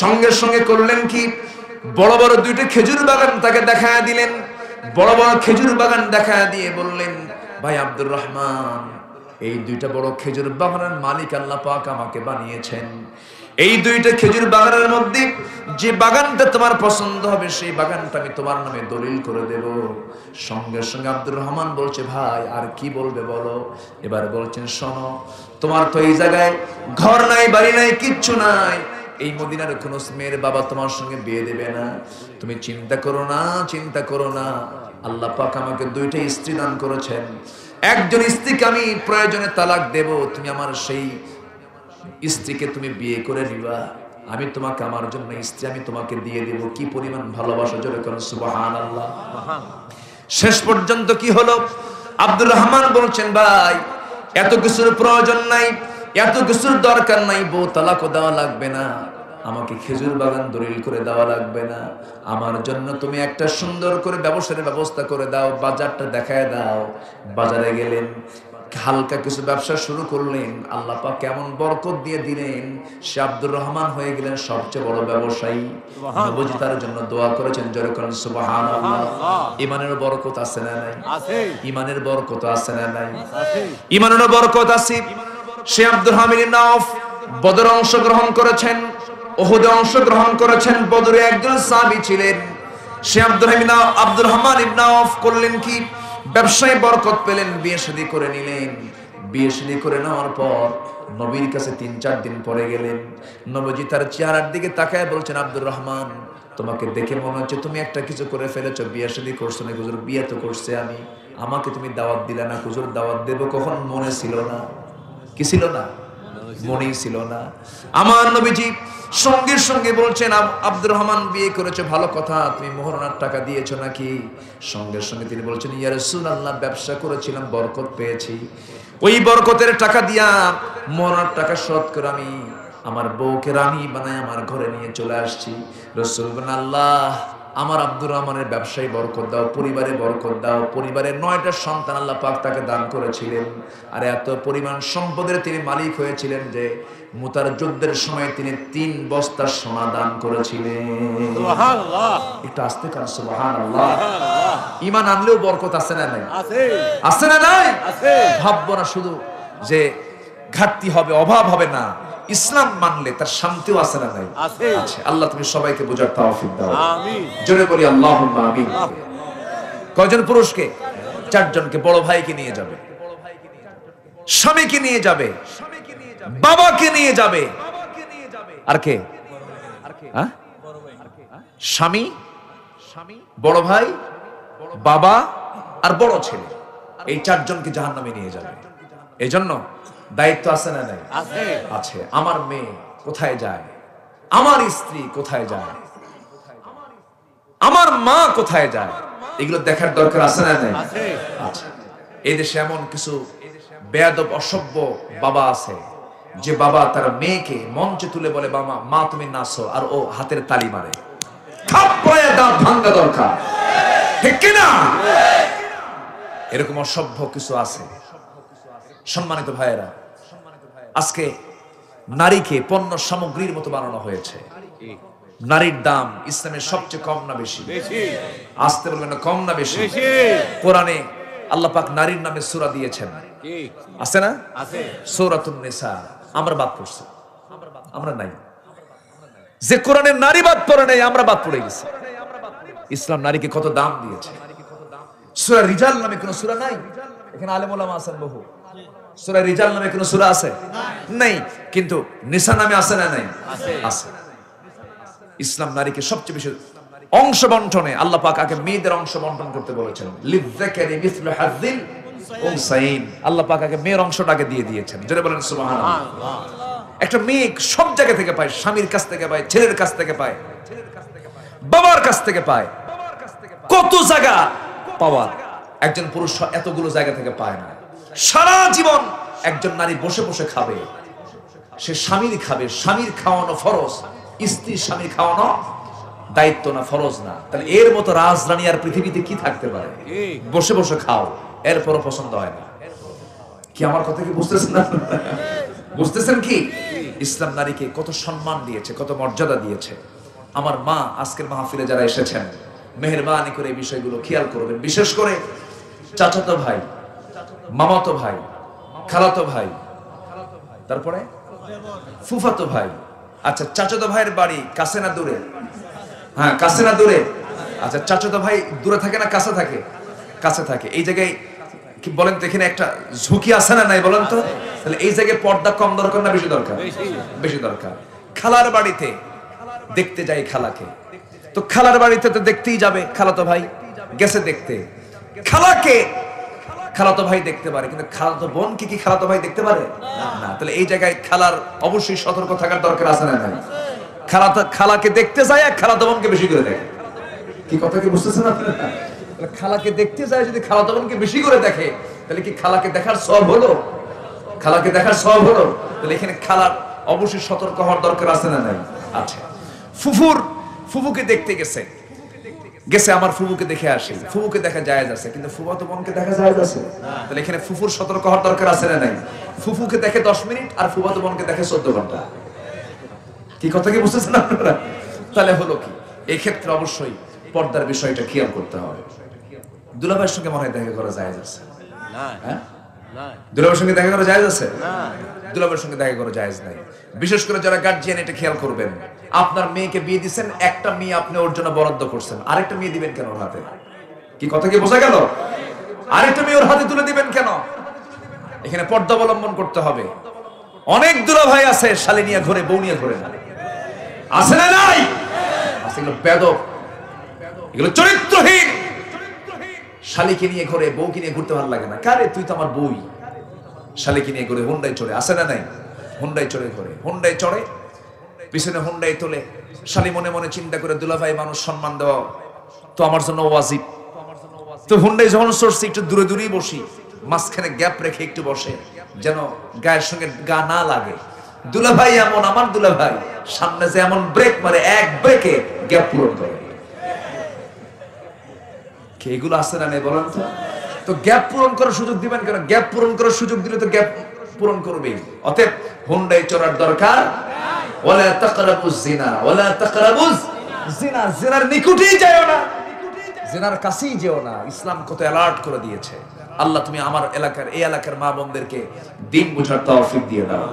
সঙ্গে সঙ্গে করলেন কি? বড় বড় দুইটা খেজুর বাগান তাকে দেখায় দিলেন। বড় বড় খেজুর বাগান দেখায় দিয়ে বললেন, ভাই আব্দুর রহমান, এই দুইটা বড় খেজুর বাগানের মালিক আল্লাহ পাক আমাকে বানিয়েছেন। এই দুইটা খেজুর বাগানের মধ্যে যে বাগানটা তোমার পছন্দ হবে, সেই বাগানটা আমি তোমার নামে দলিল করে দেব। সঙ্গে সঙ্গে আব্দুর রহমান বলছে, ভাই আর কি বলবে বলো? এবার বলছেন, শোনো, তোমার তো এই জায়গায় ঘর নাই, বাড়ি নাই, কিচ্ছু নাই, এই মদিনার কোন মেয়ের বাবা তোমার সঙ্গে বিয়ে দেবে না। তুমি চিন্তা করো না, চিন্তা করো না, আল্লাহ পাক আমাকে দুইটা স্ত্রী দান করেছেন, একজন স্ত্রীকে আমি প্রয়োজনে তালাক দেব, তুমি আমার সেই স্ত্রীকে তুমি বিয়ে করে নিবা, আমি তোমাকে, আমার জন্য স্ত্রী আমি তোমাকে দিয়ে দেব। কি পরিমাণ ভালোবাসা, জোরে করেন সুবহানাল্লাহ। শেষ পর্যন্ত কি হলো? আব্দুর রহমান বলছেন, ভাই এত কিছুর প্রয়োজন নাই, এত কিছুর দরকার নাই, বউ তালাকও দেওয়া লাগবে না, আমাকে খেজুর বাগান দলিল করে দেওয়া লাগবে না, আমার জন্য তুমি একটা সুন্দর করে ব্যবসার ব্যবস্থা করে দাও, বাজারটা দেখায় দাও। বাজারে গেলেন, হালকা কিছু ব্যবসা শুরু করলেন, আল্লাহ পাক কেমন বরকত দিয়ে দিলেন, সে আব্দুর রহমান হয়ে গেলেন সবচেয়ে বড় ব্যবসায়ী। নবীজি তার জন্য দোয়া করেছেন, জোরে করেন সুবহানাল্লাহ। ঈমানের বরকত আছে না নাই? আছে। ঈমানের বরকত আছে না নাই? আছে। ঈমানের বরকত আছে। সে আব্দুর হামিদ ইবনে আওফ বদরে অংশগ্রহণ করেছেন, উহুদে অংশগ্রহণ করেছেন, বদরে একজন সাহাবী ছিলেন। সে আব্দুর রহমান ইবনে আওফ করলেন কি? ব্যবসায় বরকত পেলেন, বিয়ে শাদী করে নিলেন। বিয়ে শাদী করে নেওয়ার পর নবীর কাছে 3-4 দিন পরে গেলেন। নবীজি তার চেহারার দিকে তাকায় বলছেন, আব্দুর রহমান, তোমাকে দেখে মনে হচ্ছে তুমি একটা কিছু করে ফেলেছো, বিয়ে শাদী করছো না। হুজুর, বিয়ে তো করছে আমি, আমাকে তুমি দাওয়াত দিলে না। হুজুর, দাওয়াত দেব কখন? মনে ছিল না। কি ছিল না? মনেই ছিল না। আমার নবীজি সঙ্গে সঙ্গে বলছেন, আব্দুর রহমান বিয়ে করেছে, ভালো কথা, তুমি মোহরানার টাকা দিয়েছো নাকি? সঙ্গে সঙ্গে তিনি বলছেন, ইয়া রাসূলুল্লাহ, ব্যবসা করেছিলাম, বরকত পেয়েছি, ওই বরকতের টাকা দিয়া মোহরানার টাকা শোধ করে আমি আমার বউকে রানী বানায় আমার ঘরে নিয়ে চলে আসছি। রাসূল বলেন, আল্লাহ আমার আব্দুর রহমানের ব্যবসায় বরকত দাও, পরিবারে বরকত দাও। পরিবারের 9টা সন্তান আল্লাহ পাক তাকে দান করেছিলেন, আর এত পরিমাণ সম্পদের তিনি মালিক হয়েছিলেন যে মুতার যুদ্ধের সময় তিনি 3 বস্তা সোনা দান করেছিলেন। সুবহানাল্লাহ। একটু আস্তে কান সুবহানাল্লাহ। ঈমান আনলেও বরকত আছে না নাই? আছে। আছে না নাই? আছে। ভাববো না শুধু যে ঘাটতি হবে, অভাব হবে না, ইসলাম মানলে তার শান্তিও আছে না নাই? আছে। আছে। আল্লাহ তুমি সবাইকে বোঝার তৌফিক দাও, আমিন। জোরে বলি আল্লাহুম্মা আমিন। কয়জন পুরুষকে? 4 জনকে। বড় ভাইকে নিয়ে যাবে, স্বামীকে নিয়ে যাবে, বাবাকে নিয়ে যাবে, আর কে? হ্যাঁ? স্বামী, বড় ভাই, বাবা আর বড় ছেলে, এই 4 জনকে জাহান্নামে নিয়ে যাবে। এই জন্য দায়িত্ব আছে না নাই? আছে। আছে। আমার মেয়ে কোথায় যায়, আমার স্ত্রী কোথায় যায়, আমার মা কোথায় যায়, এগুলো দেখার দরকার আছে না নাই? আছে। আছে। এই দেশে এমন কিছু বেয়াদব অসভ্য বাবা আছে, যে বাবা তার মেয়েকে মঞ্চে তুলে বলে বাবা মা তুমি নাচো, আর ও হাতের তালি মারে, থাপ্পড়ে দাঁত ভাঙা দরকার, ঠিক কিনা? এরকম অসভ্য কিছু আছে। সম্মানিত ভাইয়েরা, আজকে নারীকে পণ্য সামগ্রীর মতো বানানো হয়েছে। নারীর দাম ইসলামের সবচেয়ে কম না বেশি? আসতে বলবেন না, কম না বেশি? কোরআনে আল্লাহ পাক নারীর নামে সূরা দিয়েছেন, আছে না? সূরাতুন নিসা। আমরা বাদ পড়ছি, আমরা নাই। যে কোরআনে নারী বাদ পড়ে নাই, আমরা বাদ পড়ে গেছি। ইসলাম নারীকে কত দাম দিয়েছে। সূরা রিজাল নামে কোন সূরা নাই? এখানে আলেম ওলামা আছেন বহু। সূরা রিজাল নামে কোন সূরা আছে? নাই। কিন্তু নিসা নামে আছে না নাই? আছে। ইসলাম নারীকে সবচেয়ে বেশি অংশ বন্টনে আল্লাহ পাক আগে মেয়েদের অংশ বন্টন করতে বলেছেন। লিযযাকারি মিসলু হাযযিল উনসাইন। আল্লাহ পাক আগে মেয়ের অংশটাকে দিয়ে দিয়েছেন। জোরে বলেন সুবহানাল্লাহ। একটা মেয়ে সব জায়গা থেকে পায়, স্বামীর কাছ থেকে পায়, ছেলের কাছ থেকে পায়, বাবার কাছ থেকে পায়, কত জায়গা পাওয়ার। একজন পুরুষ এতগুলো জায়গা থেকে পায় না। সারা জীবন একজন নারী বসে বসে খাবে, সে স্বামীর খাবে। স্বামীর খাওয়ানো ফরজ, স্ত্রীর স্বামীর খাওয়ানো দায়িত্ব না, ফরজ না। তাহলে এর মতো রাজরানী আর পৃথিবীতে কি থাকতে পারে? বসে বসে খাও, এরপরও পছন্দ হয় না। কি আমার কথা কি বুঝতেছেন না? বুঝতেছেন কি? ইসলাম নারীকে কত সম্মান দিয়েছে, কত মর্যাদা দিয়েছে। আমার মা আজকের মাহফিলে যারা এসেছেন, মেহেরবানি করে এই বিষয়গুলো খেয়াল করবেন। বিশেষ করে চাচাতো ভাই, মামাতো ভাই, খালাতো ভাই, তারপরে ফুফাতো ভাই। আচ্ছা, চাচাতো ভাইয়ের বাড়ি কাছে না দূরে? হ্যাঁ, কাছে না দূরে? আচ্ছা, চাচাতো ভাই দূরে থাকে না কাছে থাকে? কাছে থাকে। এই জায়গায় কি বলেন তো, এখানে একটা ঝুঁকি আছে না নাই বলেন তো? তাহলে এই জায়গায় পর্দা কম দরকার না বেশি দরকার? বেশি দরকার। খালার বাড়িতে দেখতে যাই খালাকে, তো খালার বাড়িতে তো দেখতেই যাবে। খালাতো ভাই গেছে দেখতে, খালাকে খালাতো ভাই দেখতে পারে, কিন্তু খালাতো বোনকে কি খালাতো ভাই দেখতে পারে না? তাহলে এই জায়গায় খালার অবশ্যই সতর্ক থাকার দরকার আছে না নাই? খালাকে দেখতে যায়, খালাতো বোনকে বেশি করে দেখে। কি কথা কি বুঝতেছেন আপনারা? খালাকে দেখতে যায়, যদি খালাতো বোনকে বেশি করে দেখে, তাহলে কি খালাকে দেখার সওয়াব হলো? খালাকে দেখার সওয়াব হলো? তাহলে এখানে খালার অবশ্যই সতর্ক হওয়ার দরকার আছে না নাই? আচ্ছা, ফুফুকে দেখতে গেছে, আমার ফুফুকে দেখে আসে। ফুফুকে দেখা জায়েজ আছে, কিন্তু ফুফাতো বোনকে দেখা জায়েজ আছে? তাহলে এখানে ফুফুর সতর্ক হওয়ার দরকার আছে না নাই? ফুফুকে দেখে 10 মিনিট আর ফুফাতো বোনকে দেখে 14 ঘন্টা। কি কথা কি বুঝতেছেন আপনারা? তাহলে হলো কি, এই ক্ষেত্রে অবশ্যই পর্দার বিষয়টা খেয়াল করতে হবে। দুলাভাইয়ের সঙ্গে মনে হয় দেখা করা জায়েজ আছে? হ্যাঁ, দুলাভাইয়ের সঙ্গে দেখা করা জায়েজ আছে? দুলাভাইয়ের সঙ্গে দেখা করা জায়েজ নাই। বিশেষ করে যারা গার্জিয়ান, এটা খেয়াল করবেন। আপনার মেয়েকে বিয়ে দিচ্ছেন, একটা মেয়ে আপনি ওর জন্য বরাদ্দ করছেন, আরেকটা মেয়ে দিবেন কেন ওর হাতে? কি কথা কি বোঝা গেল? আরেকটা মেয়ে ওর হাতে তুলে দিবেন কেন? এখানে পর্দা অবলম্বন করতে হবে। অনেক দুলাভাই আছে শালি নিয়ে ঘুরে, বউ নিয়ে ঘুরে না, আছে না নাই? আছে। এগুলো বেদব, এগুলো চরিত্রহীন। শালিকে নিয়ে ঘুরে, বউকে নিয়ে ঘুরতে ভালো লাগে না। কারে, তুই তো আমার বউই। শালিকে নিয়ে ঘুরে, হুন্ডাই চড়ে, আছে না নাই? হুন্ডাই চড়ে ঘুরে, হুন্ডাই চড়ে, পিছনে হুন্ডাই তোলে। শালি মনে মনে চিন্তা করে, দুলাভাই মানুষ, সম্মান দেওয়া তো আমার জন্য ওয়াজিব। তো হুন্ডাই যখন চড়ছি, একটু দূরে দূরেই বসি, মাঝখানে গ্যাপ রেখে একটু বসে, যেন গায়ের সঙ্গে গা না লাগে। দুলাভাই এমন, আমার দুলাভাই সামনে যে এমন ব্রেক মারে, এক ব্রেকে গ্যাপ পূরণ করে। এগুলো আছে না নেই বলেন তো? তো গ্যাপ পূরণ করার সুযোগ দিবেন কেন? গ্যাপ পূরণ করার সুযোগ দিলে তো গ্যাপ পূরণ করবে। অতএব হুন্ডাই চড়ার দরকার। ওয়ালা তাকরাবুজ জিনা, ওয়ালা তাকরাবুজ জিনা, জিনার নিকটেই যাও না, জিনার কাছেই যেও না। ইসলাম কত অ্যালার্ট করে দিয়েছে। আল্লাহ তুমি আমার এলাকার, এই এলাকার মা বোনদেরকে দিন বোঝার তৌফিক দিয়ে দাও।